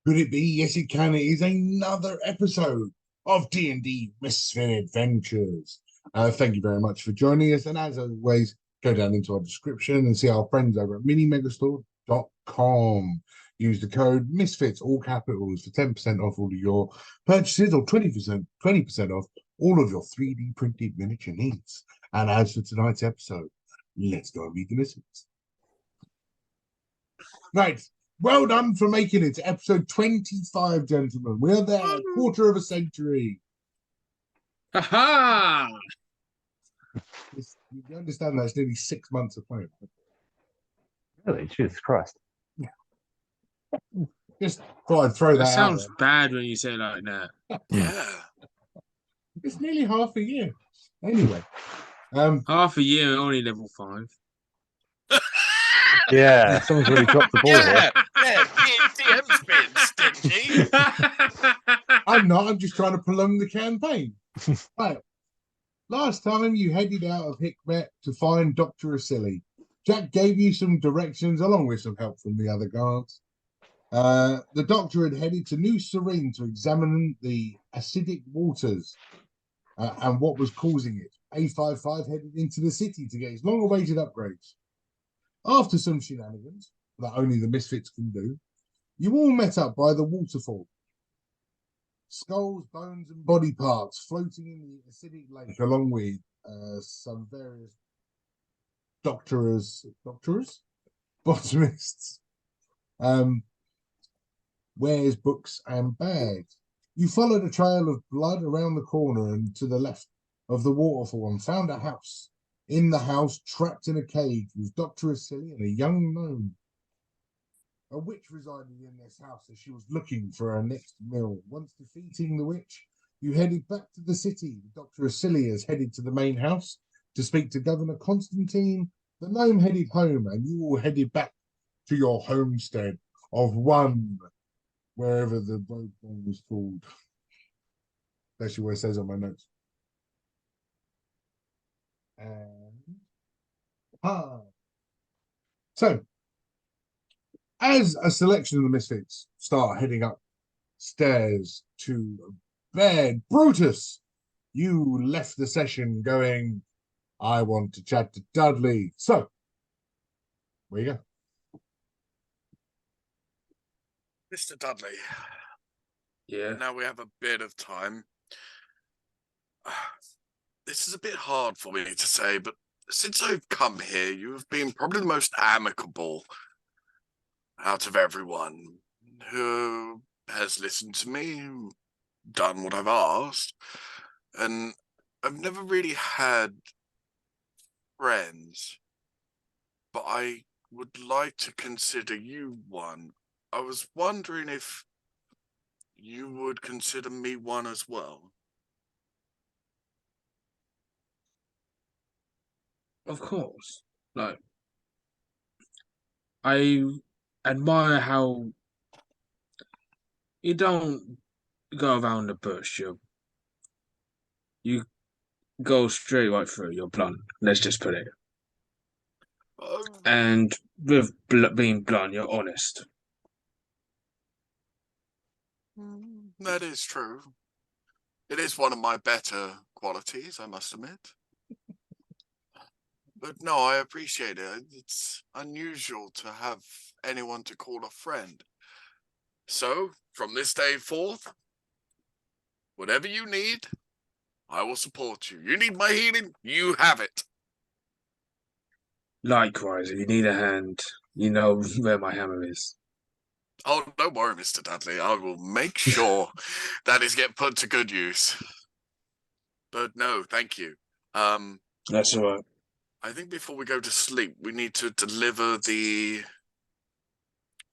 Could it be? Yes, it can. It is another episode of D&D Misfit Adventures. Thank you very much for joining us. And as always, go down into our description and see our friends over at minimegastore.com. Use the code Misfits, all capitals, for 10% off all of your purchases, or 20% off all of your 3D printed miniature needs. And as for tonight's episode, let's go and meet the Misfits. Right. Well done for making it to episode 25, gentlemen. We're there, a quarter of a century. Aha! You understand that's nearly 6 months of playing. Really? Jesus Christ. Just thought I'd throw that out. Sounds bad when you say it like that. Yeah. It's nearly half a year. Anyway. Half a year, only level 5. Yeah, someone's really dropped the ball here. Yeah, DM's being stingy. I'm not. I'm just trying to prolong the campaign. Right. Last time you headed out of Hikmet to find Dr. Asili. Jack gave you some directions along with some help from the other guards. The doctor had headed to New Serene to examine the acidic waters and what was causing it. A55 headed into the city to get his long-awaited upgrades. After some shenanigans that only the Misfits can do, you all met up by the waterfall. Skulls, bones, and body parts floating in the acidic lake, along with some various doctorers, botanists, wares, books, and bags. You followed a trail of blood around the corner and to the left of the waterfall and found a house. In the house, trapped in a cage, was Dr. Asili and a young gnome. A witch resided in this house as she was looking for her next meal. Once defeating the witch, you headed back to the city. Dr. Asili has headed to the main house to speak to Governor Constantine. The gnome headed home, and you all headed back to your homestead of One, wherever the road was called. That's what it says on my notes. So, as a selection of the Misfits start heading up stairs to bed, Brutus, you left the session going, I want to chat to Dudley. So, where you go? Mr. Dudley. Yeah. Now we have a bit of time. This is a bit hard for me to say, but since I've come here, you have been probably the most amicable out of everyone who has listened to me, done what I've asked, and I've never really had friends, but I would like to consider you one. I was wondering if you would consider me one as well. Of course. Like, I admire how you don't go around the bush. You go straight right through. You're blunt. Let's just put it. And with being blunt, you're honest. That is true. It is one of my better qualities, I must admit. But no, I appreciate it. It's unusual to have anyone to call a friend. So, from this day forth, whatever you need, I will support you. You need my healing, you have it. Likewise, if you need a hand, you know where my hammer is. Oh, don't worry, Mr. Dudley. I will make sure that is get put to good use. But no, thank you. That's all right. I think before we go to sleep, we need to deliver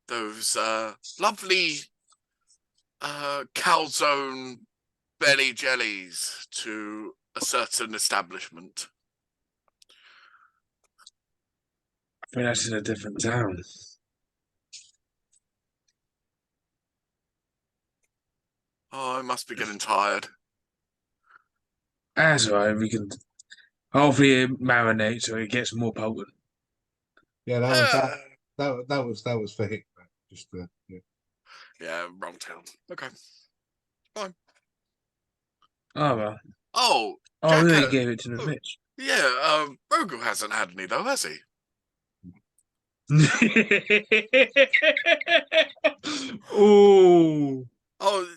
those lovely calzone belly jellies to a certain establishment. I think that's in a different town. Oh, I must be getting tired. That's all right. We can hopefully it marinates so it gets more potent. Yeah, that was for Hickman. Just yeah. Yeah, wrong town. Okay. Fine. Oh, well. Oh, Oh, Jack they had- gave it to the bitch. yeah, Rogu hasn't had any though, has he? Oh, Oh,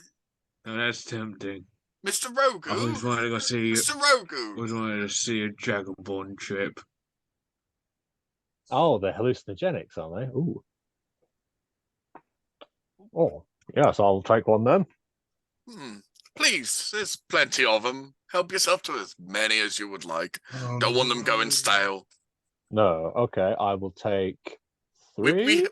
that's tempting. Mr. I Rogu? always wanted to go see. Mr. Rogu? Always wanted to see a Dragonborn trip. Oh, they're hallucinogenics, aren't they? Ooh. Oh, yes, I'll take one then. Please, there's plenty of them. Help yourself to as many as you would like. Oh, Don't want them going no. stale. No, okay, I will take We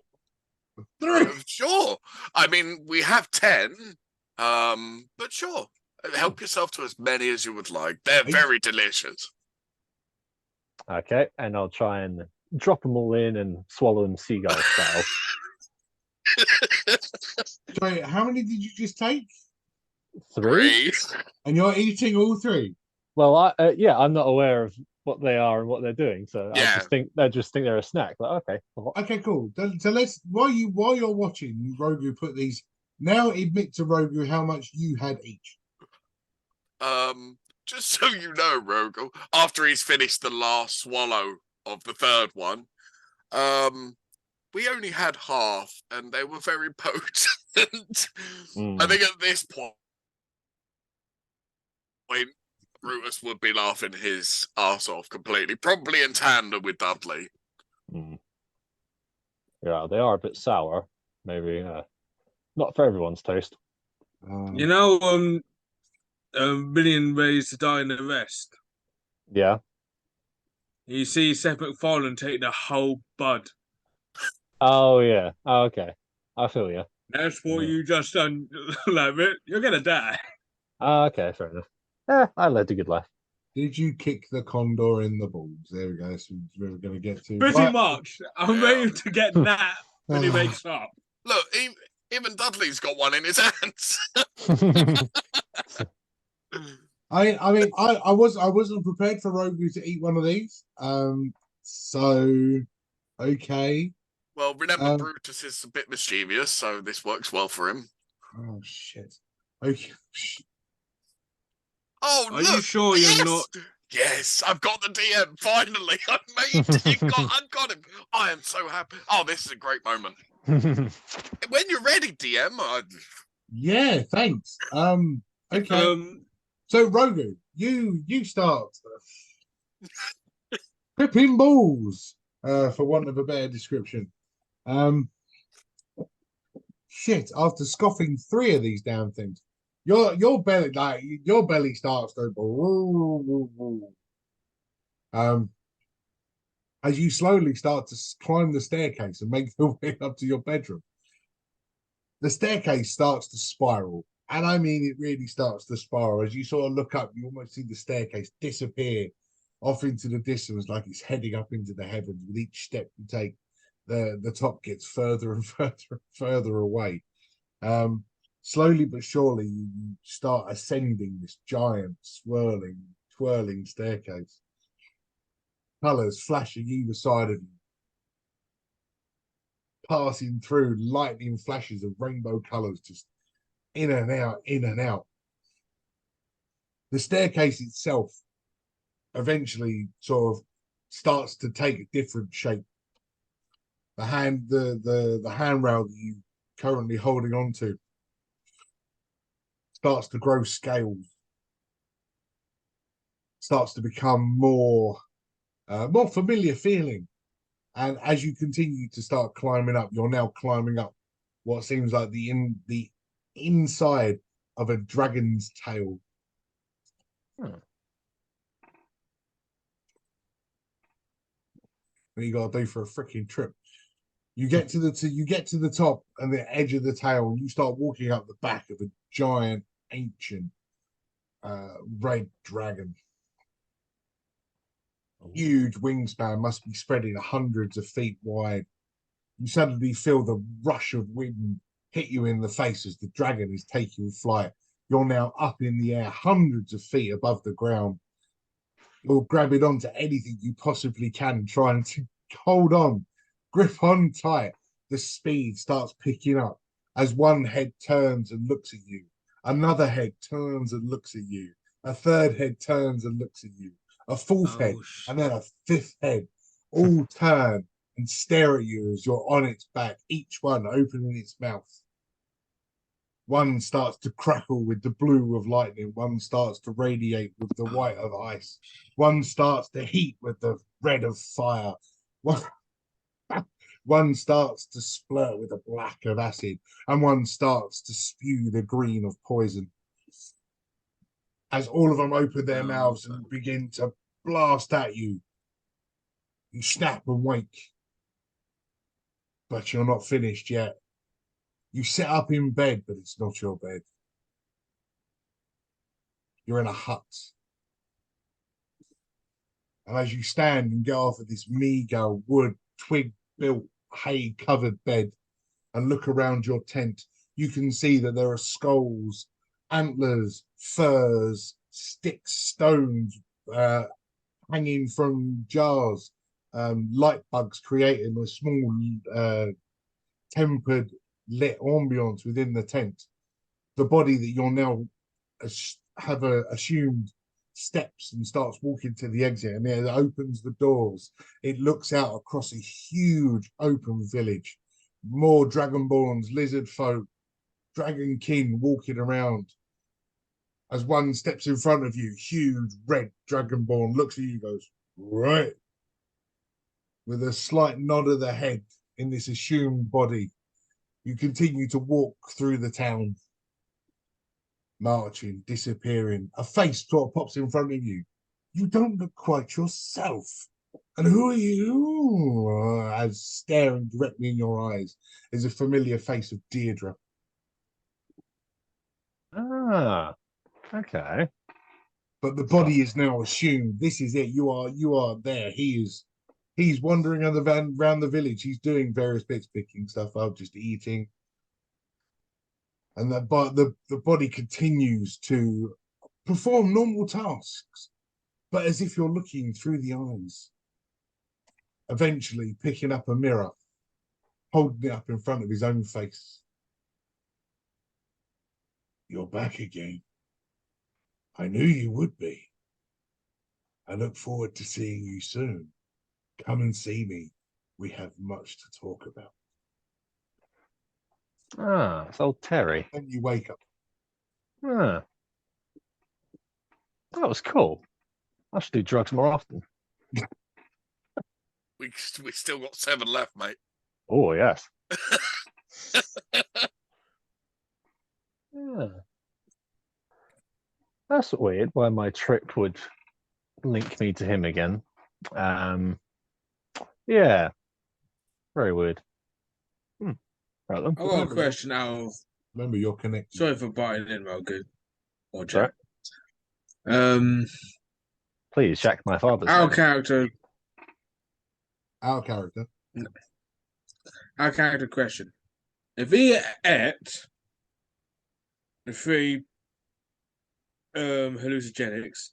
3. sure. I mean, we have 10. But sure. Help yourself to as many as you would like. They're very delicious. Okay, and I'll try and drop them all in and swallow them seagull style. Sorry, how many did you just take? 3? And you're eating all 3? Well, I'm not aware of what they are and what they're doing, so Yeah. I just think they're a snack. Like, okay, Okay, cool. So let's while you're watching Rogu put these. Now admit to Rogu how much you had each. Just so you know, Rogu, after he's finished the last swallow of the third one, we only had half, and they were very potent. I think at this point, Brutus would be laughing his ass off completely, probably in tandem with Dudley. Yeah, they are a bit sour. Maybe not for everyone's taste. You know, million ways to die in the rest. Yeah. You see Seth MacFarlane take the whole bud. Oh yeah. Oh, okay. I feel you. That's what you just done, love it. You're gonna die. Oh, okay, fair enough. I led a good life. Did you kick the condor in the balls? There we go. That's what we're going to get to. Pretty much. I'm waiting to get that when he wakes up. Look, even Dudley's got one in his hands. I mean, I wasn't prepared for Rogu to eat one of these. So okay. Well, remember Brutus is a bit mischievous, so this works well for him. Oh shit. Okay. Oh, Are you sure you're not? Yes, I've got the DM. Finally, I've got him. I am so happy. Oh, this is a great moment. When you're ready, DM. Yeah, thanks. Okay. So Rogu, you start. Pipping balls, for want of a better description. Shit. After scoffing 3 of these damn things, your belly starts to as you slowly start to climb the staircase and make your way up to your bedroom. The staircase starts to spiral, and I mean it really starts to spiral. As you sort of look up, you almost see the staircase disappear off into the distance, like it's heading up into the heavens. With each step you take, the top gets further and further and further away. Slowly but surely, you start ascending this giant, twirling staircase. Colors flashing either side of you, passing through lightning flashes of rainbow colors, just in and out, in and out. The staircase itself eventually sort of starts to take a different shape. The handrail that you currently holding on to starts to grow scales, starts to become more familiar feeling. And as you continue to start climbing up, you're now climbing up what seems like the inside of a dragon's tail. What you gotta do for a freaking trip? You get to the top and the edge of the tail, and you start walking up the back of a giant, ancient, red dragon. Huge wingspan, must be spreading hundreds of feet wide. You suddenly feel the rush of wind hit you in the face as the dragon is taking flight. You're now up in the air, hundreds of feet above the ground. You're grabbing onto anything you possibly can, trying to hold on, grip on tight. The speed starts picking up. as one head turns and looks at you, another head turns and looks at you, a third head turns and looks at you, a fourth head, and then a fifth head, all turn and stare at you as you're on its back, each one opening its mouth. One starts to crackle with the blue of lightning. One starts to radiate with the white of ice. One starts to heat with the red of fire. One starts to splurt with the black of acid. And one starts to spew the green of poison. As all of them open their mouths and begin to blast at you, you snap and wake. But you're not finished yet. You sit up in bed, but it's not your bed. You're in a hut. And as you stand and get off of this meager wood, twig-built, hay-covered bed and look around your tent, you can see that there are skulls, antlers, furs, sticks, stones hanging from jars, light bugs creating a small tempered lit ambiance within the tent. The body that you're now assumed steps and starts walking to the exit, and it opens the doors. It looks out across a huge open village. More dragonborns, lizard folk, dragon kin walking around. As one steps in front of you, huge red dragonborn looks at you, goes, right, with a slight nod of the head in this assumed body. You continue to walk through the town, marching, disappearing. A face sort of pops in front of you. You don't look quite yourself. And who are you? As staring directly in your eyes is a familiar face of Deirdre. Ah, okay. But the body is now assumed. This is it. You are there. He's wandering around the village. He's doing various bits, picking stuff up, just eating. And the body continues to perform normal tasks, but as if you're looking through the eyes. Eventually picking up a mirror, holding it up in front of his own face. You're back again. I knew you would be. I look forward to seeing you soon. Come and see me. We have much to talk about. Ah, it's old Terry. Then you wake up. Ah. That was cool. I should do drugs more often. We still got 7 left, mate. Oh, yes. Yeah. That's weird why my trip would link me to him again. Yeah. Very weird. Right, I've got a question now. Remember, you're connected. Sorry for biting in, Rogan. Or Sorry? Jack. Please, Jack, my father's Our name. character. Our character. Our character question. If he ate the 3 hallucinogenics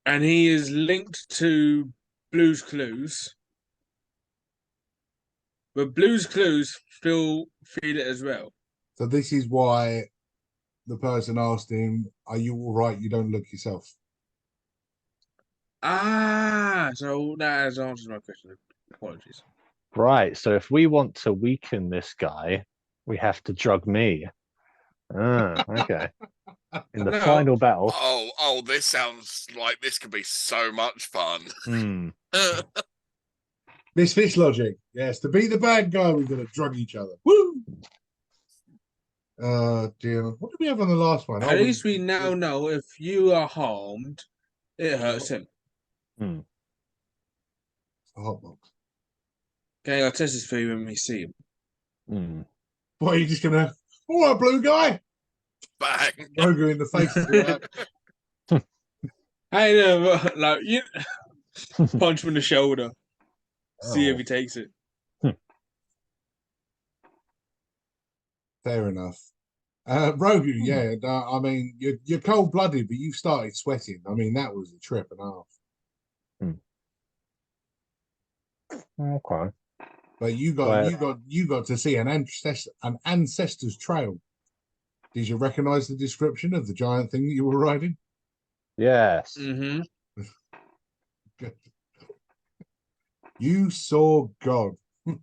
and he is linked to Blue's Clues, but Blue's Clues still feel it as well. So this is why the person asked him, are you all right? You don't look yourself. So that has answered my question. Apologies. Right, so if we want to weaken this guy, we have to drug me. Ah, okay. In the final battle. Oh, this sounds like this could be so much fun. Misfits logic. Yes, to be the bad guy, we're going to drug each other. Woo! Dear. What did we have on the last one? At least we now know if you are harmed, it hurts him. It's a hot box. Okay, I'll test this for you when we see him. What, are you just going to, all right, blue guy? Bang. Roger in the face. I know, like, you punch him in the shoulder. See if he takes it. Fair enough. Rogu, yeah. I mean, you're cold-blooded, but you've started sweating. I mean, that was a trip and a half. Okay. But you got to see an ancestor's trail. Did you recognize the description of the giant thing that you were riding? Yes. Mm-hmm. You saw God. Well,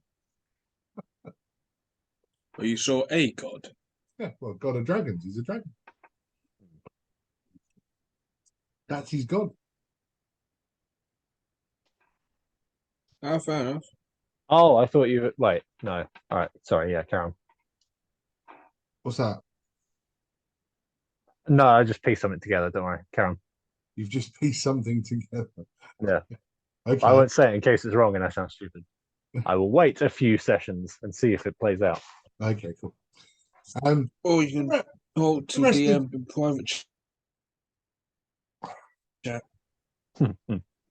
you saw a god. Yeah, well, God of dragons. He's a dragon. That's his God. Oh, fair enough. Oh, I thought you. Wait, no. All right. Sorry. Yeah, carry on. What's that? No, I just pieced something together. Don't worry. Carry on. You've just pieced something together. Yeah. Okay. I won't say it in case it's wrong and I sound stupid. I will wait a few sessions and see if it plays out. Okay, cool. Or you can talk to rest DM in private chat.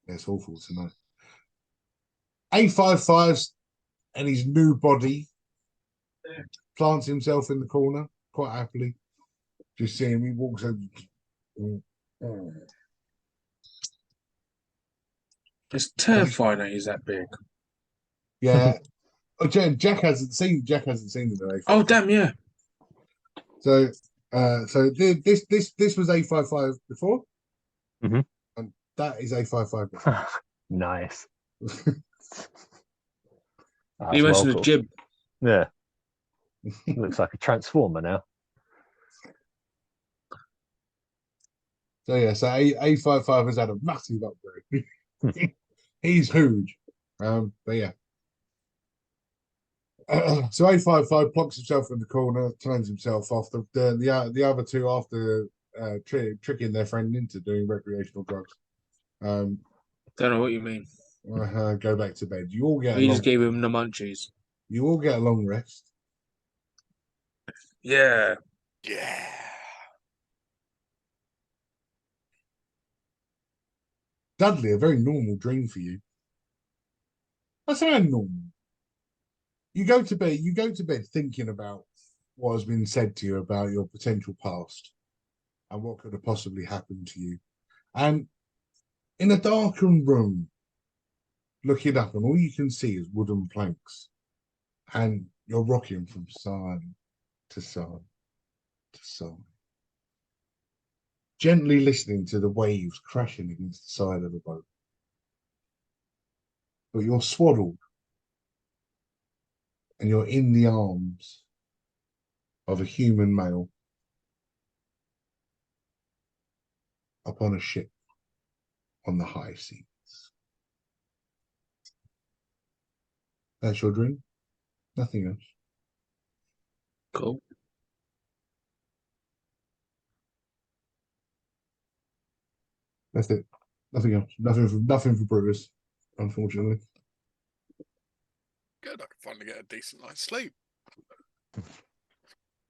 It's awful tonight. A55's and his new body plants himself in the corner quite happily. Just seeing him, he walks over. It's terrifying that he's that big. Yeah. Oh, Jack hasn't seen the A55. Oh, damn, yeah. So this was A55 before, Mhm. and that is A55 now. Nice. He That's mentioned cool. a jib. Yeah. Looks like a transformer now. So yeah, so A55 has had a massive upgrade. He's huge. But yeah. So A55 plonks himself in the corner, turns himself off. The other two, after tricking their friend into doing recreational drugs, Don't know what you mean. go back to bed. You all get He just gave him the munchies. you all get a long rest. Yeah. Yeah. Dudley, a very normal dream for you. I say normal. You go to bed thinking about what has been said to you about your potential past and what could have possibly happened to you. And in a darkened room, looking up, and all you can see is wooden planks. And you're rocking from side to side to side, gently listening to the waves crashing against the side of the boat. But you're swaddled and you're in the arms of a human male upon a ship on the high seas. That's your dream? Nothing else. Cool. That's it. Nothing else. Nothing for Brutus, unfortunately. Good. I can finally get a decent night's sleep.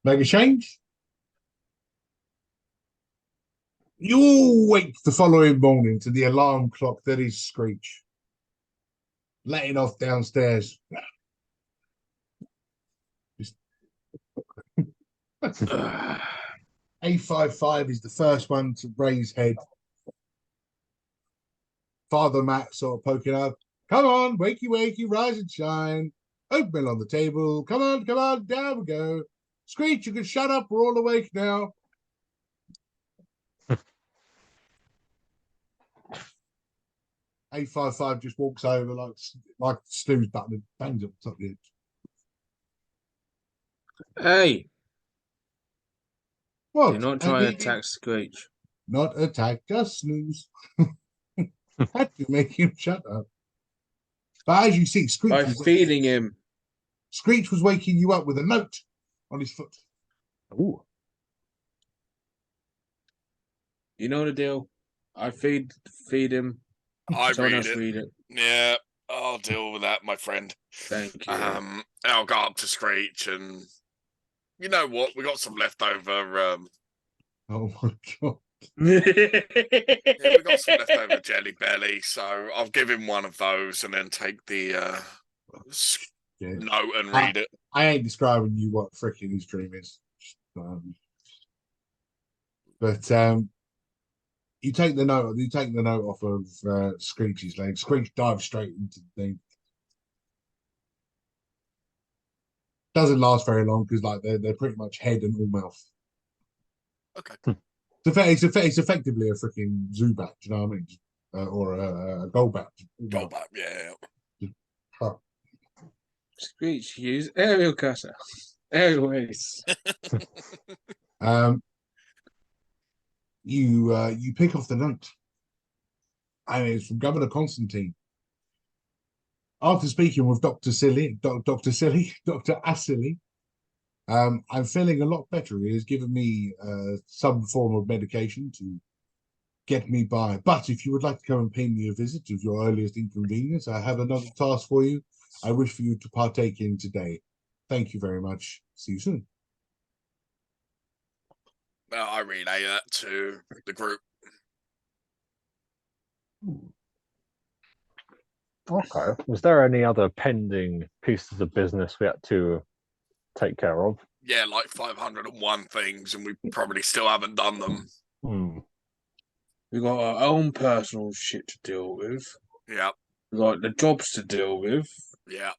Make a change. You all wake the following morning to the alarm clock that is Screech, letting off downstairs. A55 is the first one to raise head. Father Matt sort of poking up. Come on, wakey, wakey, rise and shine. Oatmeal on the table. Come on, down we go. Screech, you can shut up. We're all awake now. A55 just walks over like Stu's button and bangs up the top of the edge. Hey, What? do not try to attack Screech. Not attack, just snooze. Had to make him shut up. But as you see, By feeding him. Screech was waking you up with a note on his foot. Ooh. You know the deal. I feed him. I Someone read else it. read it. Yeah, I'll deal with that, my friend. Thank you. I'll go up to Screech, and you know what? We got some leftover. Oh my god! Yeah, we got some leftover Jelly Belly, so I'll give him one of those, and then take the note and read it. I ain't describing you what fricking his dream is, but you take the note. You take the note off of Screech's leg. Screech dives straight into the thing. Doesn't last very long because like they're pretty much head and all mouth. Okay. It's effectively a freaking Zubat, you know what I mean? Or a Golbat. Go back. Yeah. Huh. Screech, use aerial cutter. Airways. You pick off the note, and it's from Governor Constantine. After speaking with Dr. Asili, I'm feeling a lot better. He has given me some form of medication to get me by. But if you would like to come and pay me a visit of your earliest inconvenience, I have another task for you. I wish for you to partake in today. Thank you very much. See you soon. I relay that to the group. Okay. Was there any other pending pieces of business we had to take care of? Yeah, like 501 things, and we probably still haven't done them. We got our own personal shit to deal with. Yeah. We got the jobs to deal with. Yeah.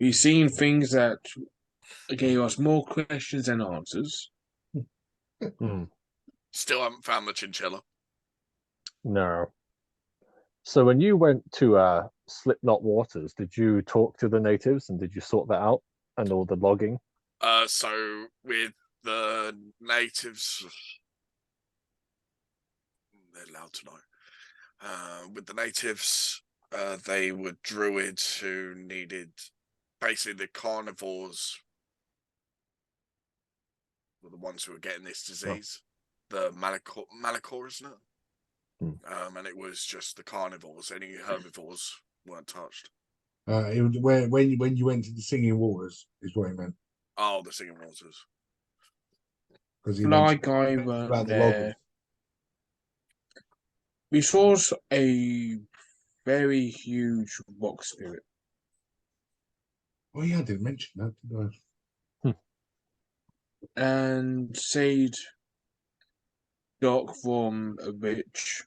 We've seen things that gave us more questions than answers. Still haven't found the chinchilla. No. So when you went to Slipknot Waters, did you talk to the natives and did you sort that out and all the logging? So with the natives, they're allowed to know. With the natives, they were druids who needed basically the carnivores were the ones who were getting this disease. The Malachor, isn't it? And it was just the carnivores. Any herbivores weren't touched. It was when you went to the Singing Waters is what he meant. Oh, the Singing Waters. Because Fly guy weren't there. We saw a very huge rock spirit. Oh yeah, I didn't mention that, did I? And said Doc from a witch.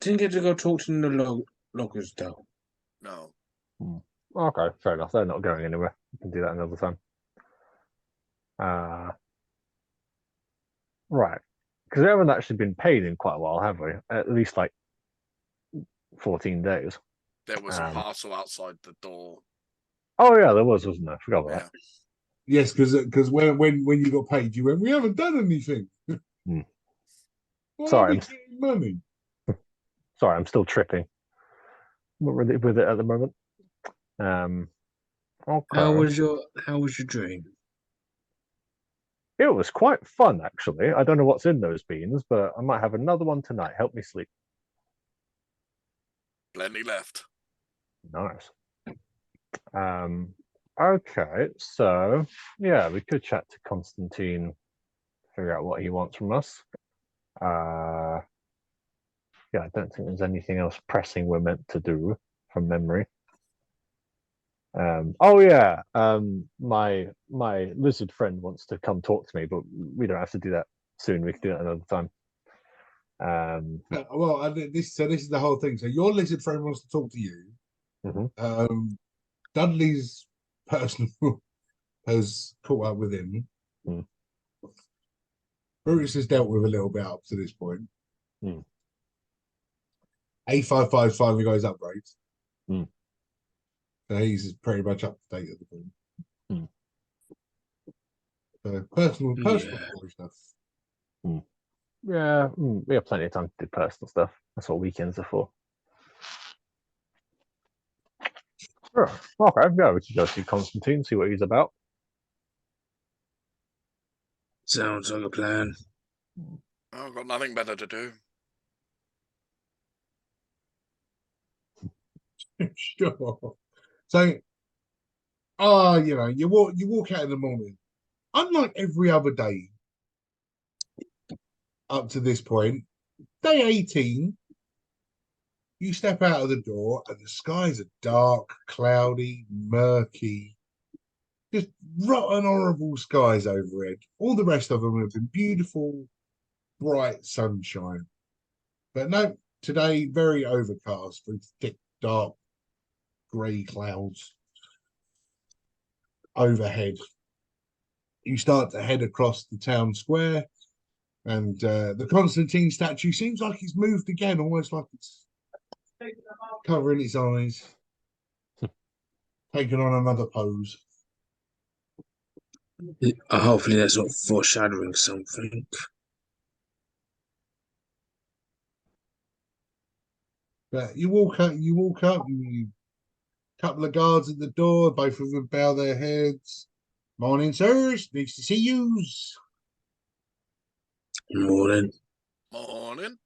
Didn't get to go talk to the loggers though. No. Okay, fair enough. They're not going anywhere. We can do that another time. Right. Because we haven't actually been paid in quite a while, have we? At least like 14 days. There was a parcel outside the door. Oh yeah, there was, wasn't there? I forgot about that. Yes, because when you got paid, you went, we haven't done anything. Sorry, I'm getting money. Sorry, I'm still tripping. Not really with it at the moment. Okay. How was your dream? It was quite fun, actually. I don't know what's in those beans, but I might have another one tonight. Help me sleep. Plenty left. Nice. Okay, so yeah, we could chat to Constantine, figure out what he wants from us. Yeah, I don't think there's anything else pressing we're meant to do from memory. Oh yeah, my lizard friend wants to come talk to me, but we don't have to do that soon. We can do that another time. Well, this is the whole thing. So your lizard friend wants to talk to you. Dudley's person has caught up with him. Brutus has dealt with a little bit up to this point. A55 finally got his upgrades. So he's pretty much up to date at the point. So personal story stuff. Yeah, we have plenty of time to do personal stuff. That's what weekends are for. Sure. Okay, yeah, we can go see Constantine, see what he's about. Sounds like a plan. I've got nothing better to do. Sure. So, you walk out in the morning. Unlike every other day up to this point, day 18, you step out of the door and the skies are dark, cloudy, murky, just rotten, horrible skies overhead. All the rest of them have been beautiful, bright sunshine. But no, today very overcast, with thick dark grey clouds overhead. You start to head across the town square, and the Constantine statue seems like it's moved again, almost like it's covering its eyes, taking on another pose. Hopefully that's not foreshadowing something. But you walk up, couple of guards at the door, both of them bow their heads. Morning, sirs. Nice to see yous. Morning. Morning.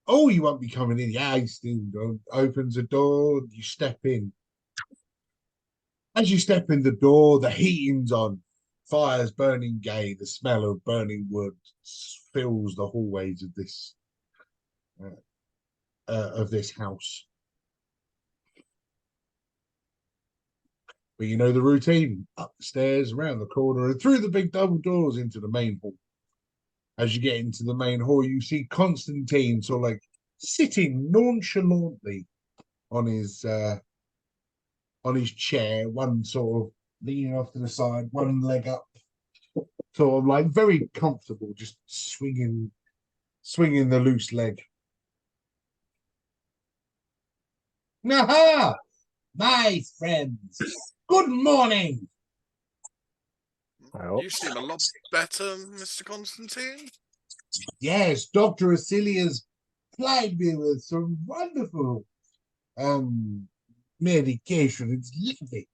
Oh, you won't be coming in. Yeah, he still opens the door. You step in. As you step in the door, the heating's on. Fire's burning gay. The smell of burning wood fills the hallways of this house. But you know the routine. Up the stairs, around the corner, and through the big double doors into the main hall. As you get into the main hall, you see Constantine sort of like sitting nonchalantly on his chair, one sort of leaning off to the side, one leg up, sort of like very comfortable, just swinging the loose leg. Aha! My friends, good morning. Well, You seem a lot better, Mr. Constantine. Yes, Dr. Acilia's plied me with some wonderful medication. It's lovely.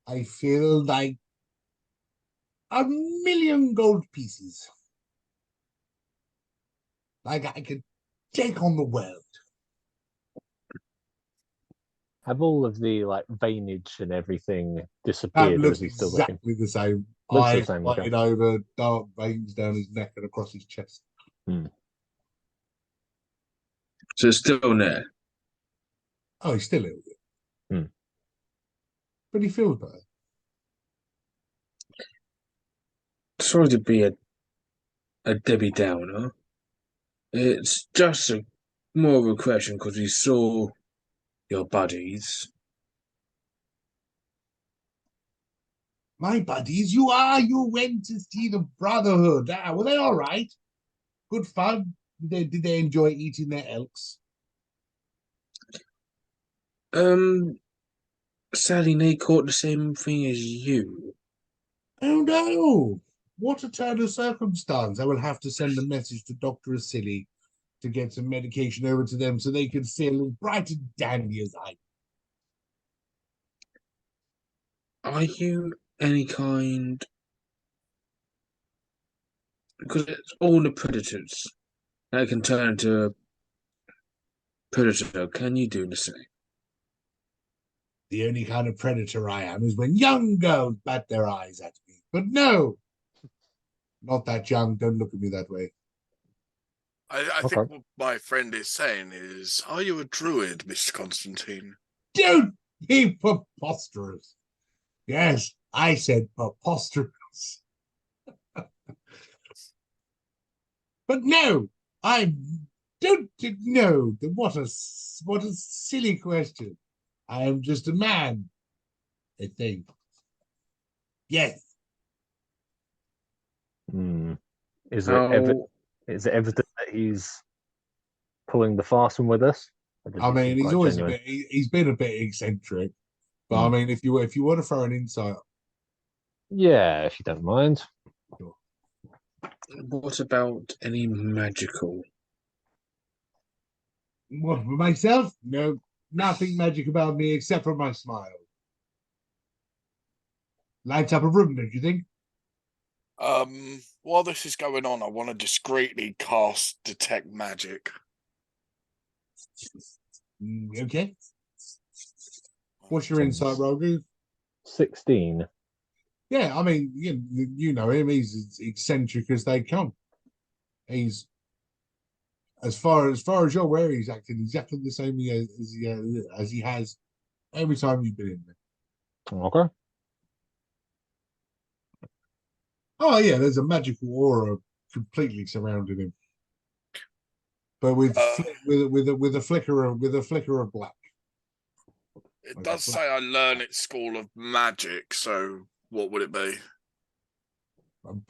I feel like 1,000,000 gold pieces. Like I could take on the world. have all of the like veinage and everything That disappeared, or looks is he still looking? exactly the same. Looks the Eyes same, okay. lighted over, dark veins down his neck and across his chest. So it's still there. Oh, he's still ill. But he feels better. Sorry to be a Debbie Downer. It's just more of a question because we saw your buddies. My buddies, you went to see the Brotherhood. Were they all right? Good fun? Did they enjoy eating their elks? Sadly, they caught the same thing as you. Oh no! What a turn of circumstance. I will have to send a message to Dr. Acili to get some medication over to them so they can feel as bright and dandy as I. Are you any kind? Because it's all the predators that can turn into a predator. Can you do the same? The only kind of predator I am is when young girls bat their eyes at me. But no, not that young. Don't look at me that way. I think what my friend is saying is, are you a druid, Mr. Constantine? Don't be preposterous. Yes, I said preposterous. But no, I don't know. What a silly question. I am just a man, I think. Yes. Is it evident that he's pulling the fast one with us? I mean, he's always genuine? He's been a bit eccentric. But I mean, if you want to throw an insight. Yeah, if you don't mind. Sure. What about any magical? What, for myself? No, nothing magic about me except for my smile. Lights up a room, don't you think? While this is going on, I want to discreetly cast Detect Magic. Okay. What's your insight, Rogu? 16. Yeah, I mean, you know him. He's as eccentric as they come. He's as far as you're aware, he's acting exactly the same as he has every time you've been in there. Okay. Oh yeah, there's a magical aura completely surrounding him. but with Uh, with a flicker of black. It Like does a say I learn at School of Magic, so what would it be?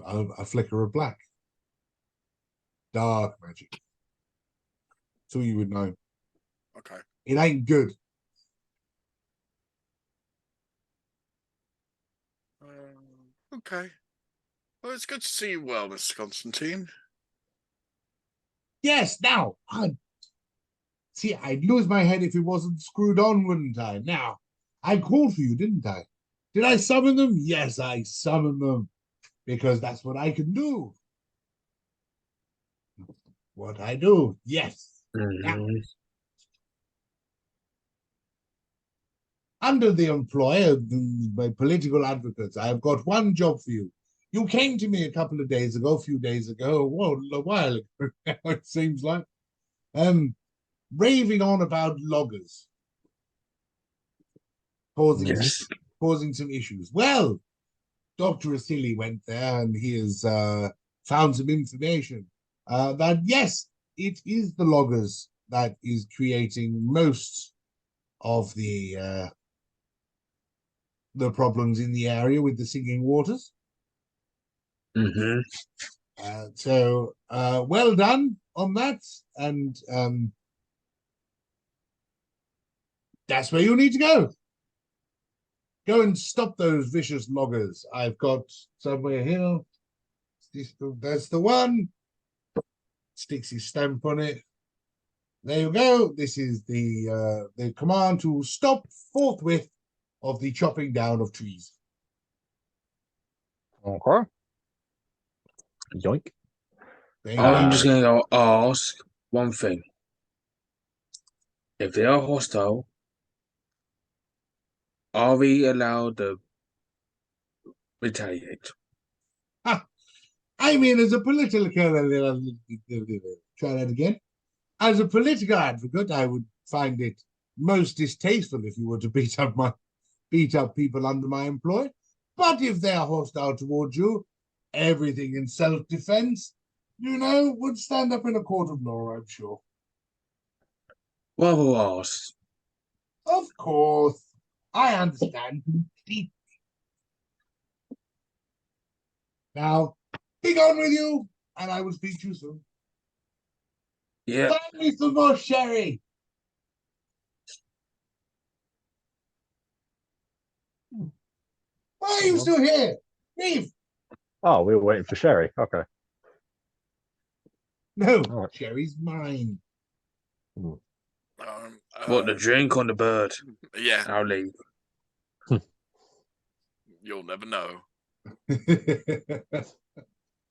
A flicker of black. Dark magic. That's all you would know. Okay. It ain't good. Okay. Well, it's good to see you well, Mr. Constantine. Yes, now I'd lose my head if it wasn't screwed on, wouldn't I? Now, I called for you, didn't I? Did I summon them? Yes, I summoned them. Because that's what I can do. What I do, yes. Now, under the employ of my political advocates, I have got one job for you. You came to me a few days ago, well, a while ago, it seems like, raving on about loggers, causing some issues. Well, Dr. Asili went there and he has found some information that, yes, it is the loggers that is creating most of the problems in the area with the singing waters. So well done on that, and that's where you need to go. Go and stop those vicious loggers. I've got somewhere here. That's the one. Sticks his stamp on it. There you go. This is the command to stop forthwith of the chopping down of trees. Okay. Yoink. I'm just going to go ask one thing. If they are hostile, are we allowed to retaliate? I mean, as a political, try that again. As a political advocate, I would find it most distasteful if you were to beat up people under my employ. But if they are hostile towards you, everything in self-defense, would stand up in a court of law, I'm sure. Well, we'll ask. Of course, I understand. Now, be gone with you, and I will speak to you soon. Yeah. Find me some more sherry. Why are you still here? Leave. Oh, we were waiting for Sherry. Okay. No, right. sherry's mine. What, the drink on the bird? Yeah. I'll leave. You'll never know.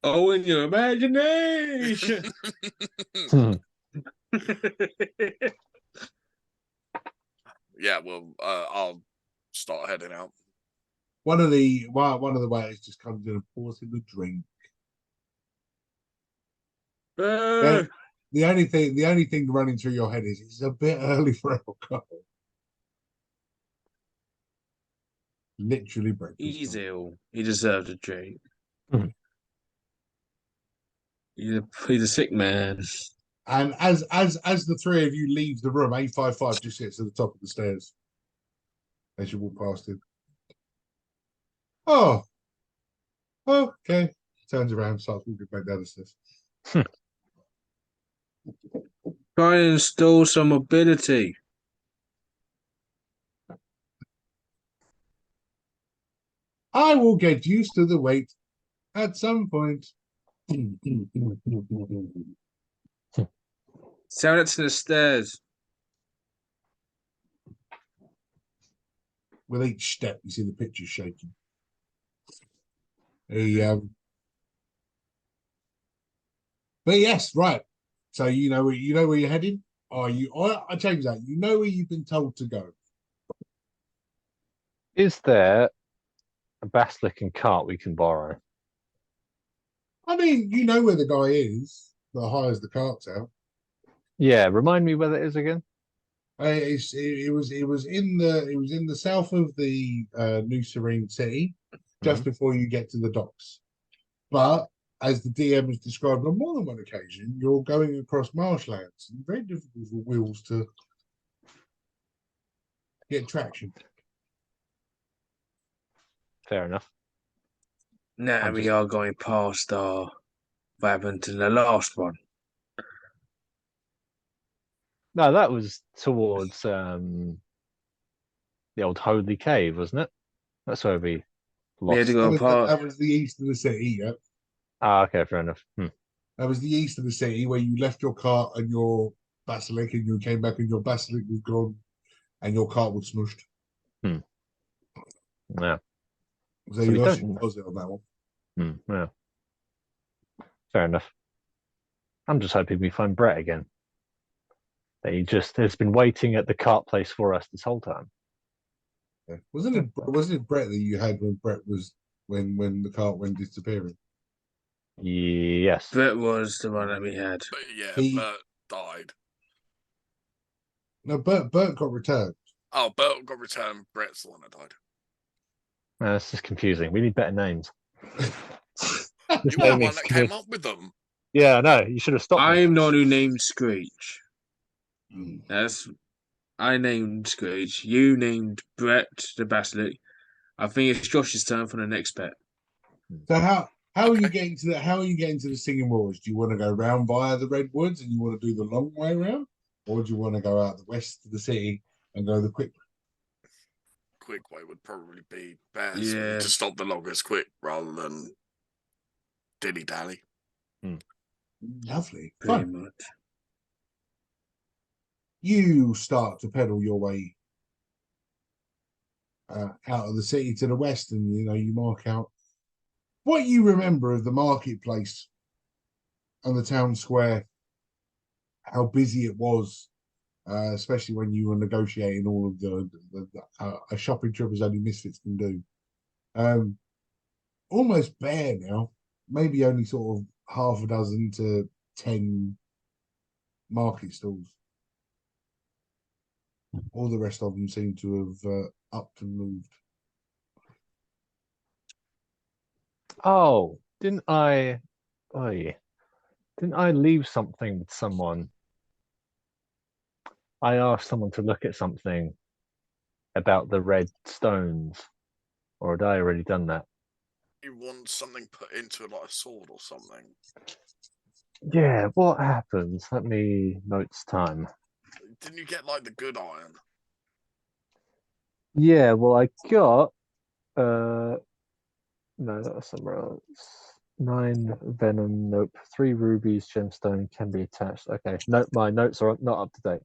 Oh, in your imagination. Yeah, well, I'll start heading out. One of the waiters just comes in and pours him a drink. The only thing running through your head is it's a bit early for alcohol. Literally breakfast. He's ill. He deserves a drink. He's a sick man. And as the three of you leave the room, 855 just sits at the top of the stairs as you walk past him. Oh, okay. Turns around, starts walking back down the stairs. Try and install some mobility. I will get used to the weight at some point. Sound it to the stairs. With each step, you see the picture shaking. But yes, right. So you know where you're heading. I change that. You know where you've been told to go. Is there a bass-licking cart we can borrow? I mean, you know where the guy is that hires the carts out. Yeah, remind me where that is again. It was in the south of the New Serene City, just before you get to the docks. But as the DM has described on more than one occasion, you're going across marshlands and very difficult for wheels to get traction. Fair enough. Now I'm we just- are going past our what happened to the last one. No, that was towards the old Holy Cave, wasn't it? That's where we We had lost. to go past. That was the east of the city, yeah. Ah, okay, fair enough. That was the east of the city where you left your cart and your basilic, and you came back and your basilic was gone, and your cart was smushed. Yeah. So So you we lost don't- your deposit on that one. Yeah. Fair enough. I'm just hoping we find Brett again. That he just has been waiting at the cart place for us this whole time. Yeah. Wasn't it Brett that you had when Brett was when the cart went disappearing? Yes. Brett was the one that we had. But yeah, He- Bert died. No, Bert got returned. Oh, Bert got returned. Brett's the one that died. This is confusing. We need better names. You were the one that came up with them. Yeah, no, you should have stopped me. I'm the one who named Screech. Mm. I named Screech. You named Brett the Basilic. I think it's Josh's turn for the next bet. So how are you Okay. getting to the Singing Moors? Do you want to go round via the Redwoods and you want to do the long way round, or do you want to go out the west of the city and go the quick? Quick way would probably be best. Yeah. To stop the loggers quick rather than dilly dally. Lovely. Pretty Fine. much. You start to pedal your way out of the city to the west, and you mark out what you remember of the marketplace and the town square, how busy it was, especially when you were negotiating all of a shopping trip as only misfits can do. Almost bare now, maybe only sort of half a dozen to 10 market stalls. All the rest of them seem to have upped and moved. Oh, didn't I? Oh, yeah. Didn't I leave something with someone? I asked someone to look at something about the red stones, or had I already done that? You want something put into it like a sword or something. Yeah, what happens? Let me notes time. Didn't you get like the good iron? Yeah, well, I got no, that was somewhere else. 9 venom, nope. 3 rubies, gemstone can be attached. Okay, nope, my notes are not up to date.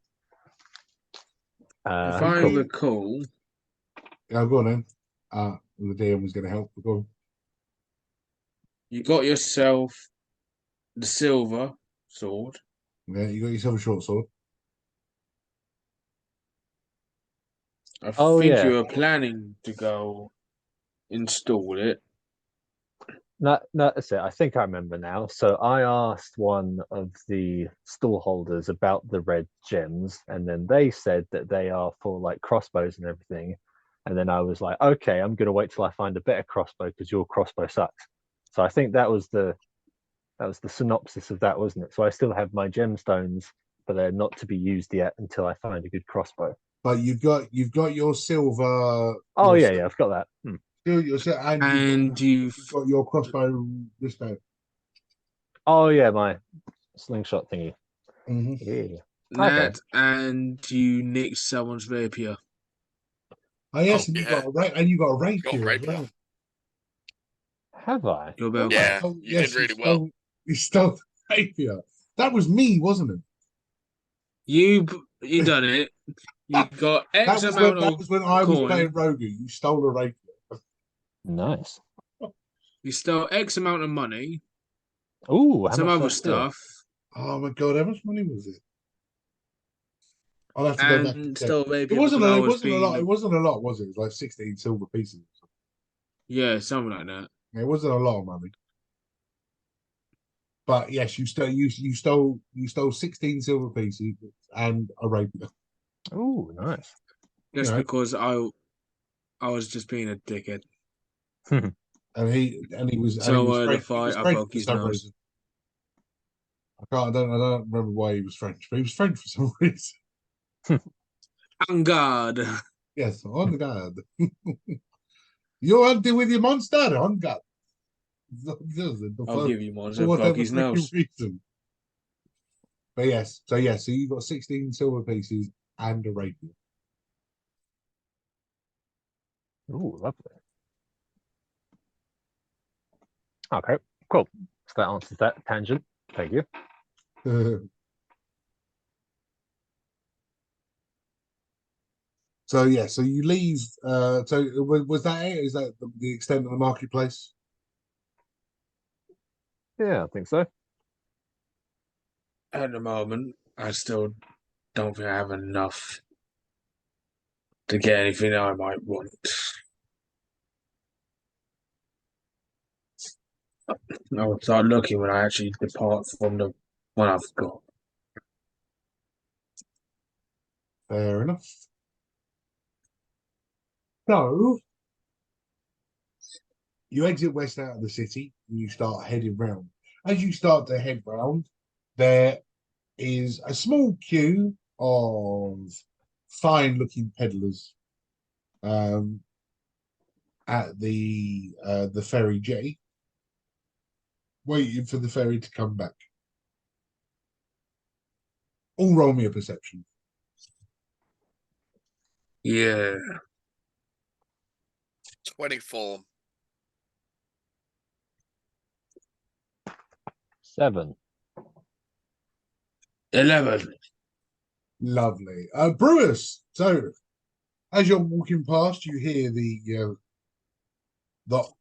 If I Cool. recall, Yeah, go on then. The DM was going to help. Go on. you got yourself the silver sword. Yeah, you got yourself a short sword. I Oh, think yeah. you were planning to go install it. No, that's it. I think I remember now. So I asked one of the stall holders about the red gems, and then they said that they are for like crossbows and everything. And then I was like, okay, I'm gonna wait till I find a better crossbow because your crossbow sucks. So I think that was the synopsis of that, wasn't it? So I still have my gemstones, but they're not to be used yet until I find a good crossbow. But you've got your silver. Oh your yeah, I've got that. And you've got your crossbow wristband. Oh yeah, my slingshot thingy. Mm-hmm. Yeah. that, and you nicked someone's rapier. Oh yes, Oh, and yeah. you got a rapier. Got as rapier. well. Have I? Your bell. Yeah, Oh, you did really well. You stole the rapier. That was me, wasn't it? You done it. You got X That amount was when of I was coin. playing Rogue. You stole a rapier. Nice. You stole X amount of money. Ooh, how Some much did other I steal? stuff. Oh my god, how much money was it? I'll have to go back and And check. stole It rapier. wasn't because I a, it was wasn't a lot. being- It wasn't a lot, was it? It was like 16 silver pieces. Yeah, something like that. It wasn't a lot of money. But yes, you stole 16 silver pieces and a rapier. Ooh, nice. Just You know. because I was just being a dickhead. And he was So the French. He fight, was I French broke for his some nose. reason. I don't remember why he was French, but he was French for some reason. On guard. Yes, on guard. You're hunting with your monster, on guard. I'll give you one. For So broke whatever his freaking nose. reason. But yes, so you got 16 silver pieces and a rapier. Ooh, lovely. Okay, cool. So that answers that tangent. Thank you. So yeah, so you leave. So was that it? Is that the extent of the marketplace? Yeah, I think so. At the moment, I still don't think I have enough to get anything I might want. I'll start looking when I actually depart from the one I've got. Fair enough. So you exit west out of the city and you start heading round. As you start to head round, there is a small queue of fine-looking peddlers at the ferry jetty, waiting for the ferry to come back. All roll me a perception. Yeah. 24. 7. 11. Lovely. Brewers. So as you're walking past, you hear the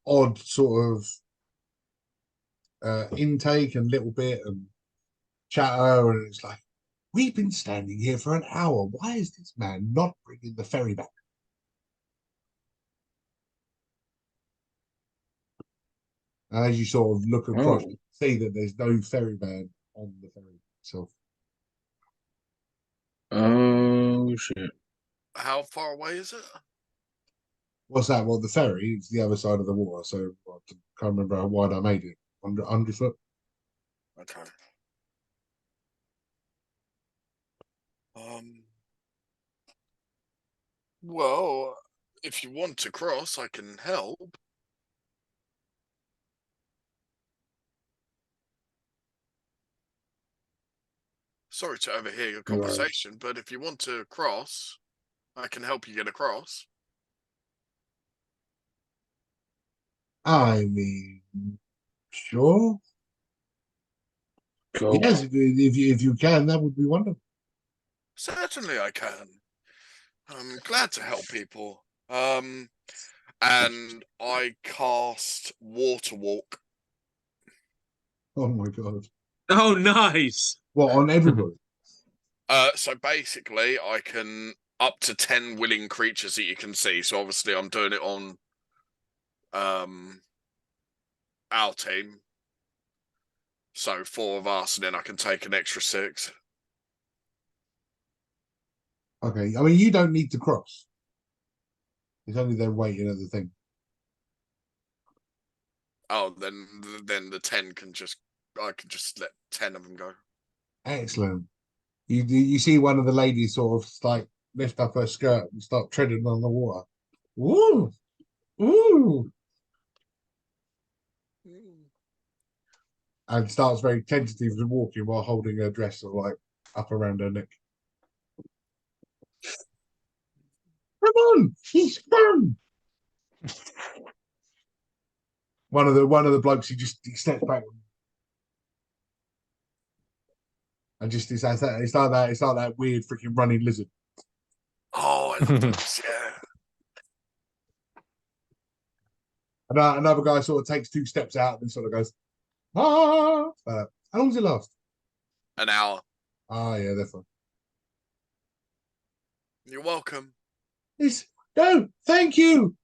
odd sort of intake and little bit and chatter, and it's like, we've been standing here for an hour. Why is this man not bringing the ferry back? And as you sort of look across, you see that there's no ferryman on the ferry itself. Oh, shit. How far away is it? What's that? Well, the ferry is the other side of the water, so I can't remember how wide I made it. 100 foot. Okay. Well, if you want to cross, I can help. Sorry to overhear your conversation, but if you want to cross, I can help you get across. I mean, sure. Cool. Yes, if you can, that would be wonderful. Certainly I can. I'm glad to help people. And I cast Water Walk. Oh my god! Oh, nice. Well, on everybody. So basically, I can up to 10 willing creatures that you can see. So obviously, I'm doing it on our team. So 4 of us, and then I can take an extra 6. Okay, I mean, you don't need to cross. It's only them waiting at the thing. Oh, then the 10 can just, I can just let 10 of them go. Excellent. You see one of the ladies sort of like lift up her skirt and start treading on the water. Ooh, ooh, and starts very tentatively walking while holding her dress sort of like up around her neck. Come on, he's fun. One of the blokes, he steps back and just it's like that weird freaking running lizard. Oh, I love those, yeah. And another guy sort of takes 2 steps out and sort of goes, ah. How long does it last? An hour. Ah, yeah, they're fine. You're welcome. No, thank you.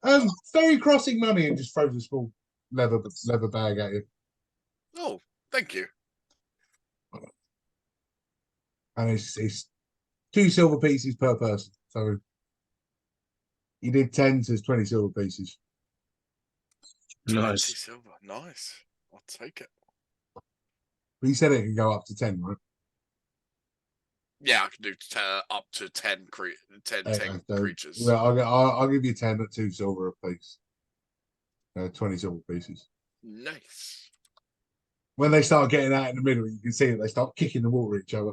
Ferry crossing money, and just throws a small leather bag at you. Oh, thank you. And it's 2 silver pieces per person. So you did 10, so it's 20 silver pieces. 20 Nice. silver. Nice. I'll take it. But you said it can go up to 10, right? Yeah, I can do up to 10, 10 Yeah, so, creatures. well, I'll give you 10 at 2 silver a piece. 20 silver pieces. Nice. When they start getting out in the middle, you can see that they start kicking the water at each other.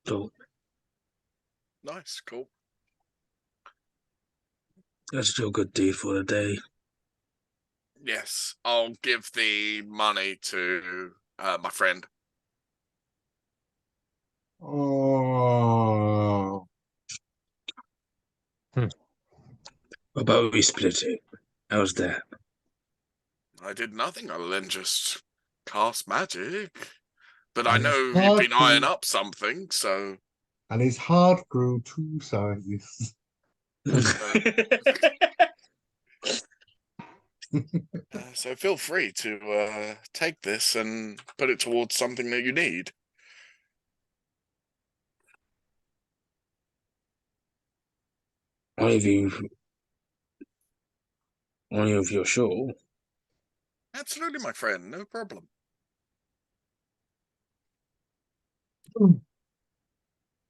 Cool. Nice. Cool. Let's do a good deed for the day. Yes, I'll give the money to my friend. Oh, What about we split it? How's that? I did nothing other than just cast magic. But I And his know you've heart been eyeing grew- up something, so and his heart grew 2 sizes. so feel free to take this and put it towards something that you need. Only if you're sure. Absolutely, my friend, no problem.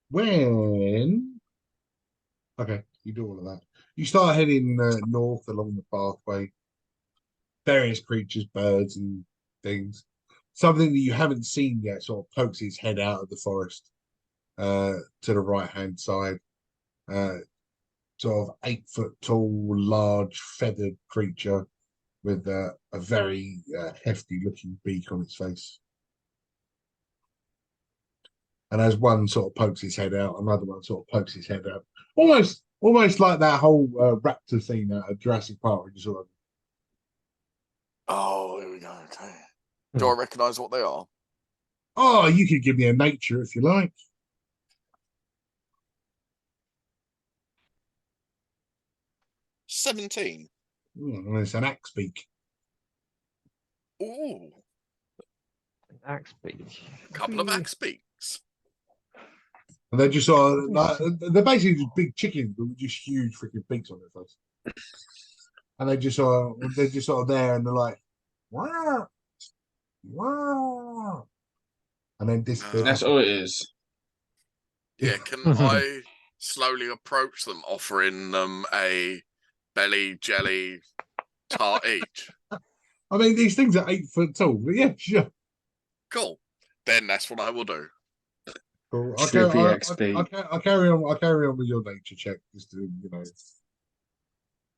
When okay, you do all of that. You start heading north along the pathway. Various creatures, birds and things. Something that you haven't seen yet sort of pokes its head out of the forest to the right hand side. Sort of 8 foot tall, large, feathered creature with a very hefty looking beak on its face. And as one sort of pokes his head out, another one sort of pokes his head out. Almost like that whole raptor scene at Jurassic Park. Where you sort of, Oh, here we go. Okay. Do I recognise what they are? oh, you could give me a nature if you like. 17. And it's an axe beak. Ooh, Axe beak. a couple of axe beaks. And they're just sort of like, they're basically just big chickens, but with just huge freaking beaks on their face. And they're just sort of there, and they're like, wow, wow, and then disappear. That's all it is. Yeah, can I slowly approach them, offering them a belly jelly tart each? I mean, these things are 8 foot tall, but yeah, sure. Cool. Then that's what I will do. Cool. Trippy XP. I'll carry on. I'll carry on with your nature check, just to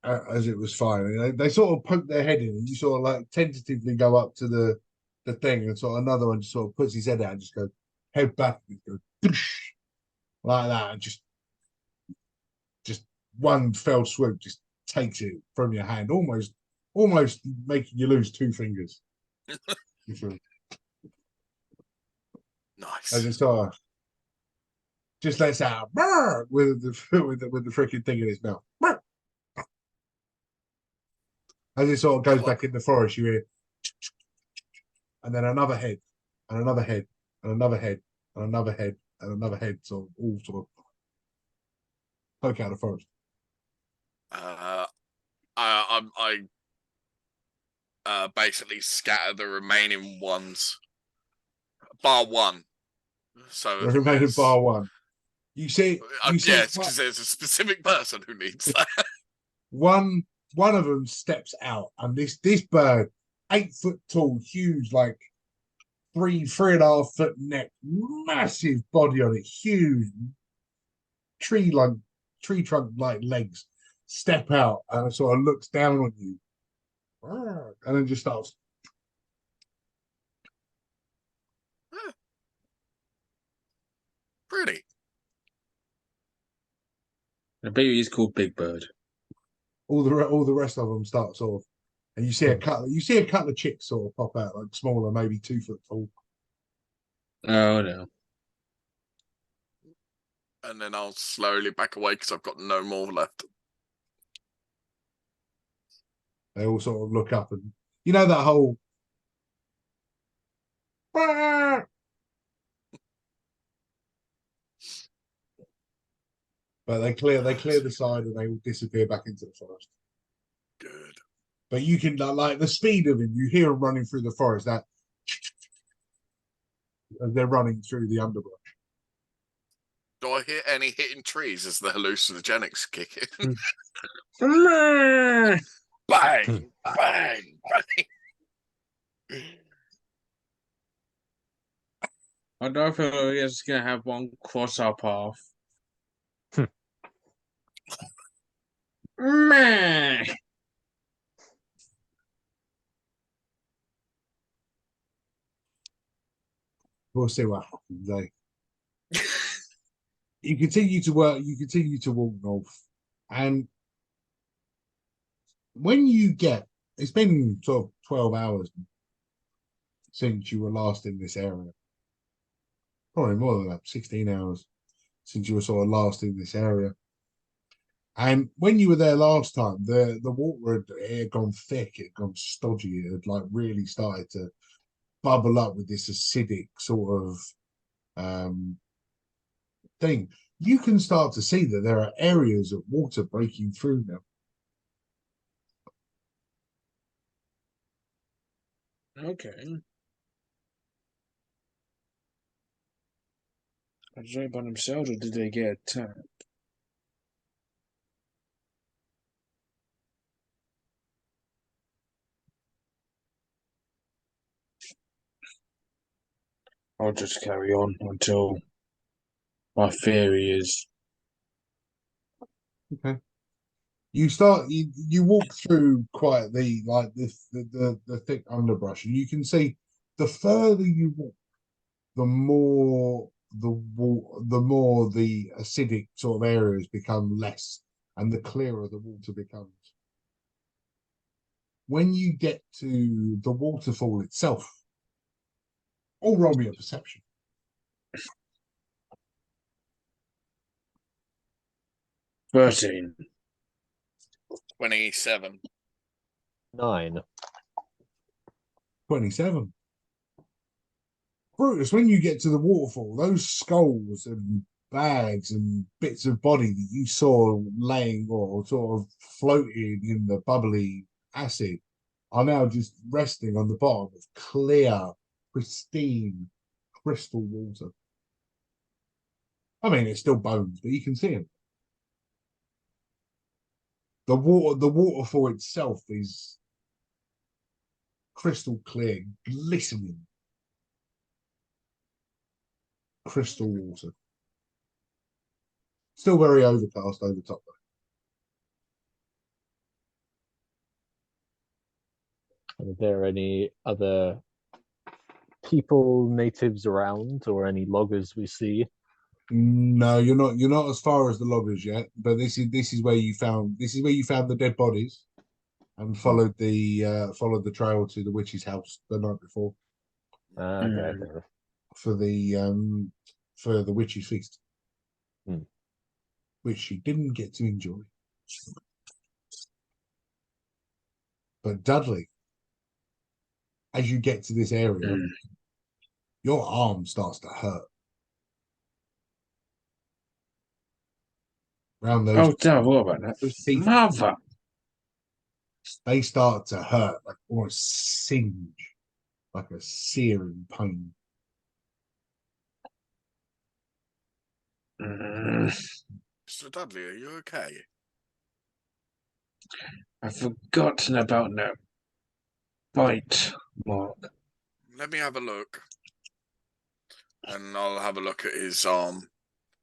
as it was fine. They sort of poke their head in, and you sort of like tentatively go up to the thing, and sort of another one just sort of puts his head out and just goes head back and goes like that, and just one fell swoop just takes it from your hand, almost making you lose 2 fingers. Nice. As it sort of just lets out with the freaking thing in its mouth. As it sort of goes back in the forest, you hear, and then another head, and another head, and another head, and another head, and another head, sort of all sort of poke out of the forest. I basically scatter the remaining ones, bar one. So The remaining bar one. You see, yes, because there's a specific person who needs that. one of them steps out, and this bird, 8 foot tall, huge, like 3.5 foot neck, massive body on it, huge tree trunk like legs, step out and sort of looks down on you, and then just starts. Pretty. I bet he's called Big Bird. All the rest of them start sort of, and you see a couple of chicks sort of pop out, like smaller, maybe 2 foot tall. Oh no. And then I'll slowly back away because I've got no more left. They all sort of look up, and you know that whole But they clear the side and they all disappear back into the forest. Good. But you can like the speed of him. You hear them running through the forest. That as they're running through the underbrush. Do I hear any hitting trees as the hallucinogenics kick in? Meh. Bang, bang, bang. I don't feel like we're just gonna have one cross our path. Meh. We'll see what happens. You continue to work. You continue to walk north, and when you get, it's been sort of 12 hours since you were last in this area. Probably more than that, 16 hours since you were sort of last in this area. And when you were there last time, the water had gone thick, it had gone stodgy, it had like really started to bubble up with this acidic sort of thing. You can start to see that there are areas of water breaking through now. Okay. Are they by themselves or did they get attacked? I'll just carry on until my theory is. Okay. You walk through quite the thick underbrush, and you can see the further you walk, the more the acidic sort of areas become less, and the clearer the water becomes. When you get to the waterfall itself, all roll me a perception. 13. 27. 9. 27. Brutus, when you get to the waterfall, those skulls and bags and bits of body that you saw laying or sort of floating in the bubbly acid are now just resting on the bottom of clear, pristine, crystal water. I mean, it's still bones, but you can see them. The waterfall itself is crystal clear, glistening crystal water. Still very overcast over top Are there any other people, natives around, or any loggers we see? No, you're not as far as the loggers yet, but this is where you found the dead bodies and followed the trail to the witch's house the night before Okay, for the witch's feast, which she didn't get to enjoy. But Dudley, as you get to this area, your arm starts to hurt. Around those, Oh, damn, what about that? those teeth, Mother! they start to hurt, like almost singe, like a searing pain. Mr. Dudley, are you okay? I've forgotten about that bite mark. Let me have a look. And I'll have a look at his arm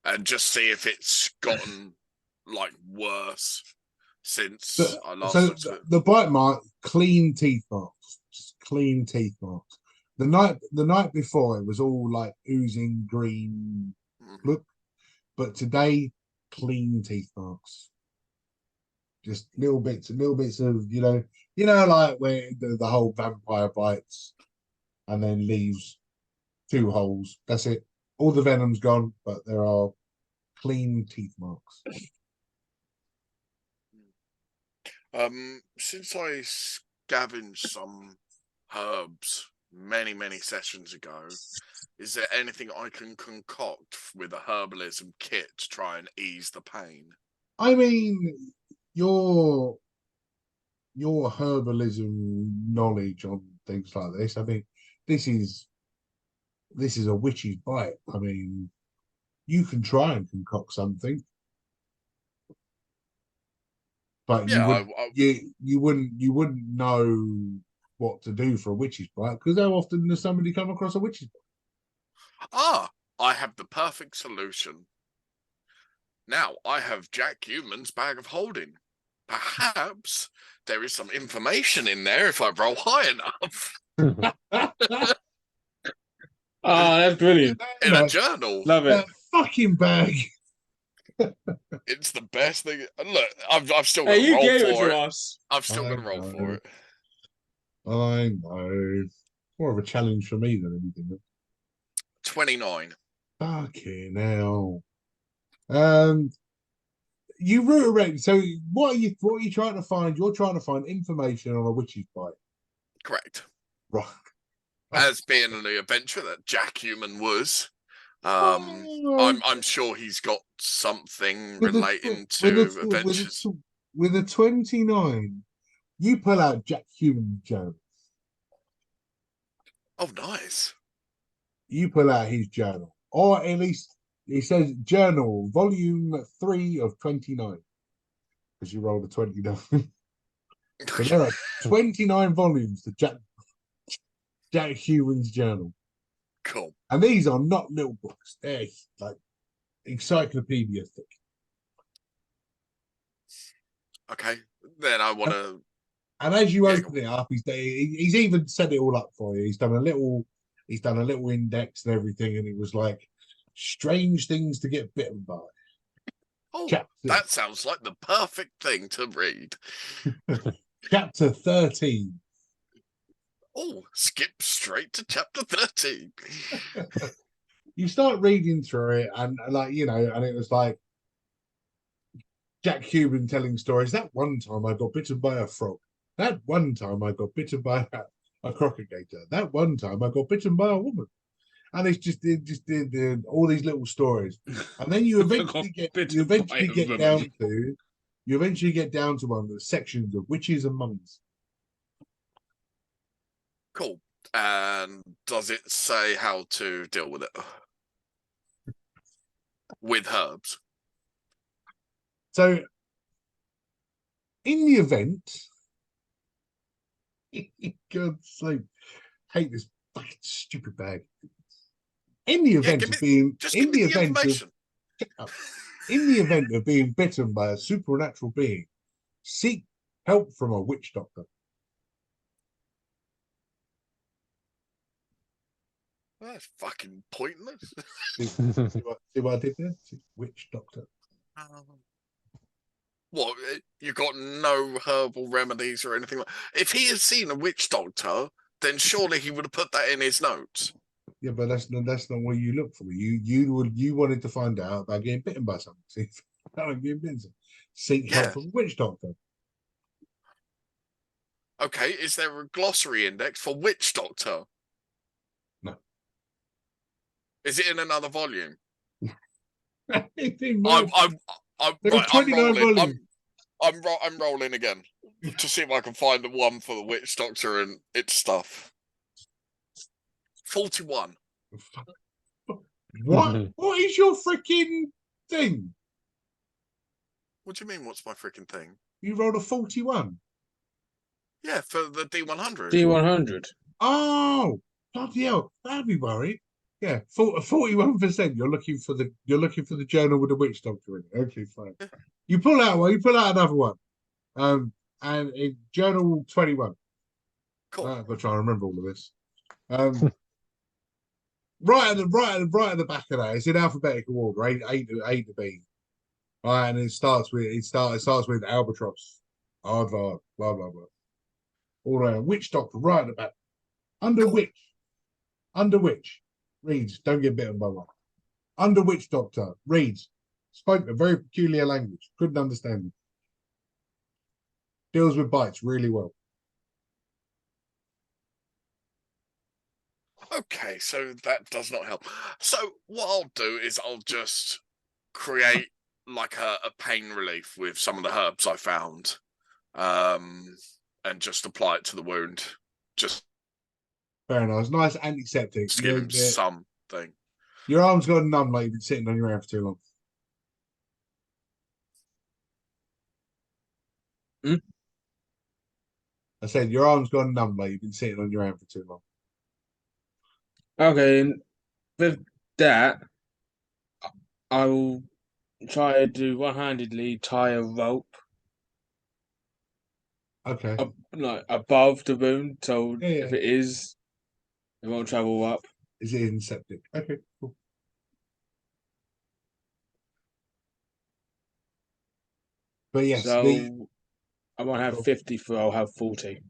and just see if it's gotten like worse since I last looked at it. The bite mark, clean teeth marks, just clean teeth marks. The night before it was all like oozing green look, but today clean teeth marks. Just little bits of like where the whole vampire bites and then leaves 2 holes. That's it. All the venom's gone, but there are clean teeth marks. Since I scavenged some herbs many, many sessions ago. Is there anything I can concoct with a herbalism kit to try and ease the pain? I mean, your herbalism knowledge on things like this. I mean, this is a witch's bite. I mean, you can try and concoct something, but you Yeah, would you wouldn't know what to do for a witch's bite, because how often does somebody come across a witch's bite? I have the perfect solution. Now, I have Jack Human's bag of holding. Perhaps there is some information in there if I roll high enough. Oh, that's brilliant. In a journal. Love it. That fucking bag. It's the best thing. Look, I've still got Hey, to you roll gave it for to it. us. I've still got to I roll know. for it. I know. More of a challenge for me than anything. 29. Fucking hell. You root around. So what are you trying to find? You're trying to find information on a witch's bite. Correct. Right. As being the adventurer that Jack Human was, Oh, I'm sure he's got something with a relating with to a adventures. with a 29, you pull out Jack Human journal. Oh, nice. You pull out his journal, or at least it says journal, volume 3 of 29, because you rolled a 29. So there are 29 volumes to Jack Human's journal. Cool. And these are not little books. They're like encyclopedia thick. Okay. Then I want to. And as you Yeah, open it up, he's even set it all up for you. He's done a little index and everything, and it was like strange things to get bitten by. Oh, Chapter, that sounds like the perfect thing to read. Chapter 13. Oh, skip straight to chapter 13. You start reading through it, and like, you know, and it was like Jack Cuban telling stories. That one time I got bitten by a frog. That one time I got bitten by a crocodile. That one time I got bitten by a woman. And it just did all these little stories. And then you eventually get down to one of the sections of witches and mummies. Cool. And does it say how to deal with it? With herbs. So in the event, God's sake, hate this fucking stupid bag. In the event of being in the event of being bitten by a supernatural being, seek help from a witch doctor. That's fucking pointless. See what I did there? Witch doctor. What? You got no herbal remedies or anything like? If he had seen a witch doctor, then surely he would have put that in his notes. Yeah, but that's not what you look for. You wanted to find out about getting bitten by something. See, getting bitten. Seek help from a witch doctor. Okay, is there a glossary index for witch doctor? No. Is it in another volume? I'm rolling again to see if I can find the one for the witch doctor and its stuff. 41. What? What is your freaking thing? What do you mean? What's my freaking thing? You rolled a 41. Yeah, for the D100. D100. Oh, bloody hell! That'd be worried. Yeah, 41%. You're looking for the journal with the witch doctor in it. Okay, fine. You pull out one. You pull out another one. And in journal 21. Cool. I've got to try and remember all of this. Right at the back of that, it's in alphabetical order, A to B. Right, and it starts with albatross, aardvark, blah blah blah. All around witch doctor, right at the back. Under witch, reads, don't get bitten by one. Under witch doctor, reads, spoke a very peculiar language, couldn't understand it. Deals with bites really well. Okay, so that does not help. So what I'll do is I'll just create like a pain relief with some of the herbs I found, and just apply it to the wound. Just Very nice. Nice antiseptic. give him something. Your arm's gone numb like you've been sitting on your hand for too long. I said your arm's gone numb like you've been sitting on your hand for too long. Okay, and with that, I will try to do one-handedly tie a rope Okay. like above the wound, so Yeah, yeah. if it is, it won't travel up. Is it antiseptic? Okay, cool. But yes, So I won't have Cool. 50, for I'll have 40.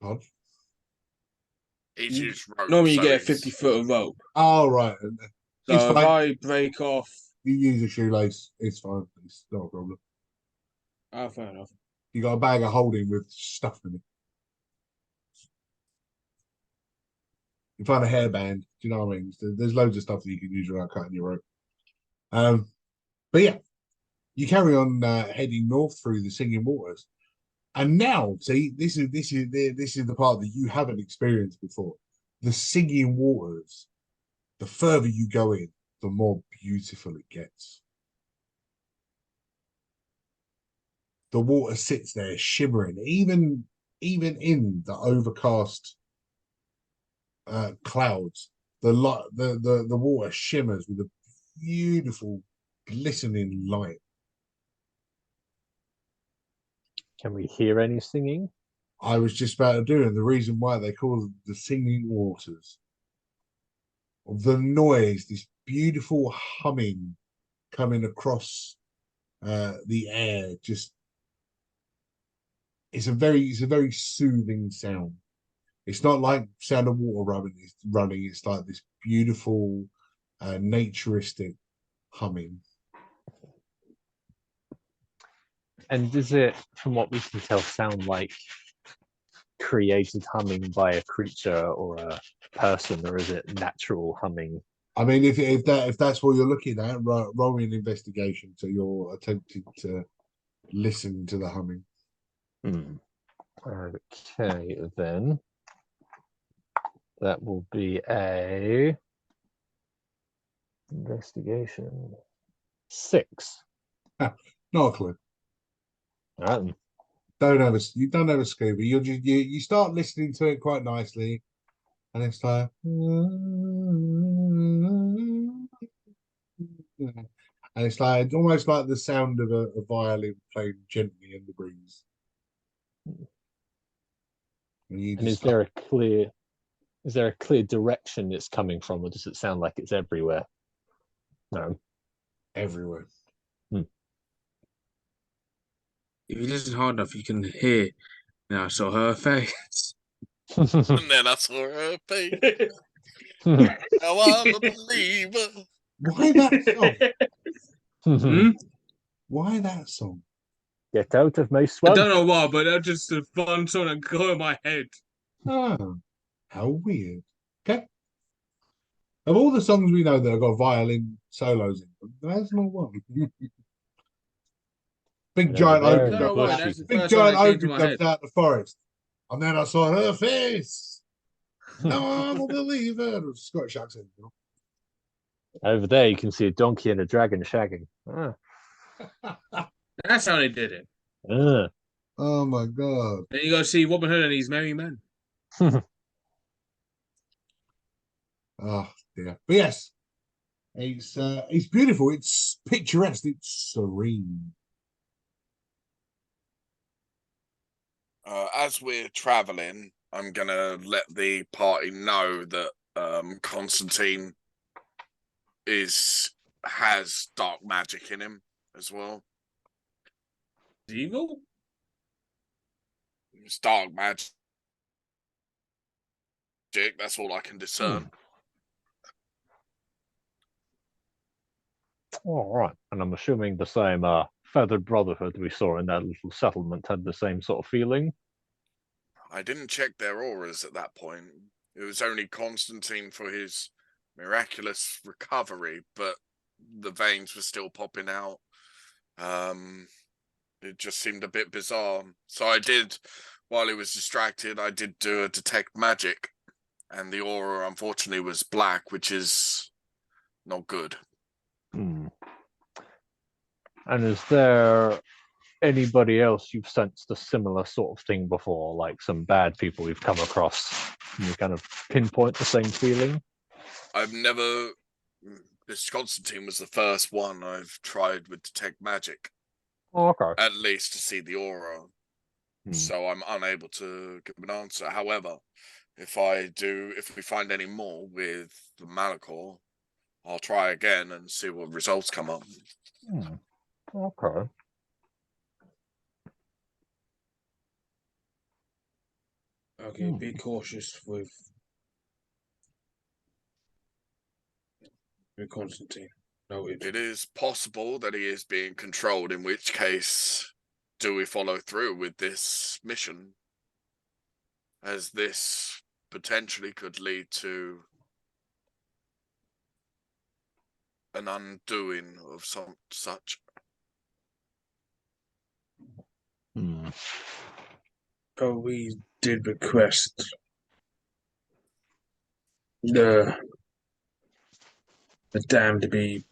Pod. He's used rope. Normally, you so get a he's- 50-foot of rope. Oh, right. It's So if fine. I break off, You use a shoelace. It's fine. It's not a problem. oh, fair enough. You got a bag of holding with stuff in it. You find a hairband. Do you know what I mean? There's loads of stuff that you can use without cutting your rope. But yeah, you carry on heading north through the Singing Waters, and now see this is the part that you haven't experienced before. The Singing Waters. The further you go in, the more beautiful it gets. The water sits there shimmering, even in the overcast clouds. The water shimmers with a beautiful glistening light. Can we hear any singing? I was just about to do it. The reason why they call them the Singing Waters. The noise, this beautiful humming coming across the air, just it's a very soothing sound. It's not like sound of water running. It's like this beautiful naturistic humming. And does it, from what we can tell, sound like created humming by a creature or a person, or is it natural humming? I mean, if that's what you're looking at, roll me an investigation. So you're attempting to listen to the humming. Okay, then that will be a investigation 6. Not a clue. Um, You don't have a Scooby. You start listening to it quite nicely, and it's like, and it's like almost like the sound of a violin playing gently in the breeze. and is there a clear direction it's coming from, or does it sound like it's everywhere? No. Everywhere? If you listen hard enough, you can hear. Now I saw her face. And then I saw her face. Now I'm a believer. Why that song? Hmm? Why that song? Get out of my I swamp. don't know why, but that's just a fun song that got in my head. Oh, how weird. Okay. Of all the songs we know that have got violin solos in them, that's not one. Big And giant over there oak in I don't know the why, comes out. that's the Big first one giant that came oak to my comes head. out the forest. And then I saw her face. Now I'm a believer. Scottish accent. You Over there, you can see a donkey and a dragon shagging. know? That's how they did it. Ah. Oh my god. Then you go see Robin Hood and these merry men. Oh dear. But yes, it's beautiful. It's picturesque. It's serene. As we're traveling, I'm gonna let the party know that Constantine has dark magic in him as well. Evil? It's dark magic. That's all I can discern. All right. And I'm assuming the same feathered brotherhood we saw in that little settlement had the same sort of feeling. I didn't check their auras at that point. It was only Constantine for his miraculous recovery, but the veins were still popping out. It just seemed a bit bizarre. So I did, while he was distracted, I did do a detect magic, and the aura unfortunately was black, which is not good. And is there anybody else you've sensed a similar sort of thing before, like some bad people we've come across? Can you kind of pinpoint the same feeling? I've never. This Constantine was the first one I've tried with detect magic. Oh, okay. At least to see the aura. So I'm unable to give an answer. However, if we find any more with the Malachor, I'll try again and see what results come up. Okay. Okay, be cautious with Constantine. Noted. It is possible that he is being controlled, in which case, do we follow through with this mission? As this potentially could lead to an undoing of some such. But we did request the dam to be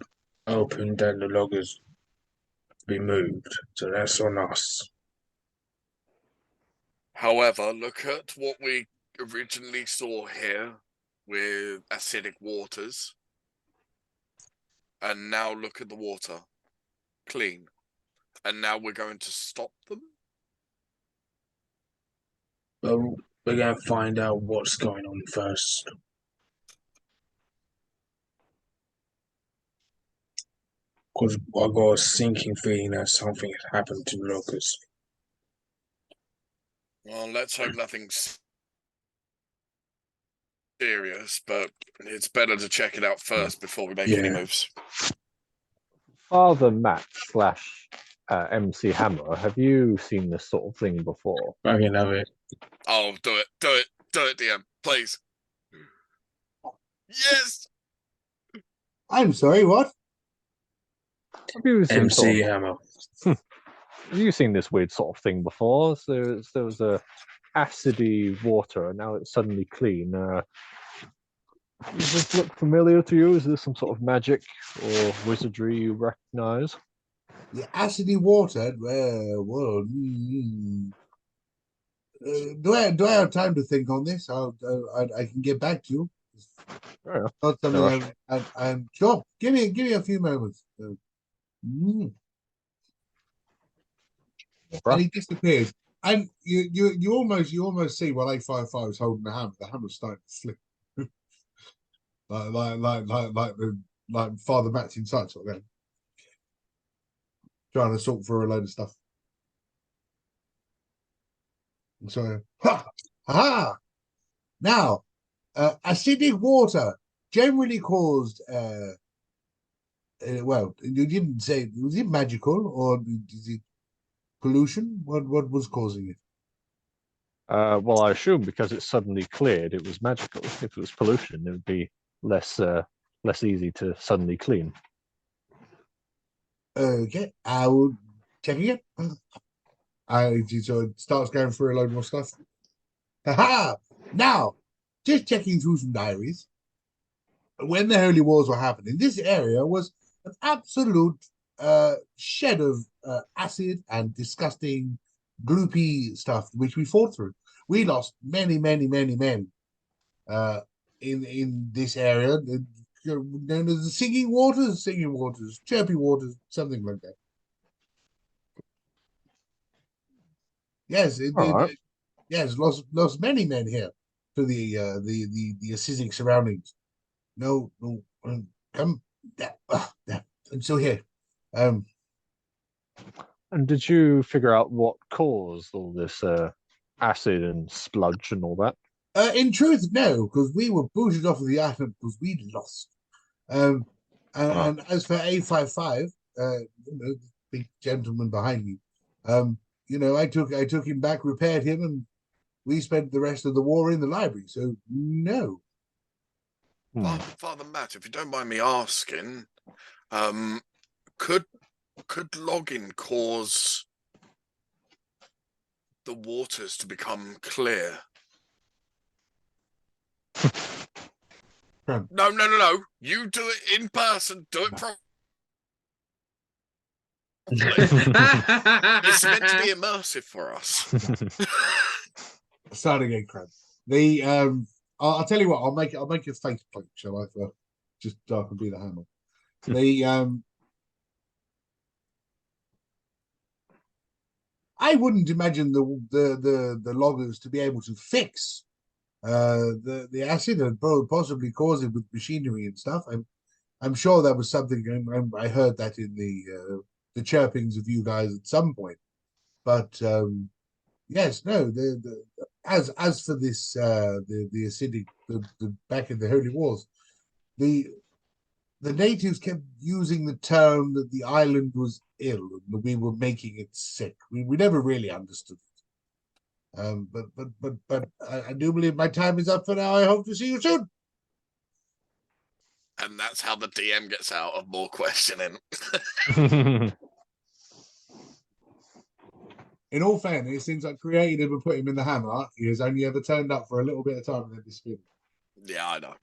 opened and the loggers to be moved. So that's on us. However, look at what we originally saw here with acidic waters. And now look at the water. Clean. And now we're going to stop them? But we're going to find out what's going on first. Because I got a sinking feeling that something has happened to the loggers. Well, let's hope nothing's serious, but it's better to check it out first before we make any moves. Father Matt / MC Hammer, have you seen this sort of thing before? I can have it. Oh, do it, DM, please. Yes! I'm sorry, what? Have you seen MC Hammer. Have you seen this weird sort of thing before? So there was a acidy water, and now it's suddenly clean. Does this look familiar to you? Is this some sort of magic or wizardry you recognize? The acidy water. Well, do I have time to think on this? I can get back to you. Yeah. Not something I'm sure. Give me a few moments. And he disappears. And you almost see what A55 is holding the hammer. The hammer's starting to slip. like Father Matt's inside sort of thing. Trying to sort through a load of stuff. So now acidic water generally caused well, you didn't say, was it magical or is it pollution? What was causing it? Well, I assume because it suddenly cleared, it was magical. If it was pollution, it would be less easy to suddenly clean. Okay, I will check again. So it starts going through a load more stuff. Now, just checking through some diaries. When the Holy Wars were happening, this area was an absolute shed of acid and disgusting, gloopy stuff, which we fought through. We lost many men in this area, known as the singing waters, chirpy waters, something like that. Yes, yes, lost many men here to the acidic surroundings. No, come. I'm still here. And did you figure out what caused all this acid and sludge and all that? In truth, no, because we were booted off of the island because we lost. And as for A55, the big gentleman behind me, I took him back, repaired him, and we spent the rest of the war in the library, so no. Father Matt, if you don't mind me asking, could logging cause the waters to become clear? No. You do it in person. Do it properly. It's meant to be immersive for us. Start again, Crab. I'll tell you what. I'll make a face plate, shall I? For just so I can be the hammer. I wouldn't imagine the loggers to be able to fix the acid and possibly cause it with machinery and stuff. I'm sure that was something. I heard that in the chirpings of you guys at some point. But yes, no. As for this the acidic the back in the Holy Wars, the natives kept using the term that the island was ill and that we were making it sick. We never really understood it. But I do believe my time is up for now. I hope to see you soon. And that's how the DM gets out of more questioning. In all fairness, since I created him and put him in the hammer, he has only ever turned up for a little bit of time and then disappeared. Yeah, I know.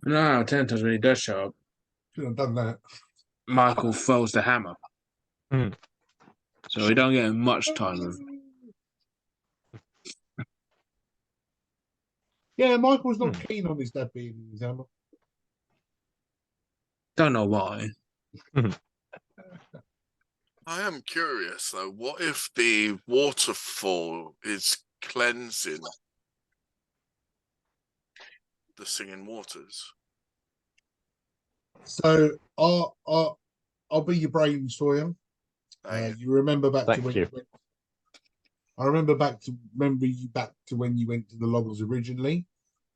No, 10 times when he does show up, Should have done that. Michael throws the hammer. Hmm. So we don't get much time with. Yeah, Michael's not keen on his dad being in his hammer. Don't know why. I am curious though. What if the waterfall is cleansing the singing waters? So I'll be your brains for you. You remember back to Thank when you. you went. I remember back to when you went to the loggers originally.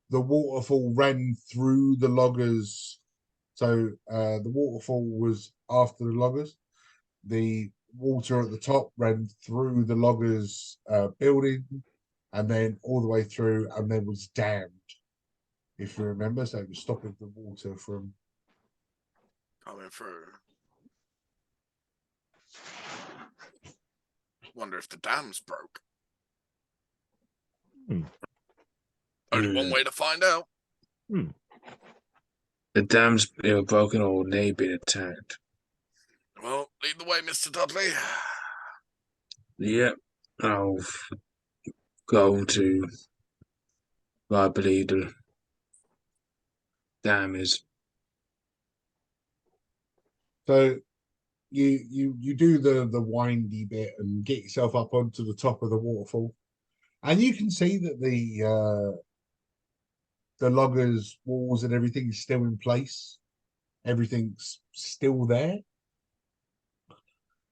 The waterfall ran through the loggers. So the waterfall was after the loggers. The water at the top ran through the loggers building and then all the way through and then was dammed, if you remember. So it was stopping the water from Coming through. Wonder if the dam's broke. Only one way to find out. The dam's either broken or they've been attacked. Well, lead the way, Mr. Dudley. Yep. I'll go to where I believe the dam is. So you do the windy bit and get yourself up onto the top of the waterfall, and you can see that the loggers' walls and everything is still in place. Everything's still there.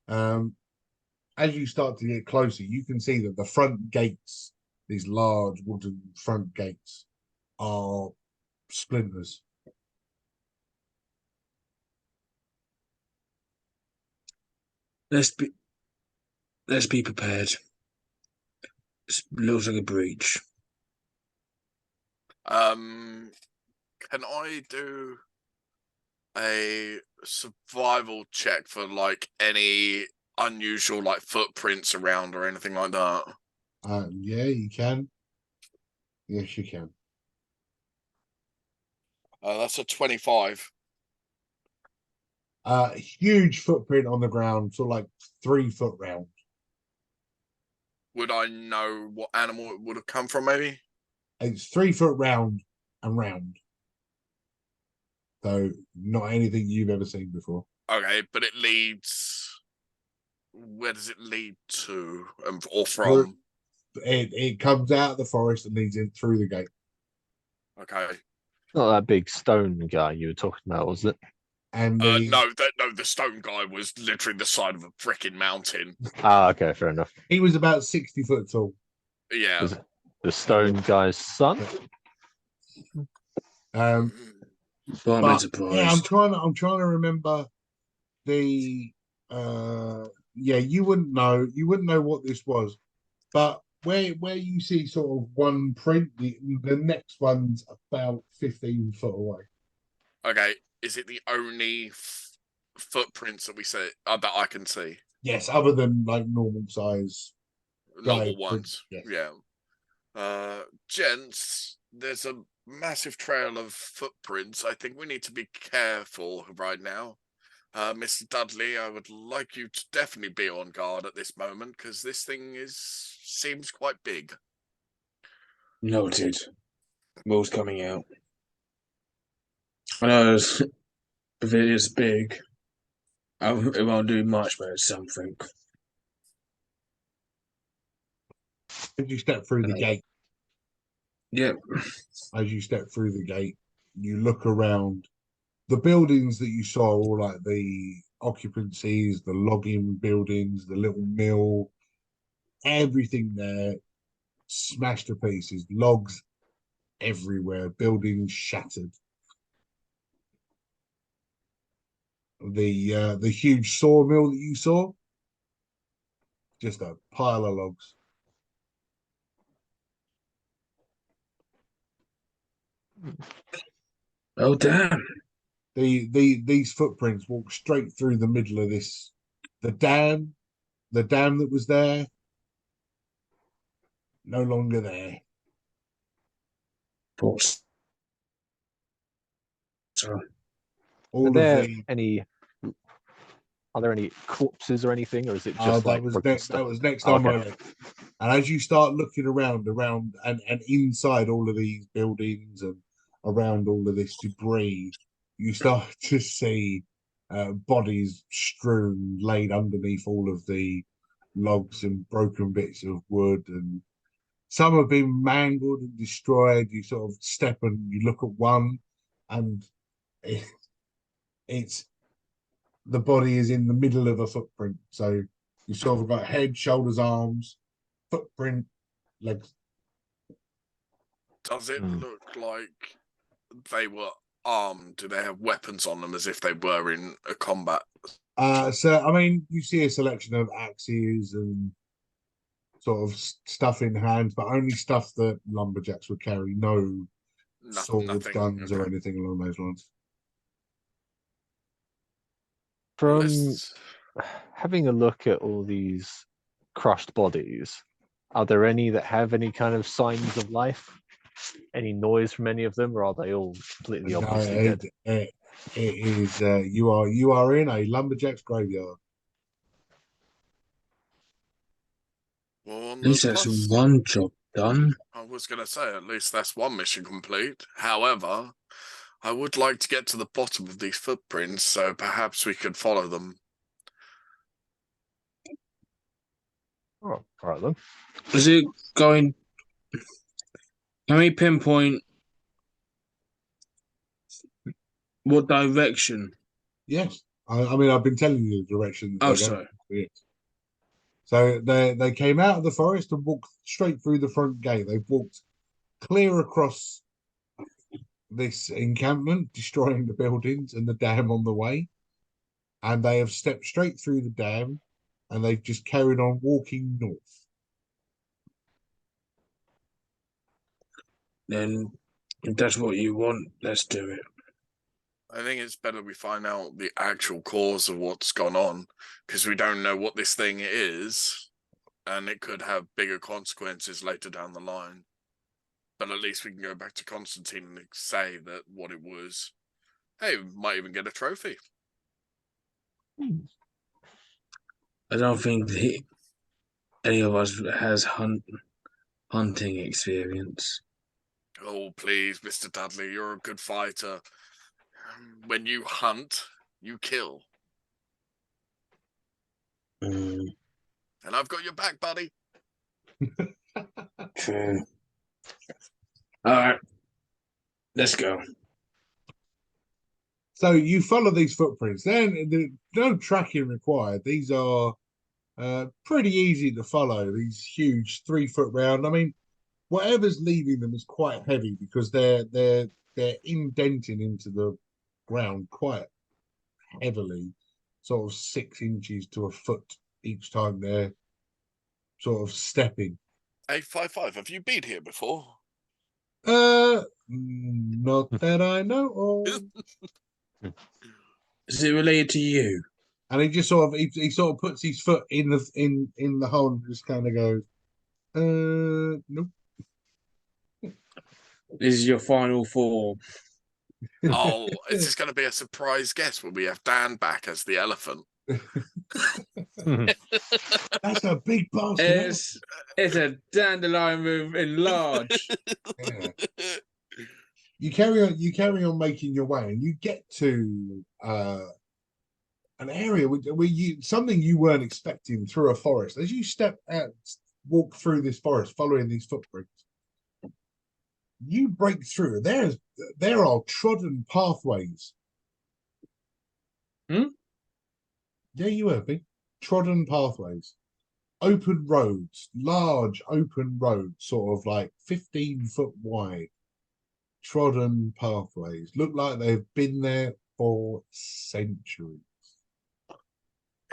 As you start to get closer, you can see that the front gates, these large wooden front gates, are splinters. Let's be prepared. It looks like a breach. Can I do a survival check for like any unusual like footprints around or anything like that? Yeah, you can. Yes, you can. That's a 25. Huge footprint on the ground, so like 3 foot round. Would I know what animal it would have come from, maybe? It's 3 foot round and round. So not anything you've ever seen before. Okay, but it leads... Where does it lead to or from? It comes out of the forest and leads in through the gate. Okay. Not that big stone guy you were talking about, was it? And No, the stone guy was literally the side of a freaking mountain. Ah, okay, fair enough. he was about 60 foot tall. Yeah. Was it the stone guy's son? But I'm But surprised. yeah, I'm trying to remember the Yeah, you wouldn't know. You wouldn't know what this was, but where you see sort of one print, the next one's about 15 foot away. Okay, is it the only footprints that we see that I can see? Yes, other than like normal size. Normal Right, ones. yes. Yeah. Gents, there's a massive trail of footprints. I think we need to be careful right now. Mr. Dudley, I would like you to definitely be on guard at this moment because this thing seems quite big. Noted. Will's coming out. I know if it is big, it won't do much, but it's something. As you step through the gate, Yep. as you step through the gate, you look around. The buildings that you saw, all like the occupancies, the logging buildings, the little mill, everything there smashed to pieces, logs everywhere, buildings shattered. The huge sawmill that you saw, just a pile of logs. Oh damn! These footprints walk straight through the middle of this. The dam that was there, no longer there. Force. So, All Are of there the any? Are there any corpses or anything, or is it just like broken stuff? that was next Oh, on my okay. list. And as you start looking around and inside all of these buildings and around all of this debris, you start to see bodies strewn, laid underneath all of the logs and broken bits of wood, and some have been mangled and destroyed. You sort of step and you look at one, and it, it's the body is in the middle of a footprint. So you sort of got head, shoulders, arms, footprint, legs. Does it look like they were armed? Do they have weapons on them as if they were in a combat? So I mean, you see a selection of axes and sort of stuff in hands, but only stuff that lumberjacks would carry. No swords, Nothing. guns, or Okay. anything along those lines. From having a look at all these crushed bodies, are there any that have any kind of signs of life? Any noise from any of them, or are they all completely No, obviously dead? it is. You are in a lumberjack's graveyard. Well, on at the least that's plus, one job done. I was going to say at least that's one mission complete. However, I would like to get to the bottom of these footprints, so perhaps we could follow them. Oh, all right then. Is it going? Can we pinpoint what direction? Yes, I mean I've been telling you the direction that Oh, they're going. sorry. Yes. So they came out of the forest and walked straight through the front gate. They've walked clear across this encampment, destroying the buildings and the dam on the way. And they have stepped straight through the dam and they've just carried on walking north. Then, if that's what you want, let's do it. I think it's better we find out the actual cause of what's gone on, because we don't know what this thing is, and it could have bigger consequences later down the line. But at least we can go back to Constantine and say that what it was. Hey, we might even get a trophy. I don't think any of us has hunting experience. Oh, please, Mr. Dudley, you're a good fighter. When you hunt, you kill. Mm, And I've got your back, buddy. true. All right, let's go. So you follow these footprints. Then no tracking required. These are pretty easy to follow. These huge 3 foot round. I mean, whatever's leaving them is quite heavy because they're indenting into the ground quite heavily. sort of 6 inches to a foot each time they're sort of stepping. 855, have you been here before? Not that I know of. Is it related to you? And he just sort of he sort of puts his foot in the hole and just kind of goes, nope. This is your final form. Oh, is this going to be a surprise guest when we have Dan back as the elephant? That's a big bastard. It's a dandelion move enlarged. Yeah. You carry on making your way, and you get to an area where something you weren't expecting through a forest. As you walk through this forest, following these footprints, you break through. There are trodden pathways. Hmm? Yeah, you heard me. Trodden pathways, open roads, large open roads, sort of like 15-foot wide. Trodden pathways look like they've been there for centuries.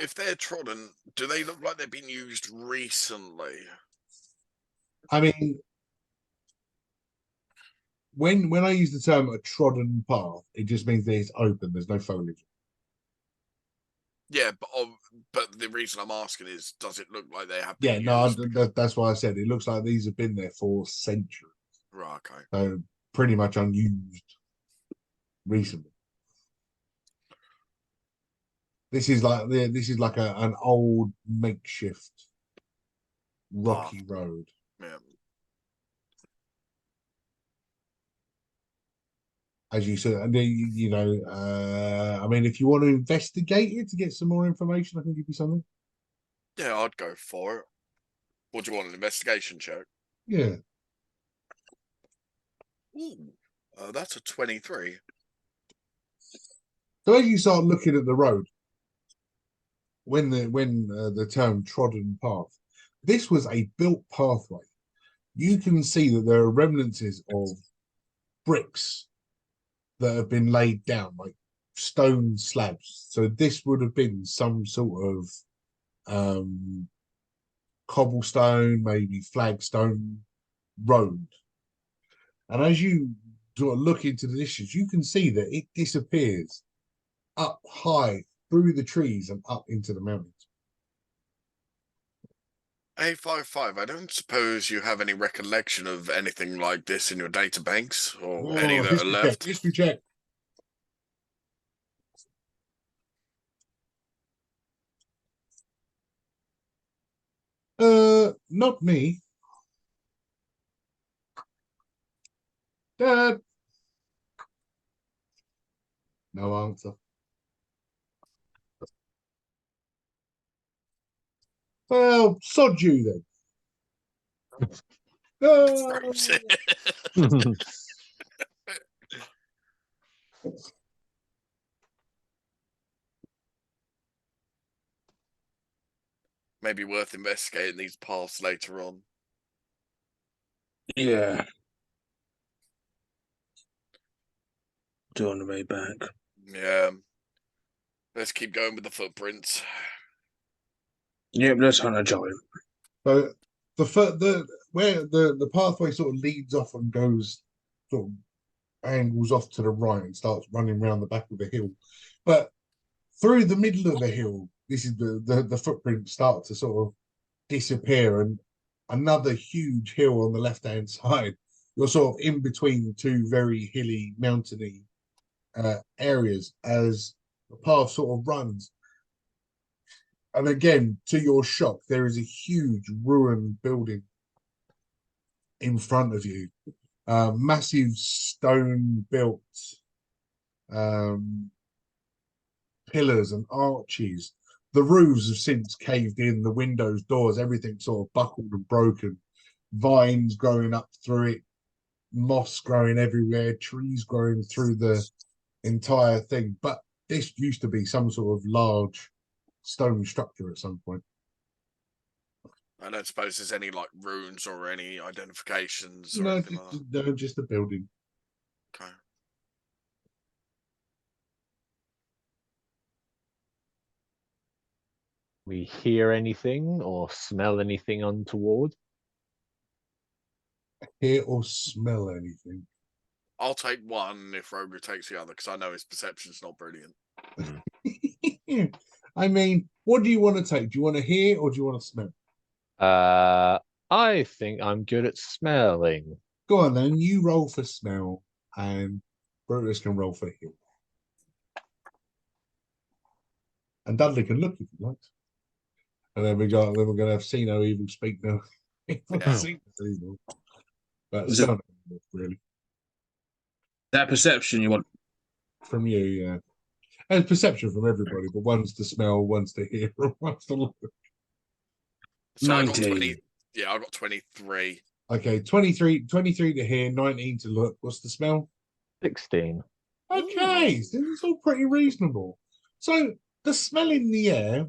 If they're trodden, do they look like they've been used recently? I mean, when I use the term a trodden path, it just means that it's open. There's no foliage. Yeah, but the reason I'm asking is, does it look like they have Yeah, been no, used? that's why I said it looks like these have been there for centuries. Right, okay. So pretty much unused recently. This is like an old makeshift rocky road. Yeah. As you said, and I mean, if you want to investigate it to get some more information, I can give you something. Yeah, I'd go for it. What do you want, an investigation check? Yeah. Ooh, that's a 23. So as you start looking at the road, when the term trodden path, this was a built pathway. You can see that there are remnants of bricks that have been laid down, like stone slabs. So this would have been some sort of cobblestone, maybe flagstone road. And as you sort of look into the distance, you can see that it disappears up high through the trees and up into the mountains. 855, I don't suppose you have any recollection of anything like this in your databanks, or any that are History check, left? history check. Not me. Dad. No answer. Well, sod you then. Throws it. Maybe worth investigating these paths later on. Yeah. Do on the way back. Yeah. Let's keep going with the footprints. Yep, let's hunt a giant. So where the pathway sort of leads off and goes sort of angles off to the right and starts running around the back of the hill. But through the middle of the hill, this is the footprints start to sort of disappear, and another huge hill on the left-hand side. You're sort of in between two very hilly, mountainy areas as the path sort of runs. And again, to your shock, there is a huge ruined building in front of you. Massive stone built pillars and arches. The roofs have since caved in, the windows, doors, everything sort of buckled and broken. Vines growing up through it, moss growing everywhere, trees growing through the entire thing. But this used to be some sort of large stone structure at some point. I don't suppose there's any like runes or any identifications or No, anything like that. no, just a building. Okay. We hear anything or smell anything untoward? Hear or smell anything? I'll take one if Roger takes the other, because I know his perception's not brilliant. I mean, what do you want to take? Do you want to hear or do you want to smell? I think I'm good at smelling. Go on then, you roll for smell, and Brutus can roll for hear. And Dudley can look if he likes. And then we're going to have see no evil, speak no evil, Yeah. see no evil. But Is smell no evil, really. That perception you want. From you, yeah. And perception from everybody, but one's to smell, one's to hear, and one's to look. So I got 19. 20. Yeah, I got 23. Okay, 23 to hear, 19 to look. What's the smell? 16. Okay, so it's all pretty reasonable. So the smell in the air,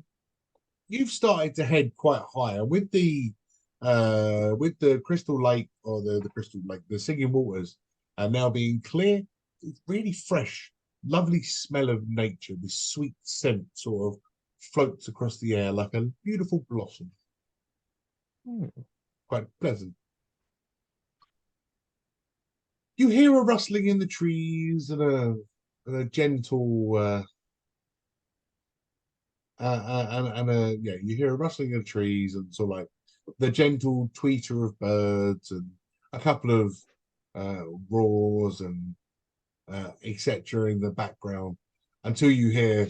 you've started to head quite higher with the crystal lake or the crystal lake, the singing waters now being clear. It's really fresh, lovely smell of nature. This sweet scent sort of floats across the air like a beautiful blossom. Quite pleasant. You hear a rustling in the trees and a gentle you hear a rustling of trees and sort of like the gentle tweeter of birds and a couple of roars and etc. in the background until you hear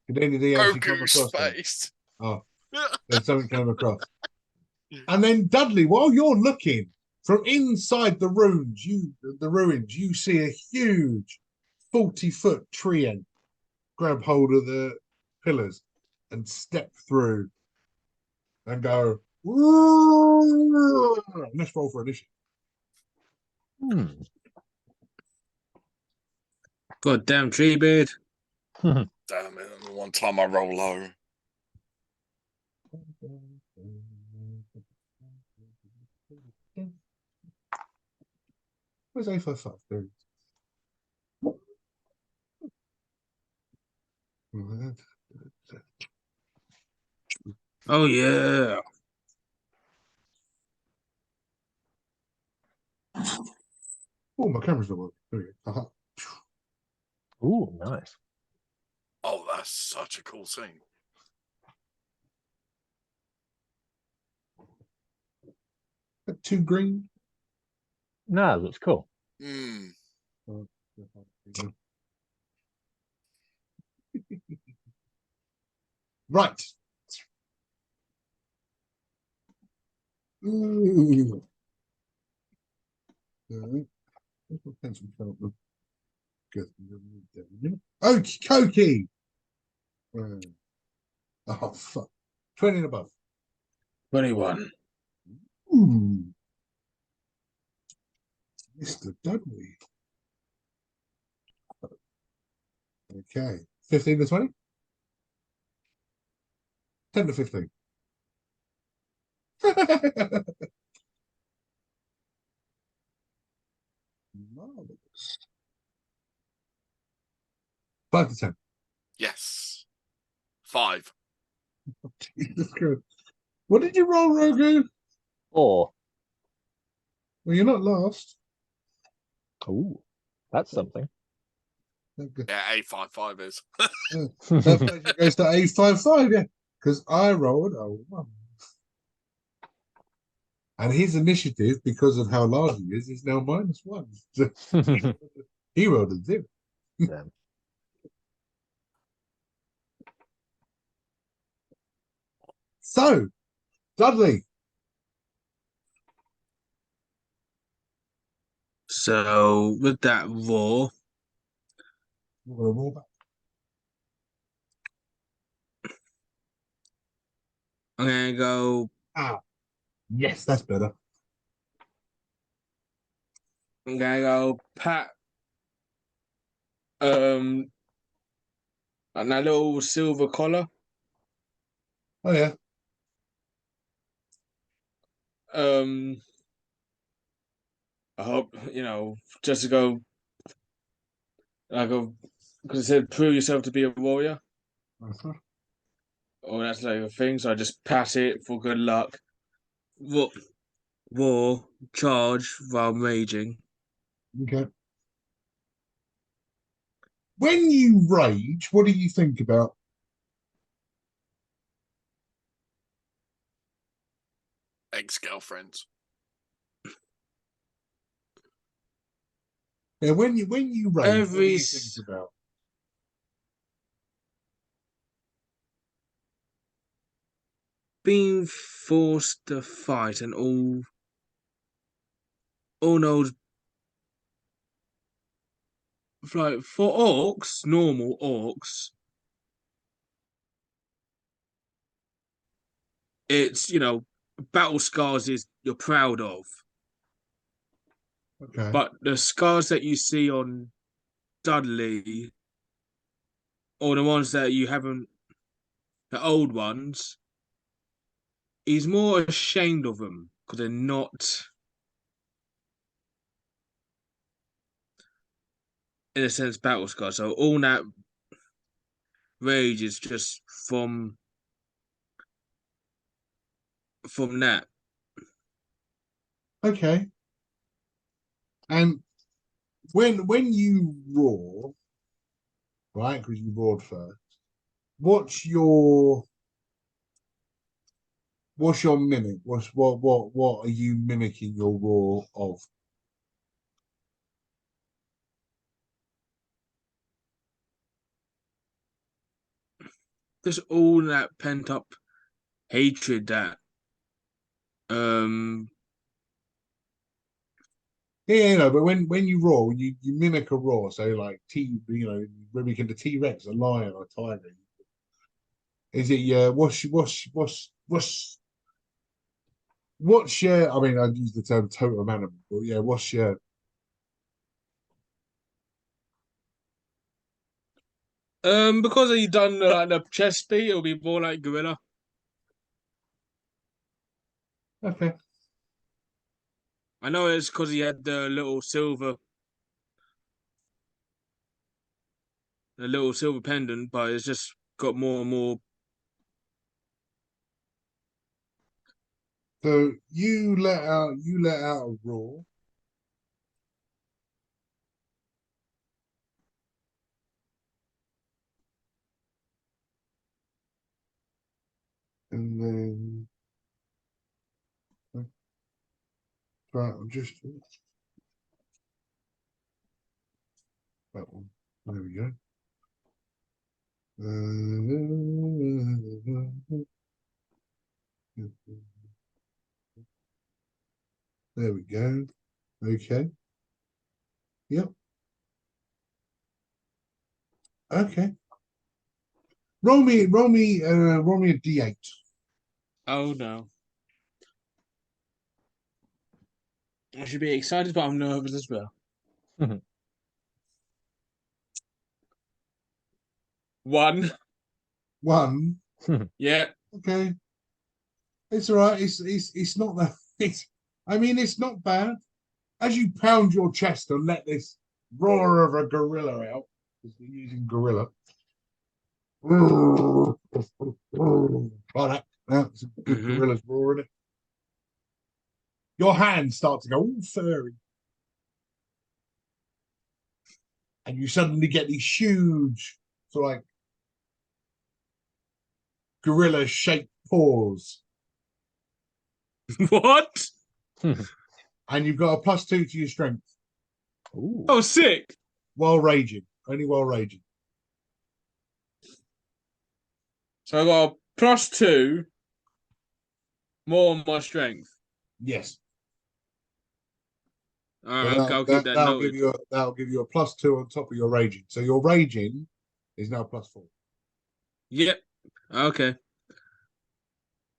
did anything actually come Goku's across there? face. Oh, there's something came across. And then Dudley, while you're looking from inside the ruins, you see a huge 40-foot tree ant grab hold of the pillars and step through and go. Let's roll for initiative. God damn tree beard. Damn it. One time I roll low. Where's A55? There it is. Oh yeah. Oh, my camera's not working. There we go. Ooh, nice. Oh, that's such a cool scene. Too green. No, looks cool. Right. Ooh. Okay, Koki. Oh, fuck. 20 and above. 21. Ooh. Mr. Dudley. Okay. 15 to 20? 10 to 15. Marvelous. 5 to 10. Yes. 5. Jesus Christ. What did you roll, Rogu? 4. Well, you're not last. Ooh, that's something. Yeah, A55 is. That pleasure goes to A55, yeah. Because I rolled a 1. And his initiative, because of how large he is now -1. He rolled a 0. Damn. So, Dudley. So with that roar, We're going to roll back. I'm gonna go. Yes, that's better. I'm gonna go pat. And that little silver collar. Oh yeah. I hope just to go because it said prove yourself to be a warrior. Uh-huh. Oh, that's like a thing. So I just pass it for good luck. War, charge while raging. Okay. When you rage, what do you think about? Ex-girlfriends. Yeah, when you rage, what do Every you think about? being forced to fight and all those like for orcs, normal orcs, it's battle scars is you're proud of, Okay. but the scars that you see on Dudley or the ones that you haven't, the old ones, he's more ashamed of them because they're not, in a sense, battle scars. So all that rage is just from that. Okay. And when you roar, right? Because you roared first. What's your what's your mimic? What are you mimicking your roar of? Just all that pent up hatred that um Yeah, but when you roar, you mimic a roar. So like mimicking the T-Rex, a lion, or a tiger. Is it what's your? I mean, I'd use the term totem animal, but yeah, what's your? because he done the chest beat, it'll be more like gorilla. Okay. I know it's because he had the little silver pendant, but it's just got more and more. So you let out a roar, and then right, I'm just that one. There we go. There we go. Okay. Yep. Okay. Roll me a D8. Oh no! I should be excited, but I'm nervous as well. One, One. yeah. Okay. It's all right. It's not that. I mean, it's not bad. As you pound your chest and let this roar of a gorilla out, because we're using gorilla. Like that. That's a good Mm-hmm. gorilla's roar, isn't it? Your hands start to go all furry, and you suddenly get these huge, sort of like gorilla-shaped paws, What? and you've got a +2 to your strength Ooh. Oh, sick! while raging. Only while raging. So I got a +2 more on my strength. Yes. All So right, that, I'll keep that that that'll give noted. you a +2 on top of your raging. So your raging is now +4. Yep. Okay.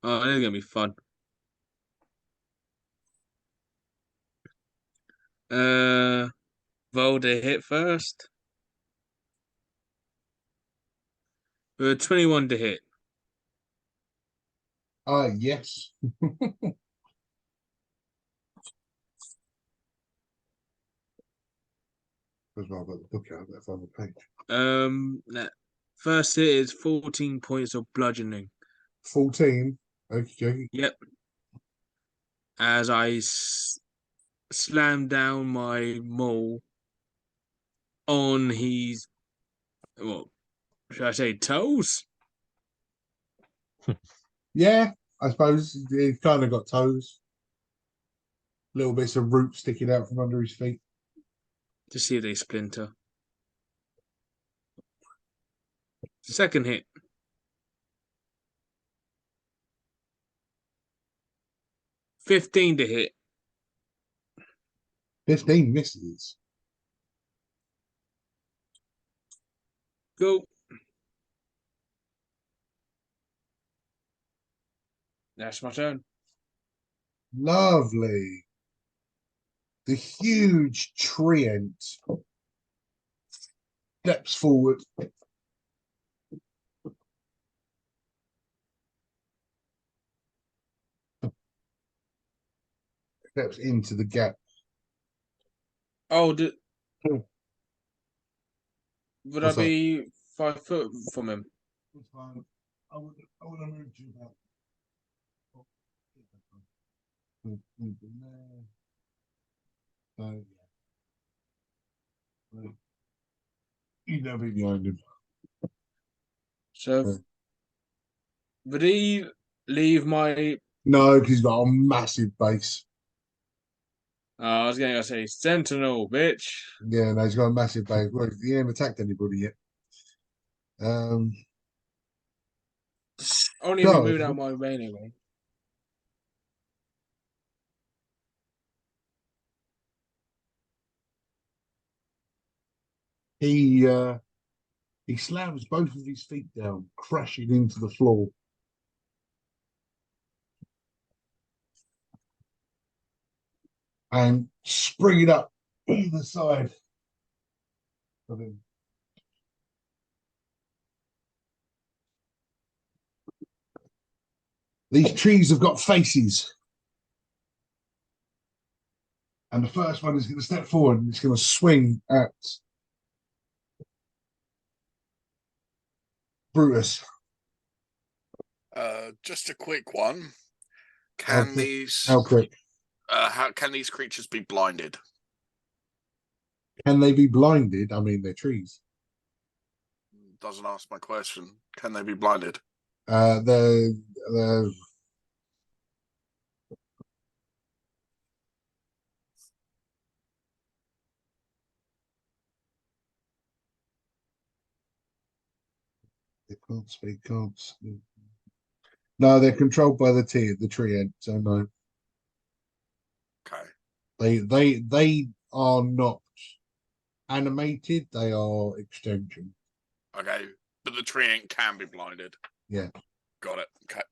Oh, this is gonna be fun. Uh, roll the hit first. 21 to hit. Yes. Because I've got the book out there on the page. First hit is 14 points of bludgeoning. 14. Okay. Yep. As I slam down my maul on his, what should I say, toes? Yeah, I suppose he's kind of got toes. Little bits of root sticking out from under his feet. To see if they splinter. Second hit. 15 to hit. 15 misses. Go. That's my turn. Lovely. The huge treant steps forward. Steps into the gap. Oh, Hmm. would What's I that? be 5 foot from him? It's fine. I would have moved you about. So, yeah. You know be behind him. So, would he leave my? No, because he's got a massive base. I was going to say sentinel, bitch. Yeah, no, he's got a massive base. Well, he ain't attacked anybody yet. Only if he So moved out my way anyway. he slams both of his feet down, crashing into the floor. And springing up either side of him. These trees have got faces. And the first one is going to step forward and it's going to swing at Brutus. Just a quick one. How Can quick? these How quick? how can these creatures be blinded? Can they be blinded? I mean, they're trees. Doesn't ask my question. Can they be blinded? They're they can't speak, can't speak. No, they're controlled by the tree ant, so no. Okay. They are not animated, they are extension. Okay. But the tree ant can be blinded. Yeah. Got it. Okay.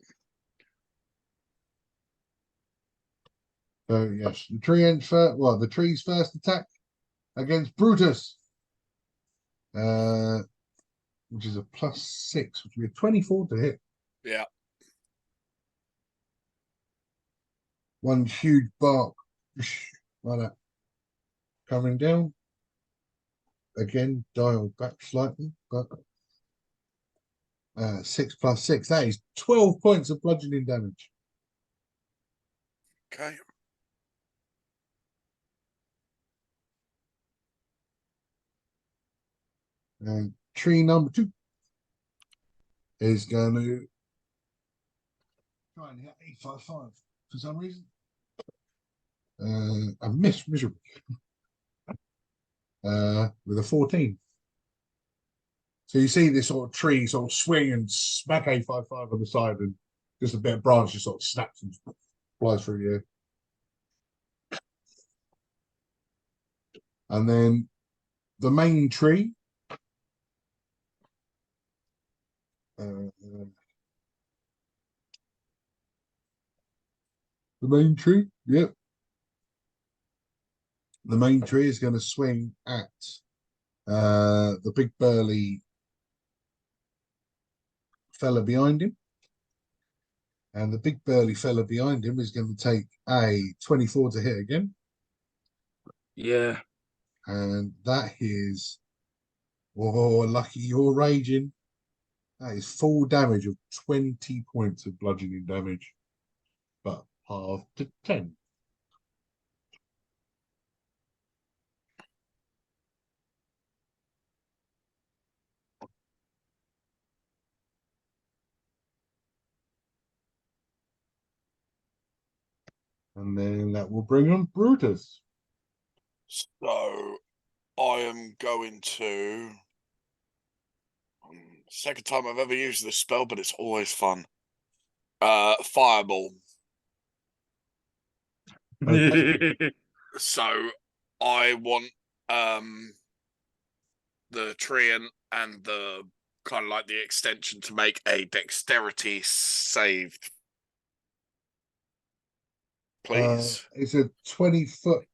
So yes, the tree ant first, well, the tree's first attack against Brutus. Which is a +6, which would be a 24 to hit. Yeah. One huge bark like that. Coming down. Again, dial back slightly, but 6 + 6. That is 12 points of bludgeoning damage. Okay. And tree number 2 is going to try and hit 855 for some reason. I missed miserably with a 14. So you see this sort of tree sort of swing and smack 855 on the side, and just a bit of branch just sort of snaps and flies through the air. And then the main tree. The main tree, yep. The main tree is going to swing at the big burly fella behind him. And the big burly fella behind him is going to take a 24 to hit again. Yeah. And that is, oh, lucky you're raging. That is full damage of 20 points of bludgeoning damage, but half to 10. And then that will bring on Brutus. So I am going to. Second time I've ever used this spell, but it's always fun. Fireball. Okay. So I want the treant and the kind of like the extension to make a dexterity save, please. It's a 20-foot.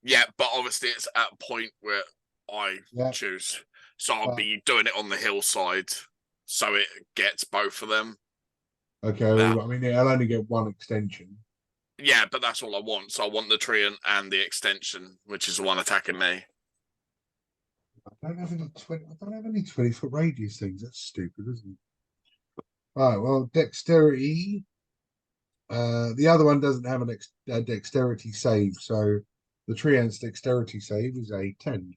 Yeah, but obviously it's at a point where I choose. So I'll be doing it on the hillside, so it gets both of them. Okay, well, I mean, it'll only get one extension. Yeah, but that's all I want. So I want the treant and the extension, which is the one attacking me. I don't have any 20-foot radius things. That's stupid, isn't it? All right, well, dexterity. The other one doesn't have a dexterity save, so the treant's dexterity save is a 10.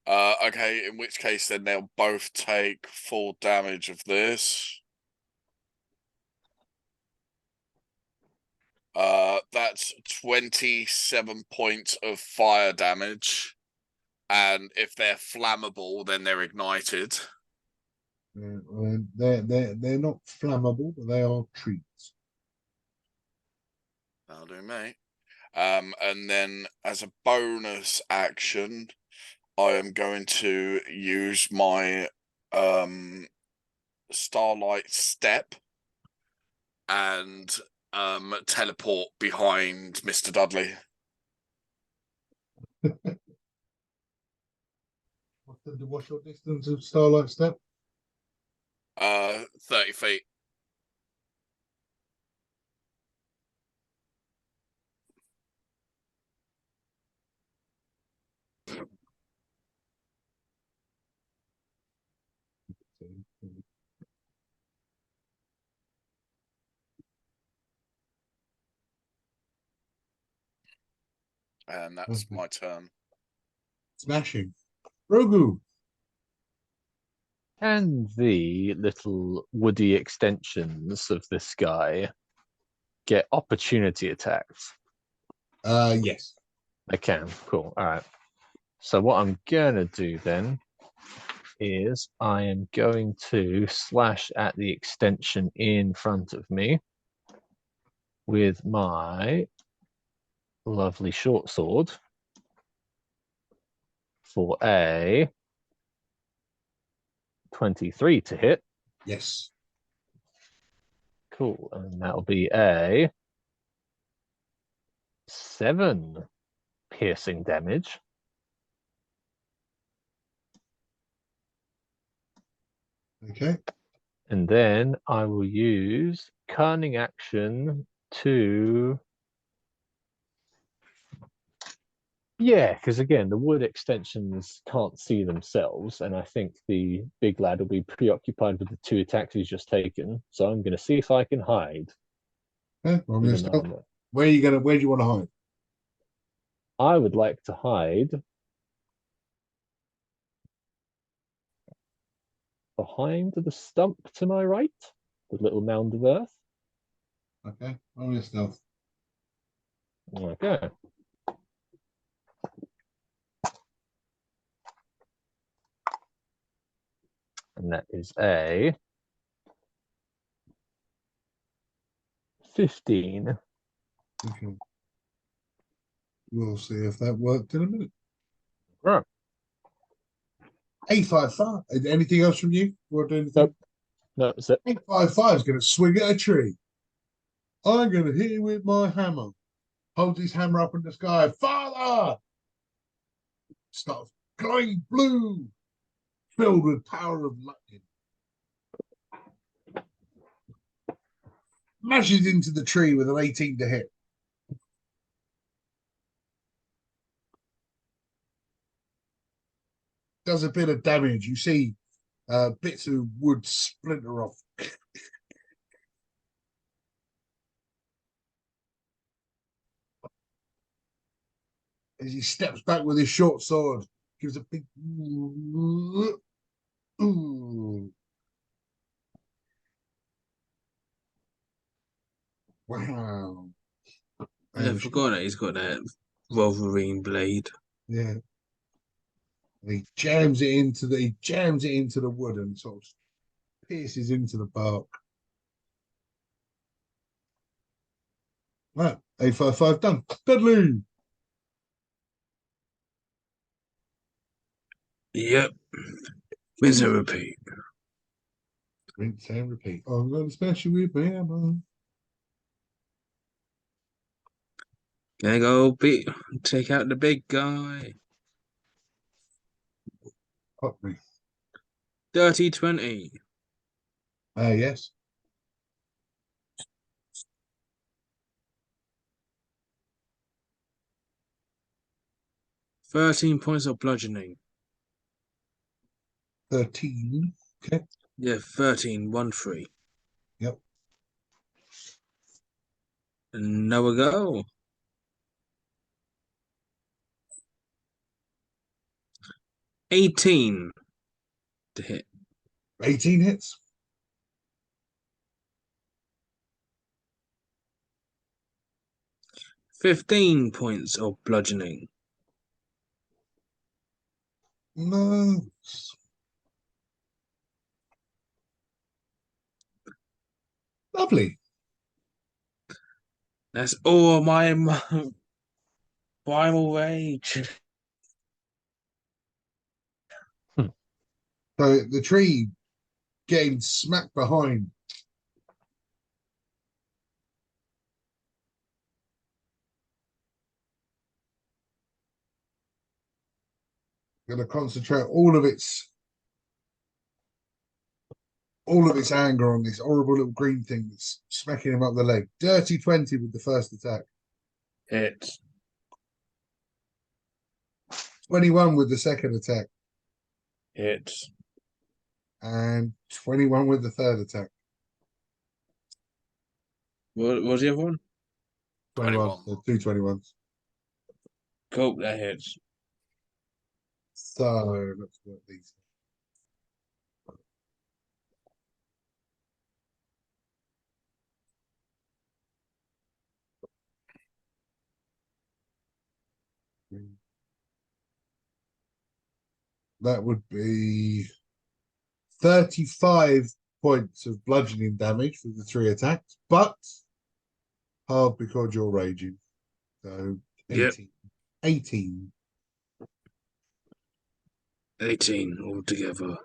Okay, in which case then they'll both take full damage of this. That's 27 points of fire damage. And if they're flammable, then they're ignited. They're not flammable, but they are treats. That'll do, mate. And then as a bonus action, I am going to use my Starlight Step and teleport behind Mr. Dudley. What's your distance of Starlight Step? 30 feet. And that's my turn. Smashing. Rogu. Can the little woody extensions of this guy get opportunity attacks? Yes. They can. Cool. All right. So what I'm gonna do then is I am going to slash at the extension in front of me with my lovely short sword for a 23 to hit. Yes. Cool. And that'll be a 7 piercing damage. Okay. And then I will use cunning action to... Yeah, because again, the wood extensions can't see themselves, and I think the big lad will be preoccupied with the 2 attacks he's just taken. So I'm going to see if I can hide. Okay, well, where do you want to hide? I would like to hide behind the stump to my right, the little mound of earth. Okay, roll your stealth. Okay. And that is a 15. Okay. We'll see if that worked in a minute. Right. 855. Anything else from you? Want to do anything? Nope. No, that's it. 855 is going to swing at a tree. I'm going to hit him with my hammer. Holds his hammer up in the sky. Father! Starts glowing blue, filled with power of lightning. smashes into the tree with an 18 to hit. Does a bit of damage. You see bits of wood splinter off. As he steps back with his short sword, gives a big ooh. Wow. I forgot that he's got that Wolverine blade. Yeah. And he jams it into the wood and sort of pierces into the bark. Right, 855 done. Dudley. Yep. Rinse and repeat. Rinse and repeat. I'm going to smash you with my hammer. Gonna go take out the big guy. Fuck me. Dirty 20. Yes. 13 points of bludgeoning. 13. Okay. Yeah, 13, 1-3. Yep. Another go. 18 to hit. 18 hits. 15 points of bludgeoning. Nice. Lovely. That's all my primal rage. So the tree getting smacked behind. Going to concentrate all of its anger on this horrible little green thing that's smacking him up the leg. Dirty 20 with the first attack. Hits. 21 with the second attack. Hits. And 21 with the third attack. What was the other one? 21. So 2 21s. Cool, that hits. So let's work these. That would be 35 points of bludgeoning damage for the 3 attacks, but half because you're raging. So 18. Yep. 18. 18 altogether.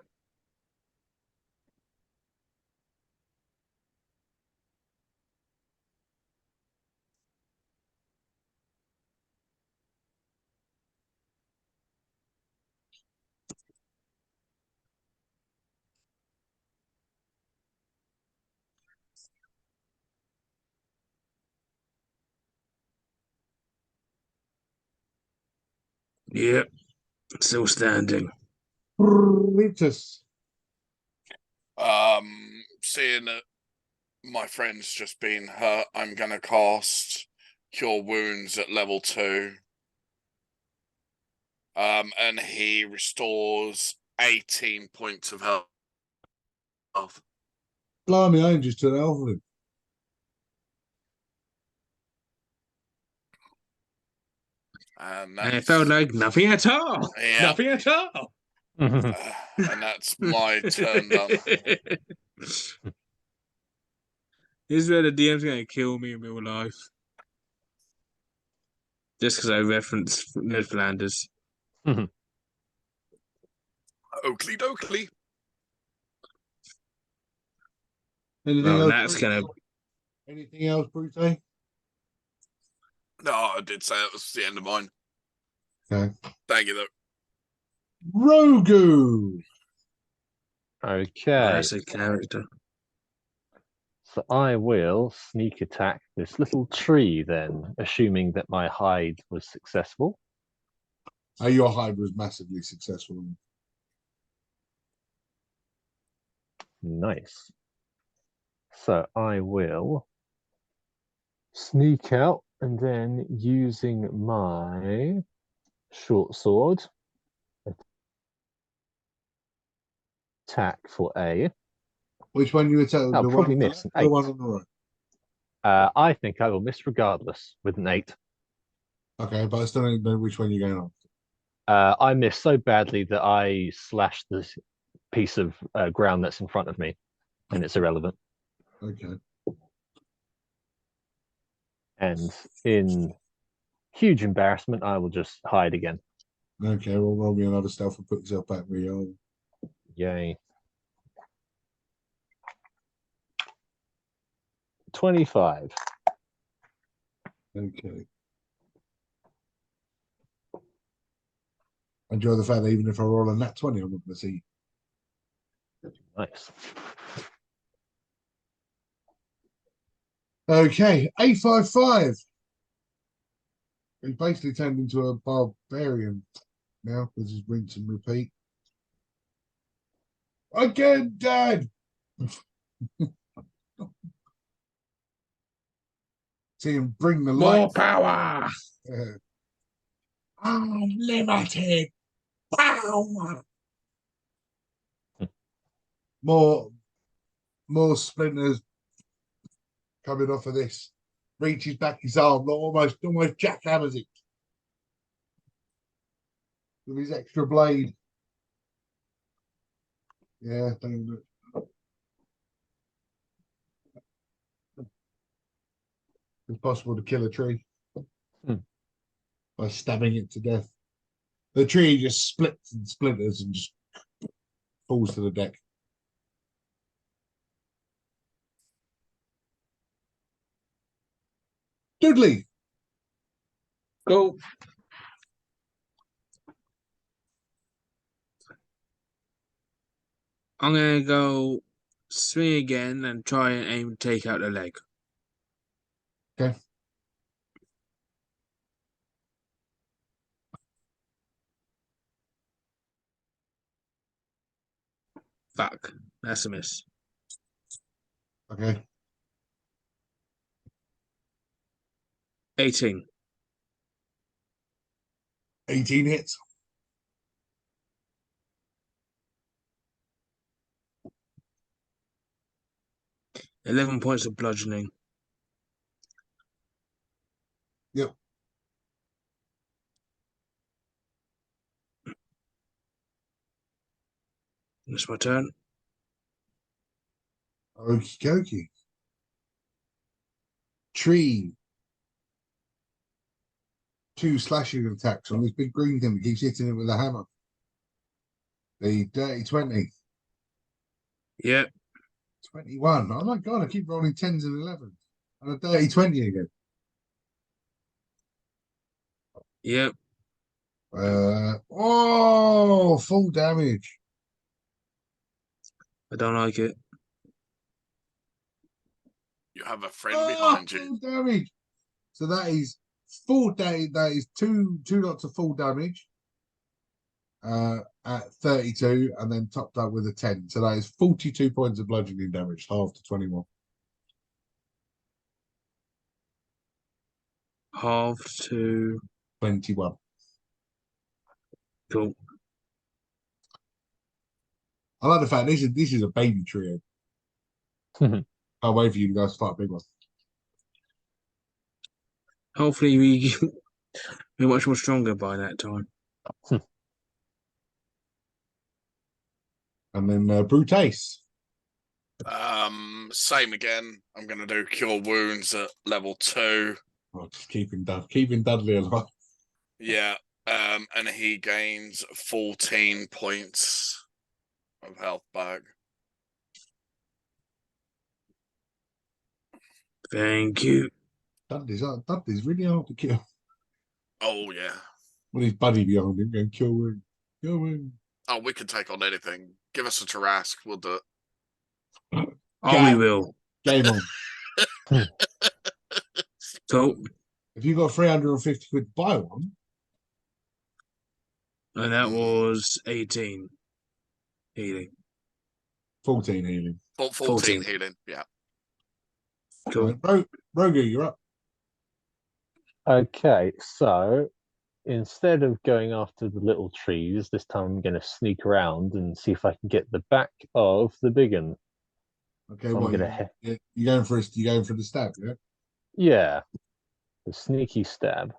Yep. Still standing. Brutus. Seeing that my friend's just been hurt, I'm gonna cast Cure Wounds at level 2. And he restores 18 points of health. Blimey, I just took it off of him. And it felt like nothing at all. Yeah. Nothing at all. And that's my turn done. This is where the DM's going to kill me in real life. Just because I referenced Ned Flanders. Oakley dokley. Anything Well, else? that's going to... Anything else, Brute? No, I did say that was the end of mine. Okay. Thank you, though. Rogu. Okay. That's a character. So I will sneak attack this little tree then, assuming that my hide was successful. Your hide was massively successful. Nice. So I will sneak out and then using my short sword attack for A. Which one you attack? I'll The probably one on the miss left an or the 8. one on the right? I think I will miss regardless with an 8. Okay, but I still don't know which one you're going on. I miss so badly that I slashed this piece of ground that's in front of me, and it's irrelevant. Okay. And in huge embarrassment, I will just hide again. Okay, well, roll me another stealth and put yourself back where you are. Yay. 25. Okay. Enjoy the fact that even if I roll a nat 20, I'm not going to see. Nice. Okay, 855. He's basically turned into a barbarian now because he's rinse and repeat. Again, Dad! See him bring the More light. power! Unlimited power! More splinters coming off of this. Reaches back his arm, almost jackhammers it with his extra blade. Yeah, don't look. It's possible to kill a tree by stabbing it to death. The tree just splits and splinters and just falls to the deck. Dudley! Go. I'm going to go swing again and try and aim to take out the leg. Okay. Fuck. That's a miss. Okay. 18. 18 hits. $11 points of bludgeoning. Yep. It's my turn. Okie dokie. Tree. 2 slashing attacks on this big green thing that keeps hitting it with a hammer. The dirty 20. Yep. 21. Oh my god, I keep rolling 10s and 11s. And a dirty 20 again. Yep. Full damage. I don't like it. You have a friend behind you. Full damage. So that is that is two lots of full damage. At 32 and then topped up with a 10. So that is 42 points of bludgeoning damage, half to 21. Half to 21. Cool. I like the fact this is a baby trio. Can't wait for you guys to fight a big one. Hopefully we're much more stronger by that time. And then Brutace. Same again. I'm gonna do cure wounds at level 2. Oh, just keeping Dudley alive. Yeah. And he gains 14 points of health back. Thank you. Dudley's really hard to kill. Oh yeah. With his buddy behind him going, kill wound. Kill wound. Oh, we can take on anything. Give us a Tarrasque, we'll do it. Oh, we will. Game on. Cool. If you got 350 quid to buy one, And that was 18 healing. 14 healing. 14 healing. Yeah. Cool. Right, Rogu, you're up. Okay, so instead of going after the little trees, this time I'm going to sneak around and see if I can get the back of the big one. Okay, I'm what gonna you going for? You going for the stab? Yeah. Yeah, the sneaky stab.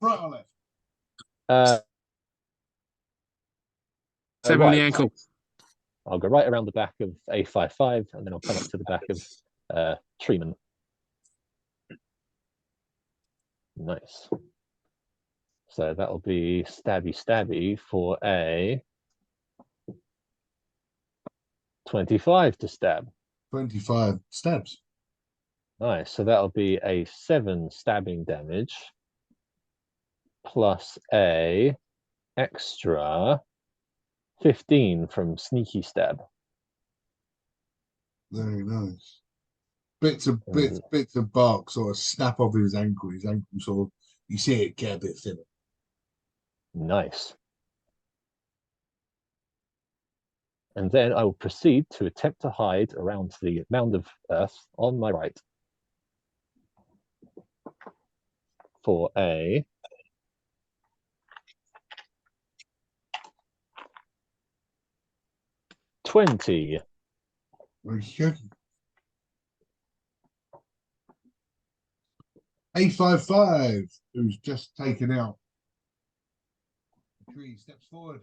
Right or left? Stab on the ankle. I'll go right around the back of A55, and then I'll come up to the back of Treeman. Nice. So that'll be stabby for a 25 to stab. 25 stabs. Nice. So that'll be a 7 stabbing damage plus a extra 15 from sneaky stab. Very nice. Bits of bark sort of snap off his ankle. His ankle sort of, you see it get a bit thinner. Nice. And then I will proceed to attempt to hide around the mound of earth on my right for a 20. Okay. A55, who's just taken out the tree, steps forward.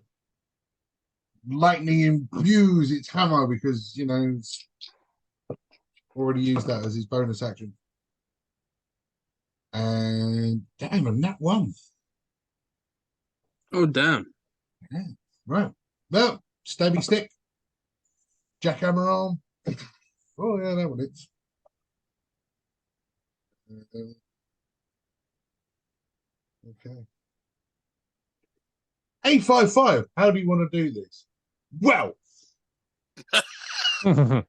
Lightning imbues its hammer because, you know, it's already used that as his bonus action. And damn, and that one. Oh, damn. Yeah, right. Well, stabby stick. Jackhammer arm. Oh, yeah, that one is. Okay. A55, how do you want to do this? Well, I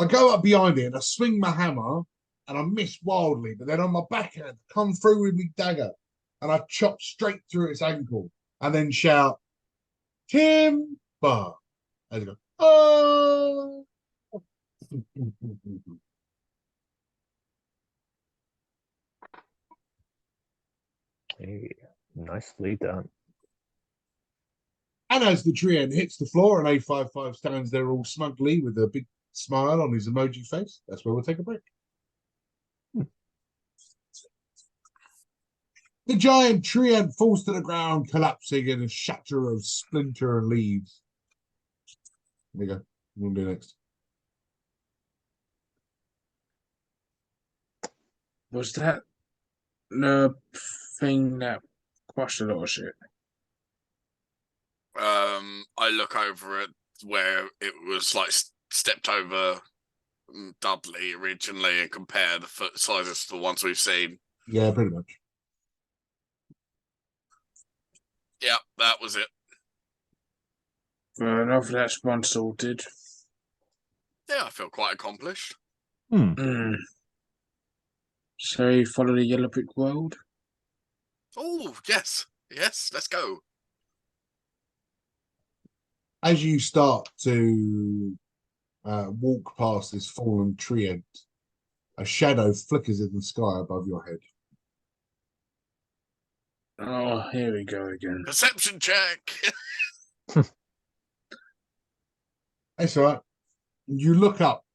go up behind it and I swing my hammer and I miss wildly, but then on my backhand, I come through with my dagger and I chop straight through its ankle and then shout, Timber! As I go, oh! Hey, nicely done. And as the tree end hits the floor and A55 stands there all smugly with a big smile on his emoji face, that's where we'll take a break. The giant tree ant falls to the ground, collapsing in a shatter of splinter and leaves. There you go. What do we do next? Was that the thing that crushed a lot of shit? I look over at where it was like stepped over Dudley originally and compare the foot sizes to the ones we've seen. Yeah, pretty much. Yeah, that was it. Fair enough, that's one sorted. Yeah, I feel quite accomplished. So you follow the yellow brick road? Oh, yes. Yes, let's go. As you start to walk past this fallen tree ant, a shadow flickers in the sky above your head. Oh, here we go again. Perception check. That's all right. You look up,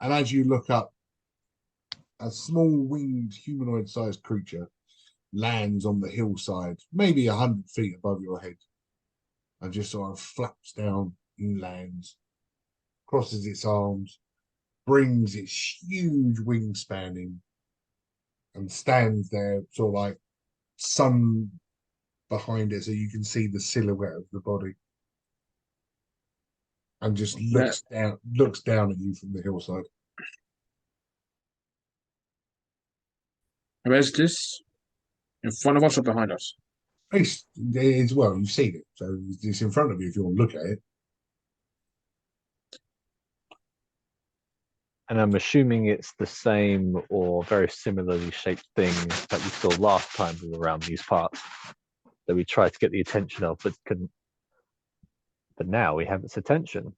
and as you look up, a small winged humanoid-sized creature lands on the hillside, maybe 100 feet above your head, and just sort of flaps down and lands, crosses its arms, brings its huge wingspan in, and stands there, sort of like sun behind it, so you can see the silhouette of the body, and just looks down at you from the hillside. Where's this? In front of us or behind us? It's well, you've seen it, so it's in front of you if you want to look at it. And I'm assuming it's the same or very similarly shaped thing that we saw last time we were around these parts that we tried to get the attention of but couldn't. But now we have its attention.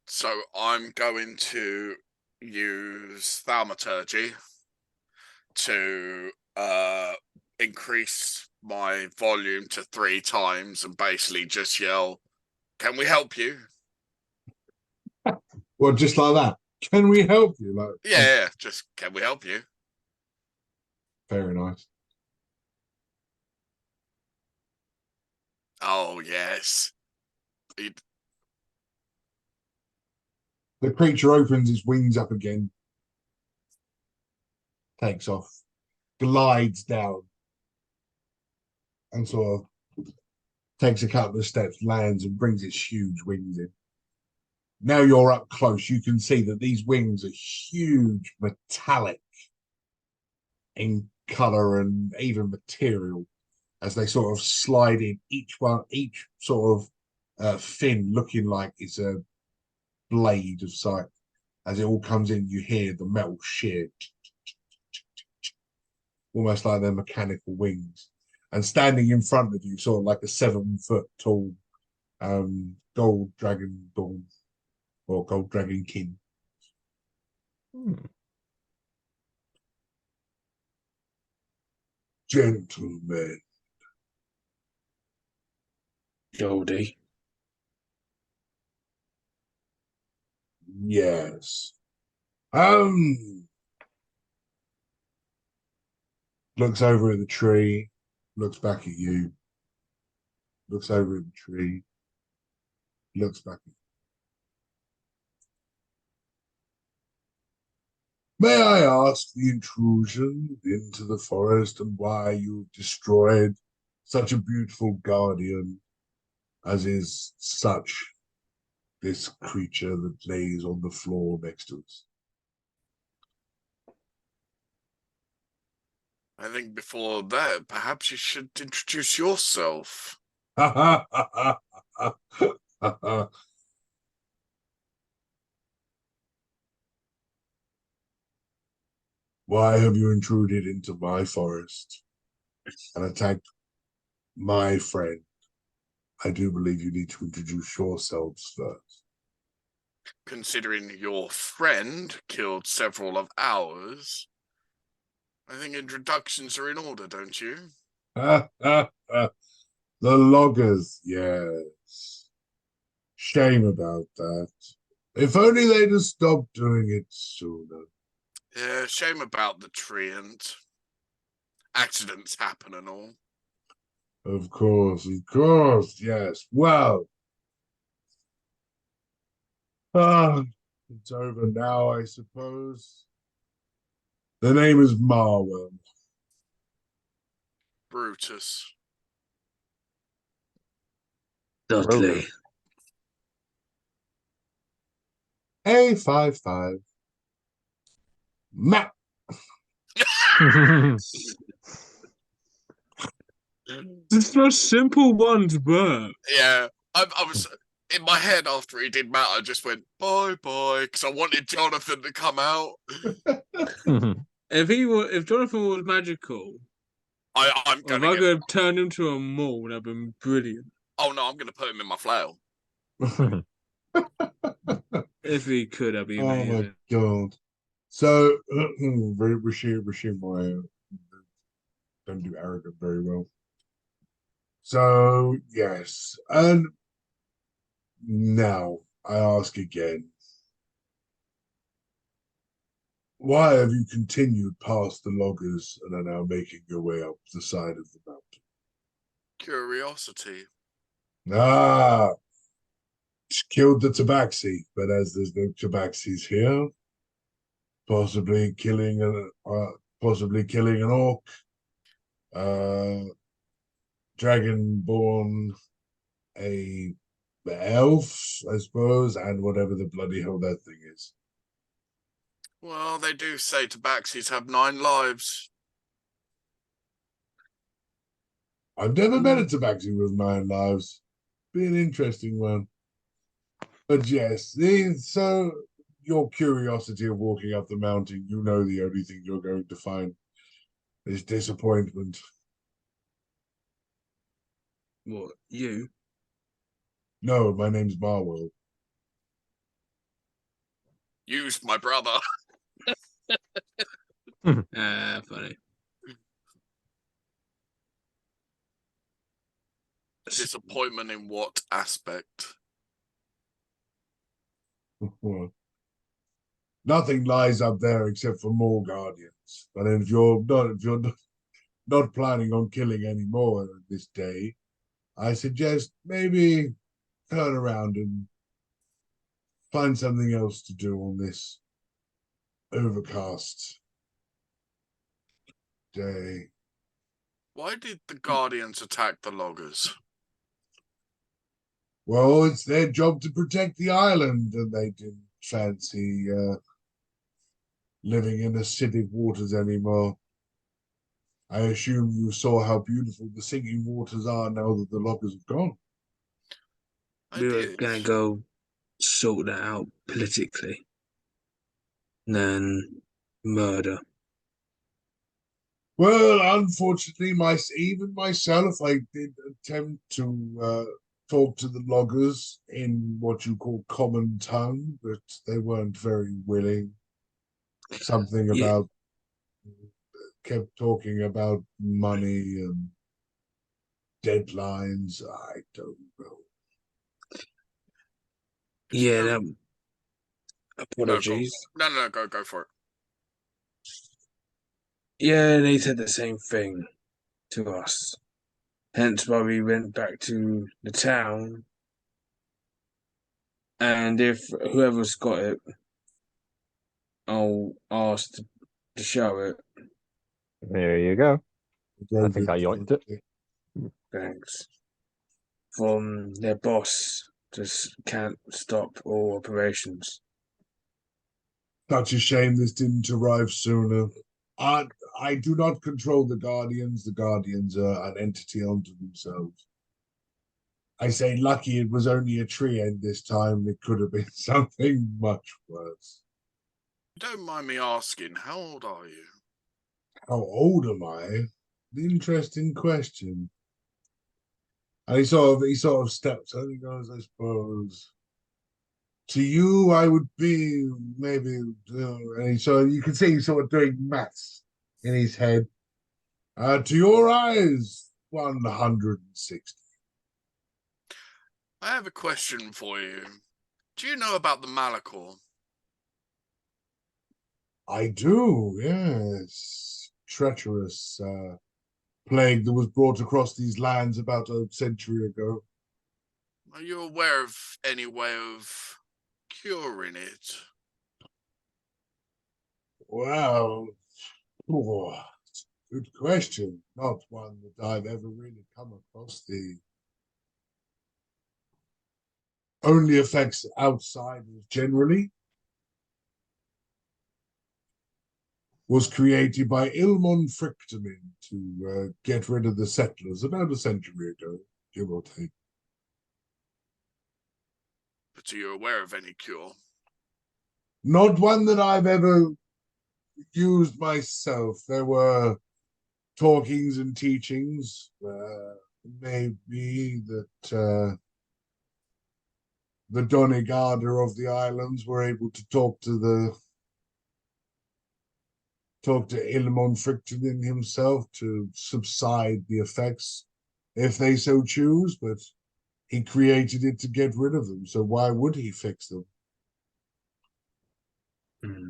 So I'm going to use thaumaturgy to increase my volume to 3 times and basically just yell, "Can we help you?" Well, just like that. Can we help you? Like, Yeah, just can we help you? very nice. Oh yes. The creature opens its wings up again, takes off, glides down, and sort of takes a couple of steps, lands, and brings its huge wings in. Now you're up close. You can see that these wings are huge, metallic in color and even material as they sort of slide in. Each sort of fin looking like it's a blade of sight. As it all comes in, you hear the metal shear, almost like they're mechanical wings. And standing in front of you, sort of like a 7-foot tall gold dragon dawn or gold dragon king. Gentlemen. Goldie. Yes. Looks over at the tree, looks back at you, looks over at the tree, looks back at you. May I ask the intrusion into the forest and why you've destroyed such a beautiful guardian as is such this creature that lays on the floor next to us? I think before that, perhaps you should introduce yourself. Ha ha ha ha ha ha. Why have you intruded into my forest and attacked my friend? I do believe you need to introduce yourselves first. Considering your friend killed several of ours, I think introductions are in order, don't you? The loggers, yes. Shame about that. If only they'd have stopped doing it sooner. Yeah, shame about the treant. Accidents happen and all. Of course, yes. Well, it's over now, I suppose. The name is Marwell. Brutus. Dudley. A55. Matt. It's such simple ones, but Yeah, I was in my head after he did Matt. I just went bye because I wanted Jonathan to come out. if Jonathan was magical, I'm or if gonna I could have turned into a mole, that'd been brilliant. Oh no, I'm gonna put him in my flail. If he could, that'd be Oh amazing. my god. So Rashid Moya don't do arrogant very well. So yes. And now I ask again. Why have you continued past the loggers and are now making your way up the side of the mountain? Curiosity. Ah, killed the tabaxi, but as there's no tabaxis here, possibly killing an orc, dragonborn, a elf, I suppose, and whatever the bloody hell that thing is. Well, they do say tabaxis have 9 lives. I've never met a tabaxi with 9 lives. Be an interesting one. But yes, so your curiosity of walking up the mountain, you know the only thing you're going to find is disappointment. What, you? No, my name's Marwell. Use my brother. Funny. Disappointment in what aspect? Nothing lies up there except for more guardians. But if you're not planning on killing any more this day, I suggest maybe turn around and find something else to do on this overcast day. Why did the Guardians attack the loggers? Well, it's their job to protect the island, and they didn't fancy living in acidic waters anymore. I assume you saw how beautiful the singing waters are now that the loggers have gone. We were going to go sort that out politically. Then murder. Well, unfortunately, even myself, I did attempt to talk to the loggers in what you call common tongue, but they weren't very willing. Something about kept talking about money and deadlines. I don't know. Yeah, that, apologies. No, go for it. Yeah, they said the same thing to us. Hence why we went back to the town. And if whoever's got it, I'll ask to show it. There you go. I think I yoinked it. Thanks. From their boss, just can't stop all operations. Such a shame this didn't arrive sooner. I do not control the Guardians. The Guardians are an entity unto themselves. I say lucky it was only a tree end this time. It could have been something much worse. Don't mind me asking, how old are you? How old am I? Interesting question. And he sort of steps and he goes, I suppose. To you, I would be maybe, and so you can see he's sort of doing maths in his head. To your eyes, 160. I have a question for you. Do you know about the Malachor? I do, yes. Treacherous plague that was brought across these lands about a century ago. Are you aware of any way of curing it? Well, good question. Not one that I've ever really come across. The only effects outsiders generally was created by Ilmon Frictamin to get rid of the settlers about a century ago, give or take. But are you aware of any cure? Not one that I've ever used myself. There were talkings and teachings. Maybe that the Donegada of the islands were able to talk to Ilmon Frictamin himself to subside the effects, if they so choose, but he created it to get rid of them, so why would he fix them?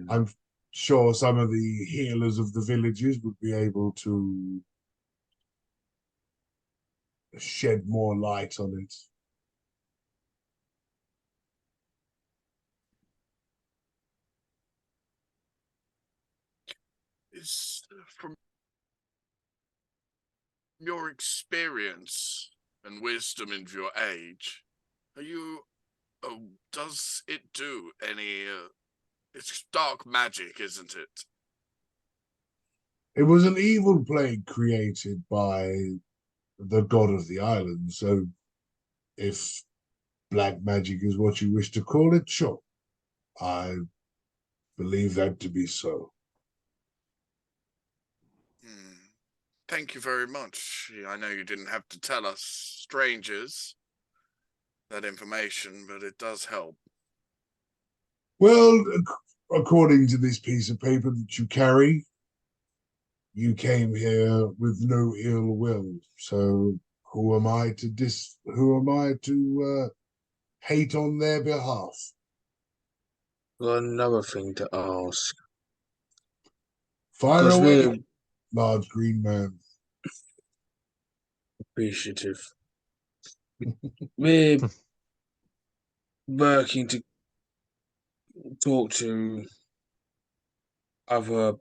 I'm sure some of the healers of the villages would be able to shed more light on it. Is from your experience and wisdom and your age, are you? Does it do any? It's dark magic, isn't it? It was an evil plague created by the god of the island, so if black magic is what you wish to call it, sure. I believe that to be so. Thank you very much. I know you didn't have to tell us strangers that information, but it does help. Well, according to this piece of paper that you carry, you came here with no ill will. So who am I to hate on their behalf? Got another thing to ask. Fire Because away, we're large green man. appreciative. We're working to talk to other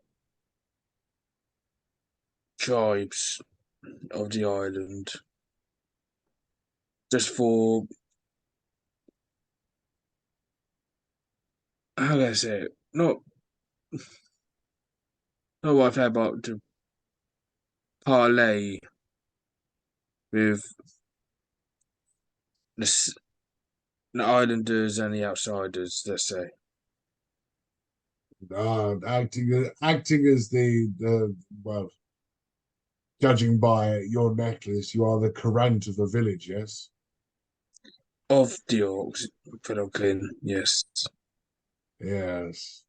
tribes of the island. Just for, how can I say it? Not what I've had, but to parlay with the islanders and the outsiders, let's say. Acting as the well, judging by your necklace, you are the current of the village, yes? Of the orcs, Philoclin, yes. Yes.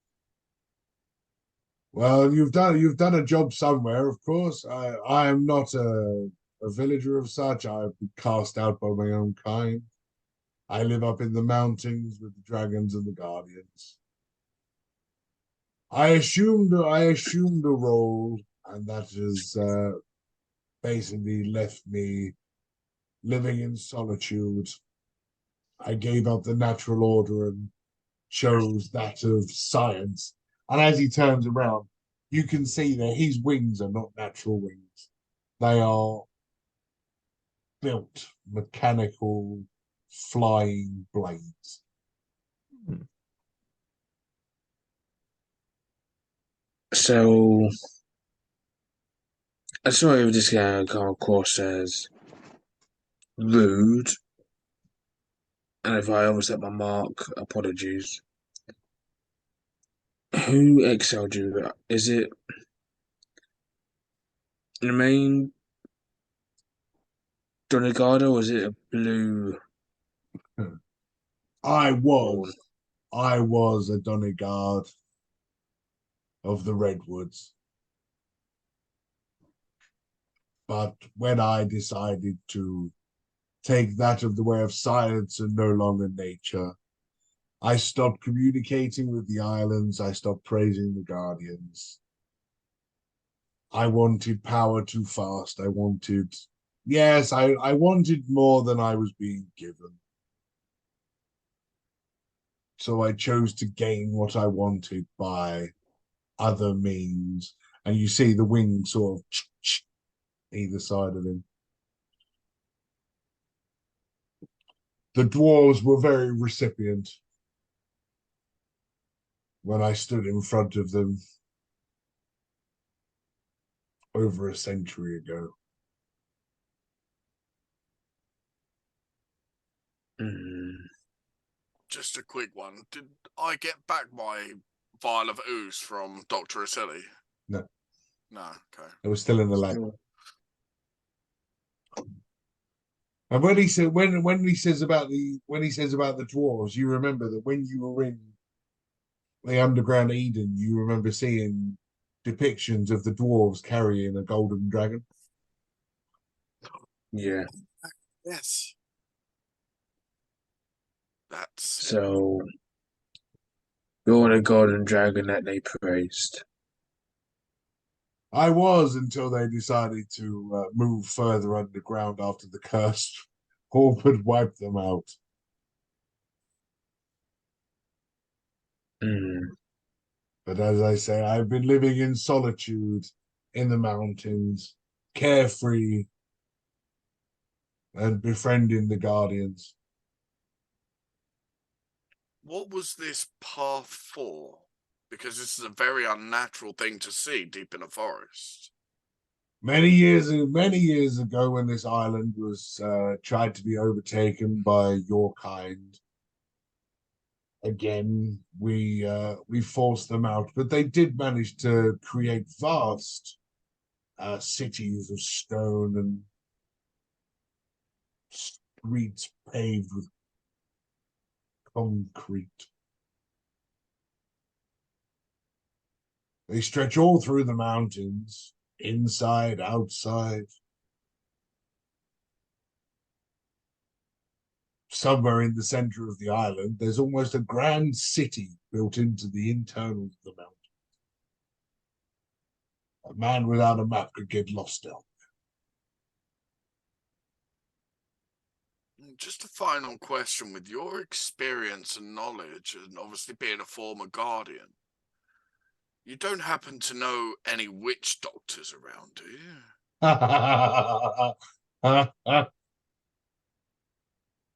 Well, you've done a job somewhere, of course. I am not a villager of such. I've been cast out by my own kind. I live up in the mountains with the dragons and the guardians. I assumed a role, and that has basically left me living in solitude. I gave up the natural order and chose that of science. And as he turns around, you can see that his wings are not natural wings. They are built mechanical flying blades. So, I'm sorry if this guy come across as rude, and if I overstep my mark, apologies. Who excelled you? Is it the main Donegado, or is it a blue? I was a Donegard of the Redwoods. But when I decided to take that of the way of science and no longer nature, I stopped communicating with the islands. I stopped praising the guardians. I wanted power too fast. I wanted more than I was being given. So I chose to gain what I wanted by other means. And you see the wings sort of either side of him. The dwarves were very recipient when I stood in front of them over a century ago. Just a quick one. Did I get back my vial of ooze from Dr. Asili? No. No, okay. It was still in the lab. And when he said when he says about the dwarves, you remember that when you were in the underground Eden, you remember seeing depictions of the dwarves carrying a golden dragon. Yeah. Yes. That's So you're the golden dragon that they praised. I was until they decided to move further underground after the curse orb had wiped them out. But as I say, I've been living in solitude in the mountains, carefree, and befriending the guardians. What was this path for? Because this is a very unnatural thing to see deep in a forest. Many years ago, when this island was tried to be overtaken by your kind, again, we forced them out, but they did manage to create vast cities of stone and streets paved with concrete. They stretch all through the mountains, inside, outside. Somewhere in the center of the island, there's almost a grand city built into the internals of the mountain. A man without a map could get lost down. Just a final question: with your experience and knowledge, and obviously being a former guardian, you don't happen to know any witch doctors around, do you?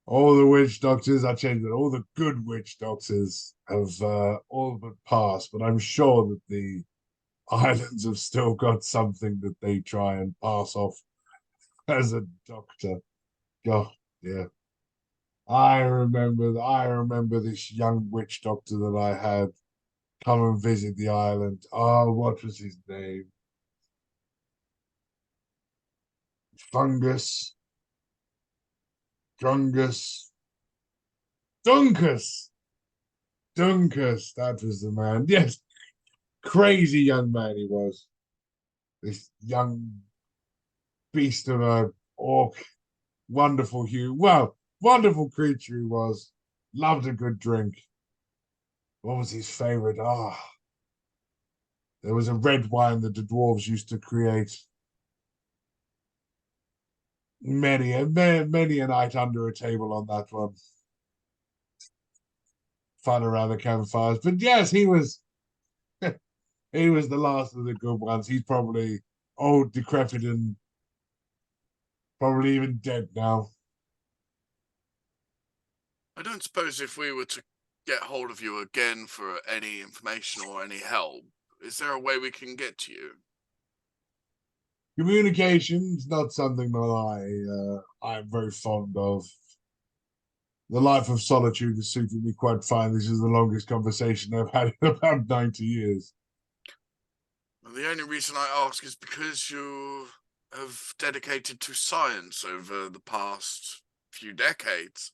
All the witch doctors, I changed it. All the good witch doctors have all but passed, but I'm sure that the islands have still got something that they try and pass off as a doctor. God, yeah. I remember this young witch doctor that I had come and visit the island. Oh, what was his name? Fungus. Drungus. Dunkus. Dunkus. That was the man. Yes. Crazy young man he was. This young beast of a orc. Wonderful hue. Well, wonderful creature he was. Loved a good drink. What was his favorite? There was a red wine that the dwarves used to create. Many a night under a table on that one. Fun around the campfires. But yes, he was he was the last of the good ones. He's probably old, decrepit, and probably even dead now. I don't suppose if we were to get hold of you again for any information or any help, is there a way we can get to you? Communication's not something that I'm very fond of. The life of solitude has suited me quite fine. This is the longest conversation I've had in about 90 years. Well, the only reason I ask is because you have dedicated to science over the past few decades,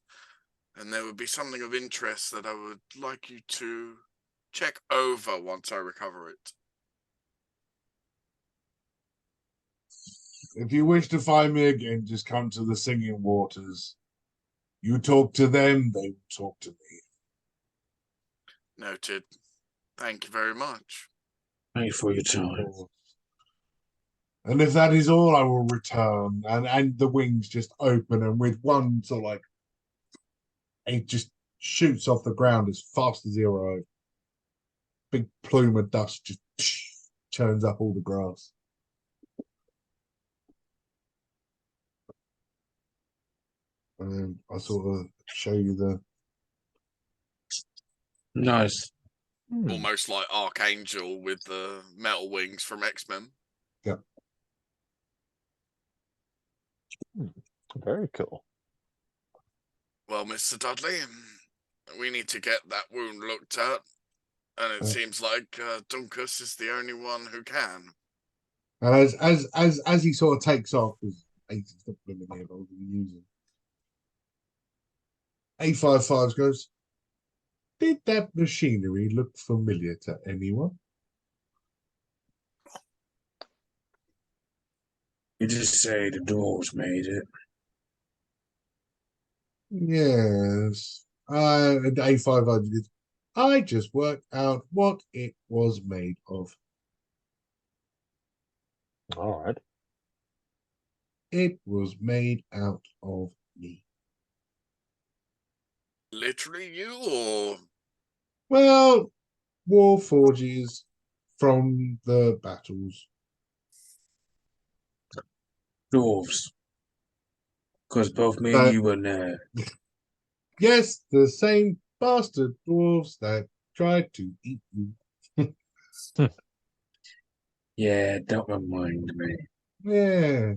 and there would be something of interest that I would like you to check over once I recover it. If you wish to find me again, just come to the Singing Waters. You talk to them, they will talk to me. Noted. Thank you very much. Thank you for your time. And if that is all, I will return. And the wings just open, and with one sort of like, it just shoots off the ground as fast as he arrived. Big plume of dust just churns up all the grass. And then I sort of show you the. Nice. Almost like Archangel with the metal wings from X-Men. Yeah. Very cool. Well, Mr. Dudley, we need to get that wound looked at, and it seems like Dunkus is the only one who can. And as he sort of takes off, because 80's not blooming here, but we're using. 855 goes, did that machinery look familiar to anyone? You just say the dwarves made it. Yes. And 855 goes, I just worked out what it was made of. All right. It was made out of me. Literally you, or? Well, war forges from the battles. Dwarves. Because both me and you were there. Yes, the same bastard dwarves that tried to eat you. Yeah, don't remind me. Yeah.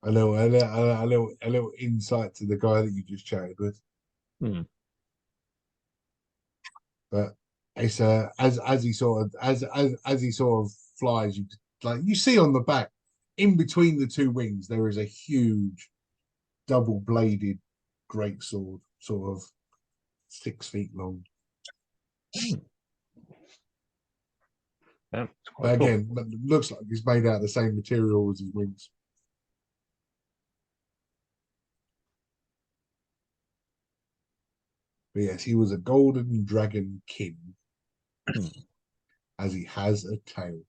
A little insight to the guy that you just chatted with. But it's as he sort of flies, you see on the back, in between the two wings, there is a huge double-bladed greatsword, sort of 6 feet long. Yeah, but again, it looks like it's made out of the same material as his wings. But yes, he was a golden dragon king, as he has a tail.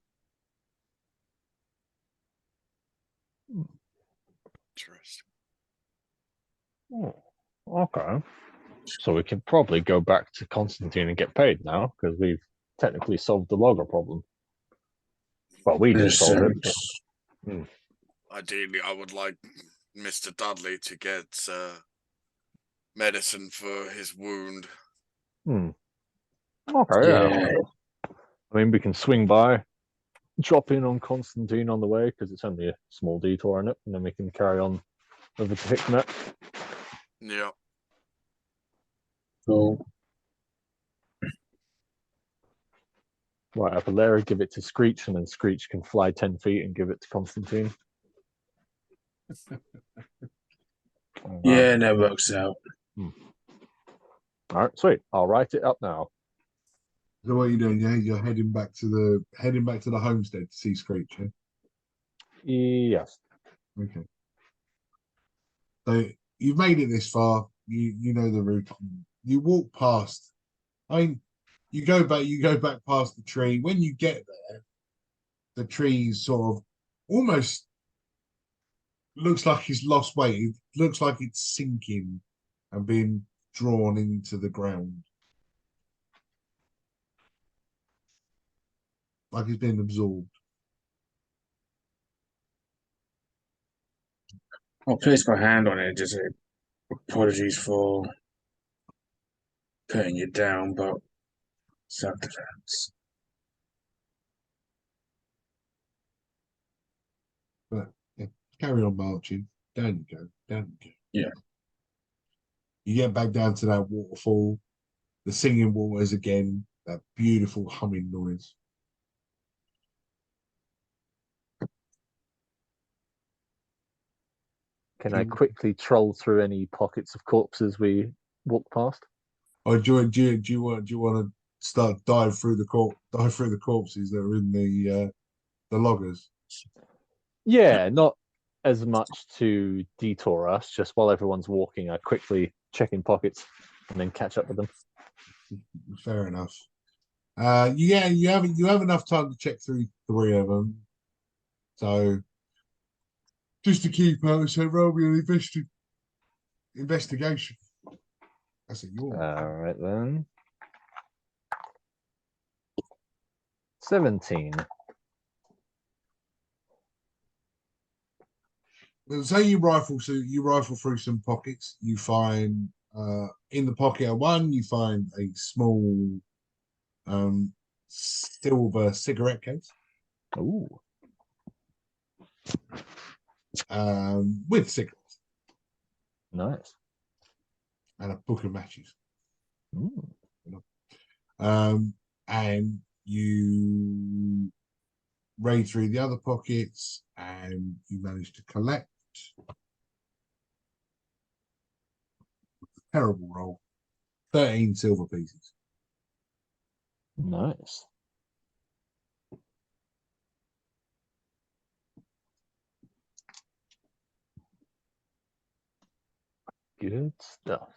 Interesting. Okay. So we can probably go back to Constantine and get paid now, because we've technically solved the logger problem. Well, we didn't solve it. But... Ideally, I would like Mr. Dudley to get medicine for his wound. Okay, yeah. I mean, we can swing by, drop in on Constantine on the way, because it's only a small detour in it, and then we can carry on over to Hikmet. Yeah. Cool. Right, have Valeri give it to Screech, and then Screech can fly 10 feet and give it to Constantine. Yeah, that works out. All right, sweet. I'll write it up now. So what are you doing? Yeah, you're heading back to the homestead to see Screech. Yeah? Yes. Okay. So you've made it this far. You know the route. You walk past. I mean, you go back past the tree. When you get there, the tree's sort of almost looks like it's lost weight. It looks like it's sinking and being drawn into the ground. Like it's being absorbed. I'll place my hand on it and just say, apologies for putting you down, but self-defense. But yeah, carry on marching. Down you go. Down you go. Yeah. You get back down to that waterfall. The singing waters again. That beautiful humming noise. Can I quickly troll through any pockets of corpses we walk past? Or do you want to start dive through the corpses that are in the loggers? Yeah, not as much to detour us. Just while everyone's walking, I quickly check in pockets and then catch up with them. Fair enough. Yeah, you have enough time to check through 3 of them. So just to keep out, so roll me an investigation. That's a yawn. All right then. 17. So you rifle through some pockets. You find in the pocket of one, you find a small silver cigarette case. Ooh. With cigarettes. Nice. And a book of matches. Ooh. And you raid through the other pockets and you manage to collect terrible roll 13 silver pieces. Nice. Good stuff.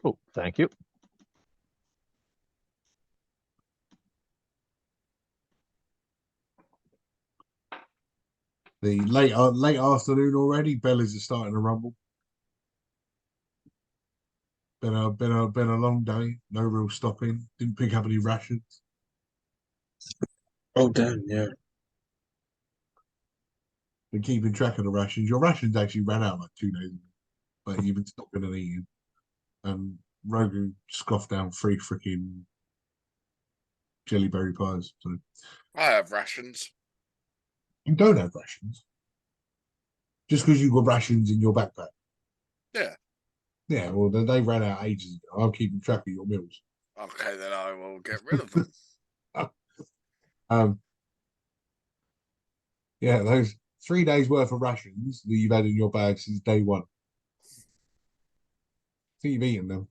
Oh, thank you. The late afternoon already, bellies are starting to rumble. Been a long day, no real stopping. Didn't pick up any rations. Oh, damn, yeah. Been keeping track of the rations. Your rations actually ran out like 2 days ago, but you've been stopping and eating. Rogan scoffed down 3 freaking jellyberry pies. So I have rations. you don't have rations. Just because you've got rations in your backpack. Yeah. Yeah, well, they ran out ages ago. I'm keeping track of your meals. Okay, then I will get rid of them. Yeah, those 3 days worth of rations that you've had in your bag since day one. I think you've eaten them.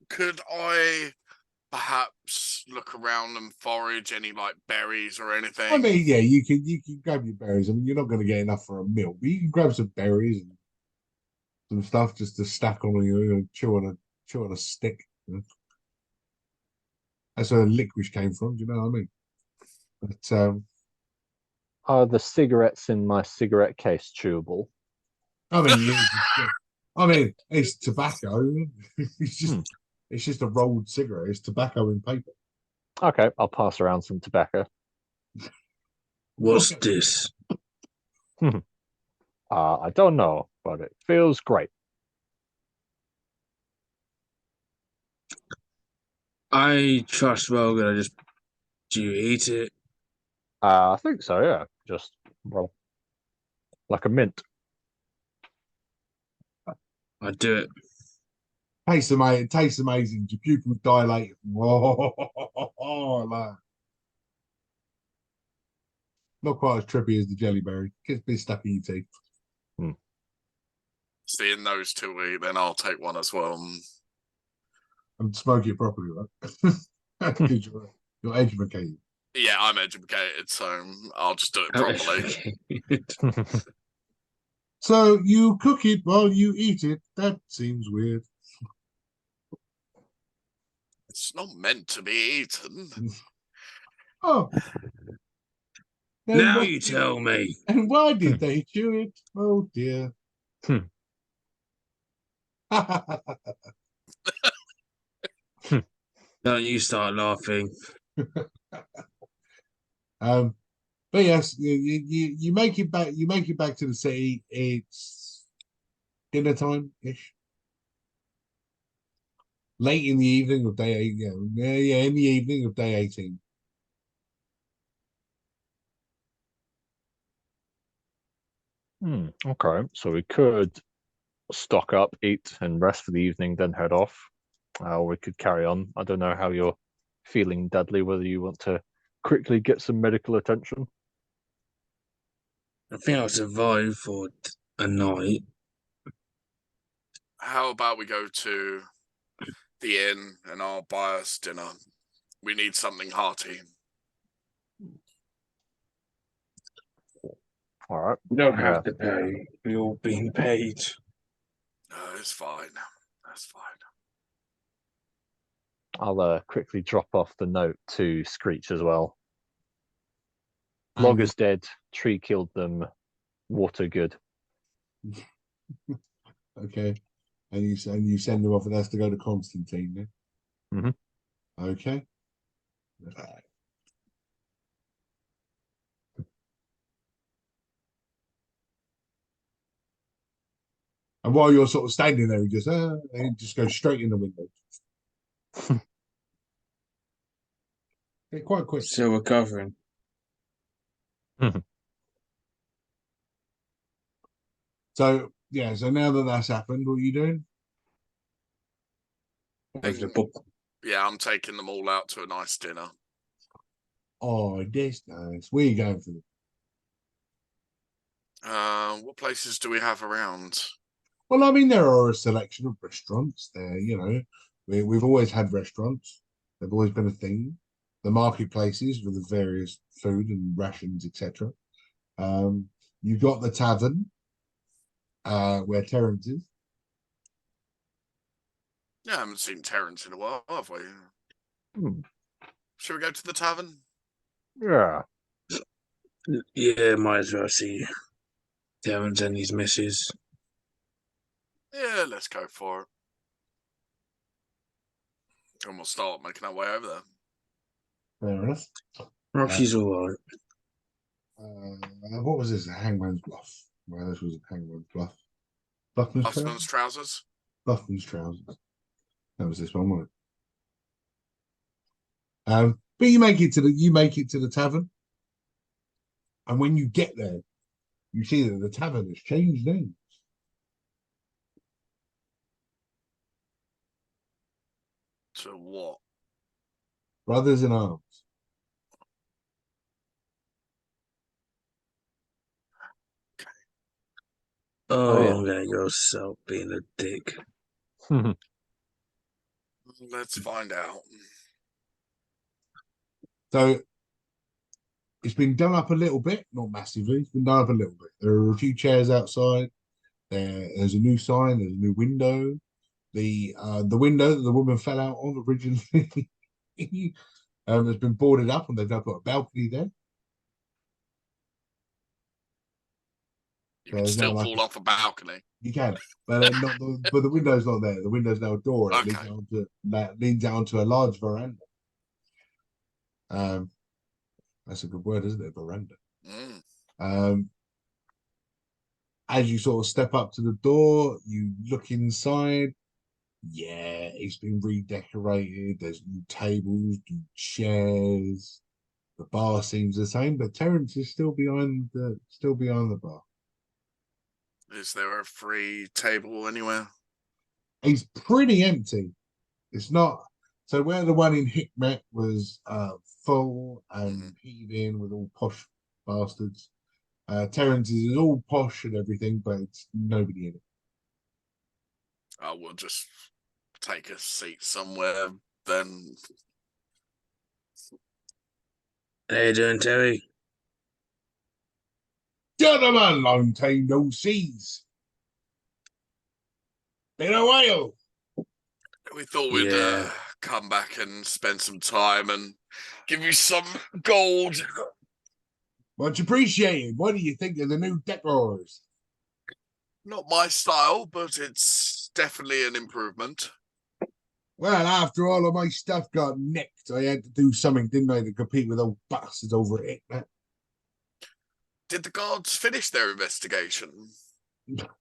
Could I perhaps look around and forage any like berries or anything? I mean, yeah, you can grab your berries. I mean, you're not going to get enough for a meal, but you can grab some berries and some stuff just to stack on you, chew on a stick. You know? That's where the licorice came from. Do you know what I mean? But Are the cigarettes in my cigarette case chewable? I mean, it's tobacco. It's just a rolled cigarette. It's tobacco in paper. Okay, I'll pass around some tobacco. What's this? I don't know, but it feels great. I trust Rogan. Do you eat it? I think so, yeah. Just, well, like a mint. I do it. Tastes amazing. It tastes amazing. Your pupils dilate. Whoa, like, not quite as trippy as the jellyberry. Gets a bit stuck in your teeth. Seeing those two eat, then I'll take one as well. And smoke it properly, right? Because you're educated. Yeah, I'm educated, so I'll just do it properly. So you cook it while you eat it. That seems weird. It's not meant to be eaten. Oh. Now you tell me. And why did they chew it? Oh dear. Don't you start laughing. But yes, you make it back. You make it back to the city. It's dinner time ish. Late in the evening of day 8. Yeah, in the evening of day 18. Okay, so we could stock up, eat, and rest for the evening, then head off. Or we could carry on. I don't know how you're feeling, Dudley, whether you want to quickly get some medical attention. I think I'll survive for a night. How about we go to the inn and I'll buy us dinner? We need something hearty. All right. You don't have to pay. We're all being paid. No, it's fine. That's fine. I'll quickly drop off the note to Screech as well. Log is dead. Tree killed them. Water good. Okay. And you send them off, and that's to go to Constantine, yeah? Okay. And while you're sort of standing there, he just goes straight in the window. Yeah, quite quick. Still recovering. So yeah, so now that that's happened, what are you doing? Take the book. Yeah, I'm taking them all out to a nice dinner. Oh, that's nice. Where are you going for them? What places do we have around? Well, I mean, there are a selection of restaurants there. You know, we've always had restaurants. They've always been a thing. The marketplaces with the various food and rations, etc. You've got the tavern, where Terence is. Yeah, I haven't seen Terence in a while, have we? Hmm. Should we go to the tavern? Yeah. Yeah, might as well see Terence and his missus. Yeah, let's go for it. And we'll start making our way over there. Fair enough. Rocky's all right. What was this? Hangman's Bluff. Well, this was a hang on, Bluffman's Husband's trousers. trousers. Bluffman's trousers. That was this one, wasn't it? But you make it to the tavern, and when you get there, you see that the tavern has changed names. To what? Brothers in Arms. Oh, yeah. let yourself being a dick. Let's find out. So it's been done up a little bit, not massively. It's been done up a little bit. There are a few chairs outside. There's a new sign. There's a new window. The window that the woman fell out of originally has been boarded up, and they've now got a balcony there. You can still fall off a balcony. You can, but but the window's not there. The window's now a door. It Okay. leads out onto a large veranda. That's a good word, isn't it? Veranda. As you sort of step up to the door, you look inside. Yeah, it's been redecorated. There's new tables, new chairs. The bar seems the same, but Terence is still behind the bar. Is there a free table anywhere? It's pretty empty. It's not. So where the one in Hikmet was full and heaving with all posh bastards, Terence's is all posh and everything, but it's nobody in it. I will just take a seat somewhere then. How you doing, Terry? Gentlemen, long time no sees. Been a while. We thought we'd Yeah. come back and spend some time and give you some gold. Much appreciated. What do you think of the new decors? Not my style, but it's definitely an improvement. Well, after all of my stuff got nicked, I had to do something, didn't I, to compete with those bastards over at Hikmet. Did the guards finish their investigation?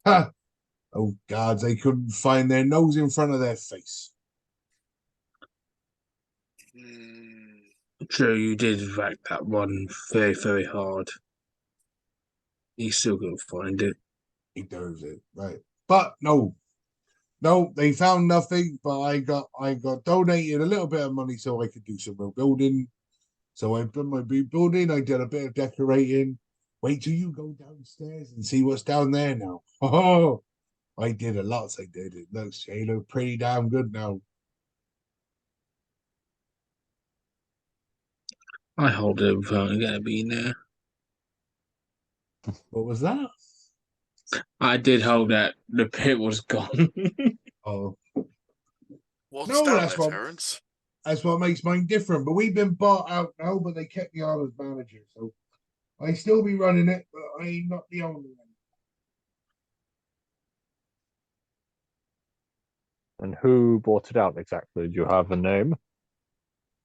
Oh, gods, they couldn't find their nose in front of their face. True, you did whack that one very, very hard. You still couldn't find it. He deserves it, right? But no, they found nothing. But I got donated a little bit of money so I could do some rebuilding. So I've done my rebuilding. I did a bit of decorating. Wait till you go downstairs and see what's down there now. Oh, I did a lot. I did. It looks pretty damn good now. I hold it without gonna be in there. What was that? I did hold that. The pit was gone. Oh, What's no, down there, Terence? That's what makes mine different. But we've been bought out now, but they kept me on as manager. So I still be running it, but I'm not the only one. And who bought it out exactly? Do you have a name?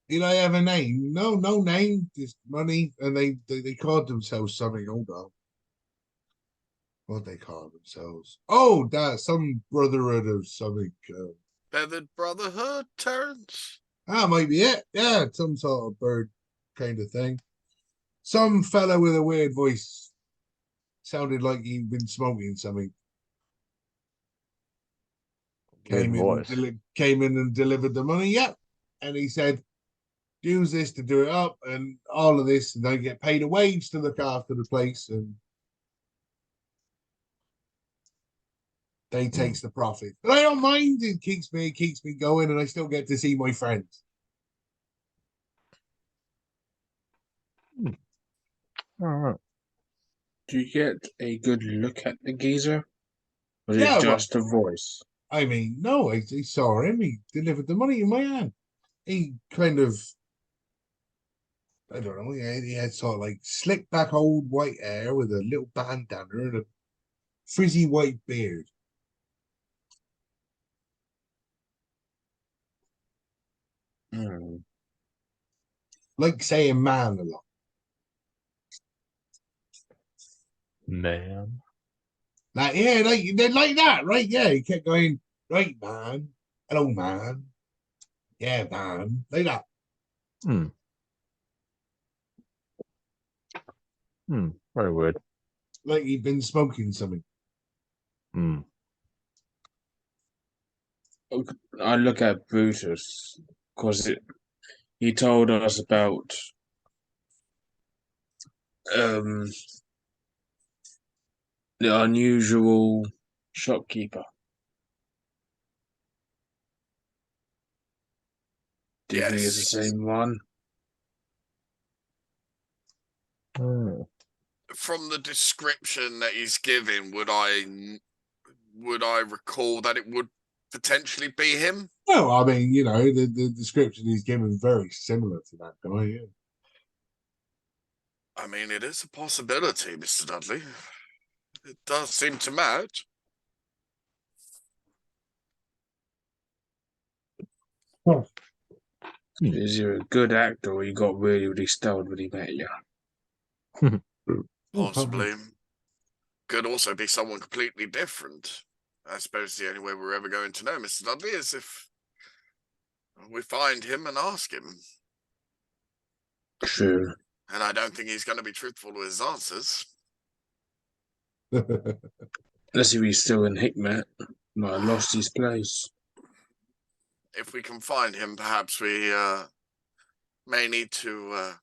Did I have a name? No name, just money. And they called themselves something. Hold on. What they call themselves? Oh, that some brotherhood or something. Feathered Brotherhood, Terence? That might be it. Yeah, some sort of bird kind of thing. Some fella with a weird voice. Sounded like he'd been smoking something. Came in and delivered the money. Yep. And he said, use this to do it up and all of this, and they get paid a wage to look after the place, and they takes the profit. But I don't mind. It keeps me going, and I still get to see my friends. All right. Do you get a good look at the geezer? Was Yeah, it just a voice? I mean, no, I saw him. He delivered the money in my hand. He kind of, I don't know, he had sort of like slick back old white hair with a little bandana and a frizzy white beard. Like saying man a lot. Man. Like, yeah, they're like that, right? Yeah, he kept going, right, man. Hello, man. Yeah, man. Like that. Hmm. Very weird. Like he'd been smoking something. Hmm. I look at Brutus because he told us about um the unusual shopkeeper. Do you think it's the Yes. same one? Oh. From the description that he's giving, would I recall that it would potentially be him? Well, I mean, the description he's given is very similar to that guy. Yeah. I mean, it is a possibility, Mr. Dudley. It does seem to match. Is he a good actor or he got really, really stoned when he met you? Possibly. Could also be someone completely different. I suppose the only way we're ever going to know, Mr. Dudley, is if we find him and ask him. True. And I don't think he's going to be truthful with his answers. Unless if he's still in Hikmet. Might have lost his place. If we can find him, perhaps we may need to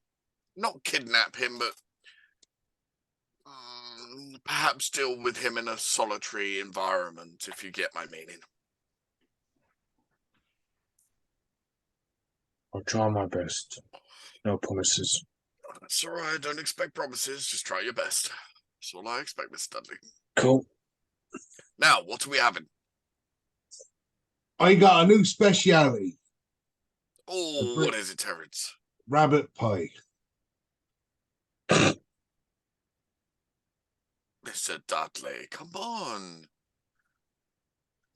not kidnap him, but perhaps deal with him in a solitary environment, if you get my meaning. I'll try my best. No promises. That's all right. Don't expect promises. Just try your best. That's all I expect, Mr. Dudley. Cool. Now, what are we having? I got a new speciality. Oh, what is it, Terrence? Rabbit pie. Mr. Dudley, come on.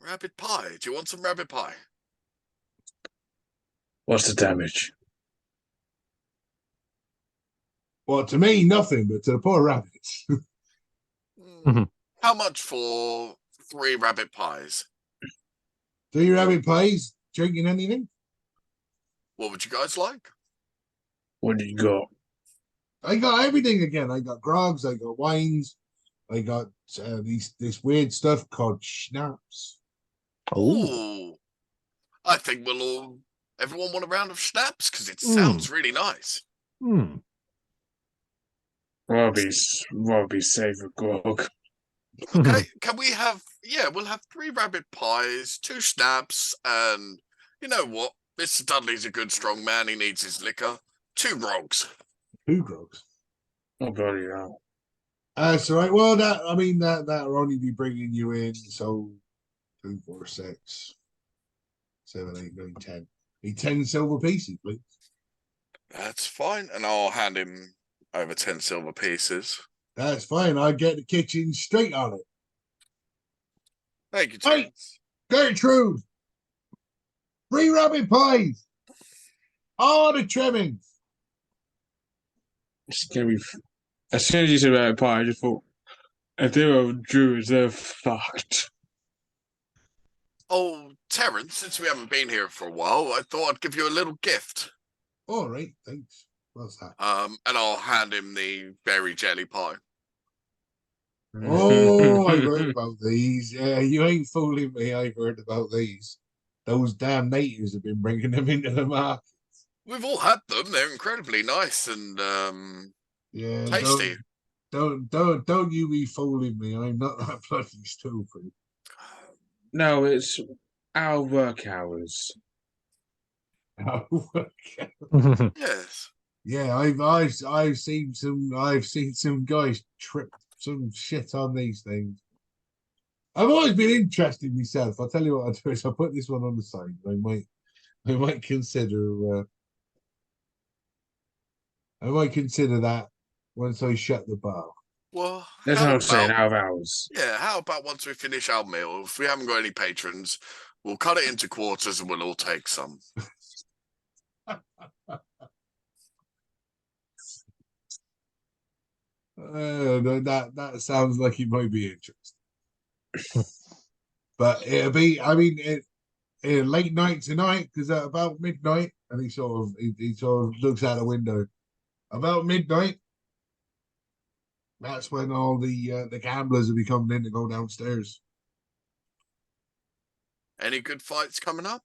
Rabbit pie. Do you want some rabbit pie? What's the damage? Well, to me, nothing, but to the poor rabbits. How much for 3 rabbit pies? 3 rabbit pies? Drinking anything? What would you guys like? What do you got? I got everything again. I got grogs, I got wines, I got this weird stuff called schnapps. Oh, I think everyone want a round of schnapps because it sounds really nice. Robbie save a grog. Okay, can we have? Yeah, we'll have 3 rabbit pies, 2 schnapps, and you know what? Mr. Dudley's a good strong man. He needs his liquor. 2 grogs. 2 grogs. Oh bloody hell! That's all right. Well, that'll only be bringing you in. So 2, 4, 6, 7, 8, 9, 10. Need 10 silver pieces, please. That's fine, and I'll hand him over 10 silver pieces. That's fine. I'll get the kitchen straight on it. Thank you, Terrence. Gertrude, 3 rabbit pies. All the trimmings. It's gonna be. As soon as you said about pie, I just thought if they were Druids, they're fucked. Oh, Terrence, since we haven't been here for a while, I thought I'd give you a little gift. All right, thanks. What's that? And I'll hand him the berry jelly pie. Oh, I've heard about these. Yeah, you ain't fooling me. I've heard about these. Those damn natives have been bringing them into the market. We've all had them. They're incredibly nice and Yeah, tasty. Don't you be fooling me. I'm not that bloody stupid. No, it's our work hours. Yes. Yeah, I've seen some guys trip some shit on these things. I've always been interested myself. I'll tell you what I'll do is I'll put this one on the side. I might consider that once I shut the bar. Well, That's what I'm saying, out of hours. Yeah, how about once we finish our meal, if we haven't got any patrons, we'll cut it into quarters and we'll all take some. That sounds like it might be interesting. But it'll be, I mean, late night tonight, because at about midnight, and he sort of looks out the window. About midnight, that's when all the gamblers will be coming in to go downstairs. Any good fights coming up?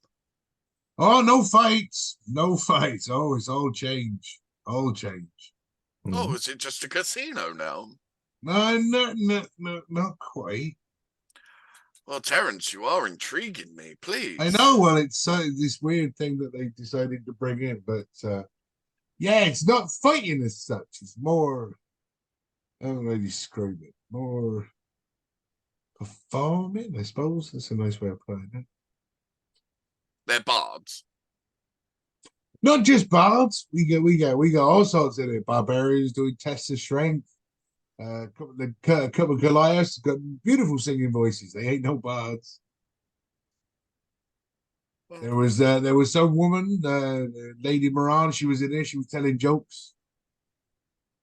Oh, no fights, no fights. Oh, it's all change, all change. Oh, is it just a casino now? No, not quite. Well, Terence, you are intriguing me. Please. I know. Well, it's this weird thing that they decided to bring in, but yeah, it's not fighting as such. It's more. I don't know how to describe it. More performing, I suppose. That's a nice way of putting it. They're bards. Not just bards. We got all sorts in it. Barbarians doing tests of strength. A couple of Goliaths got beautiful singing voices. They ain't no bards. There was some woman, Lady Moran. She was in there. She was telling jokes.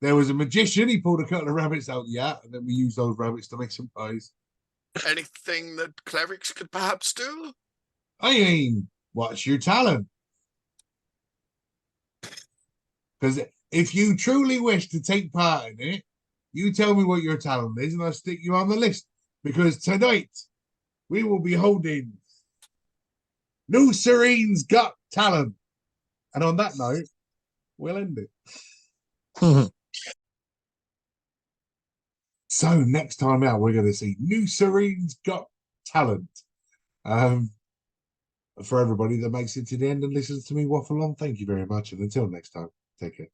There was a magician. He pulled a couple of rabbits out the hat, and then we used those rabbits to make some pies. Anything that clerics could perhaps do? I mean, what's your talent? Because if you truly wish to take part in it, you tell me what your talent is, and I'll stick you on the list. Because tonight we will be holding New Serene's Got Talent. And on that note, we'll end it. So next time out, we're going to see New Serene's Got Talent. For everybody that makes it to the end and listens to me waffle on, thank you very much. And until next time, take care.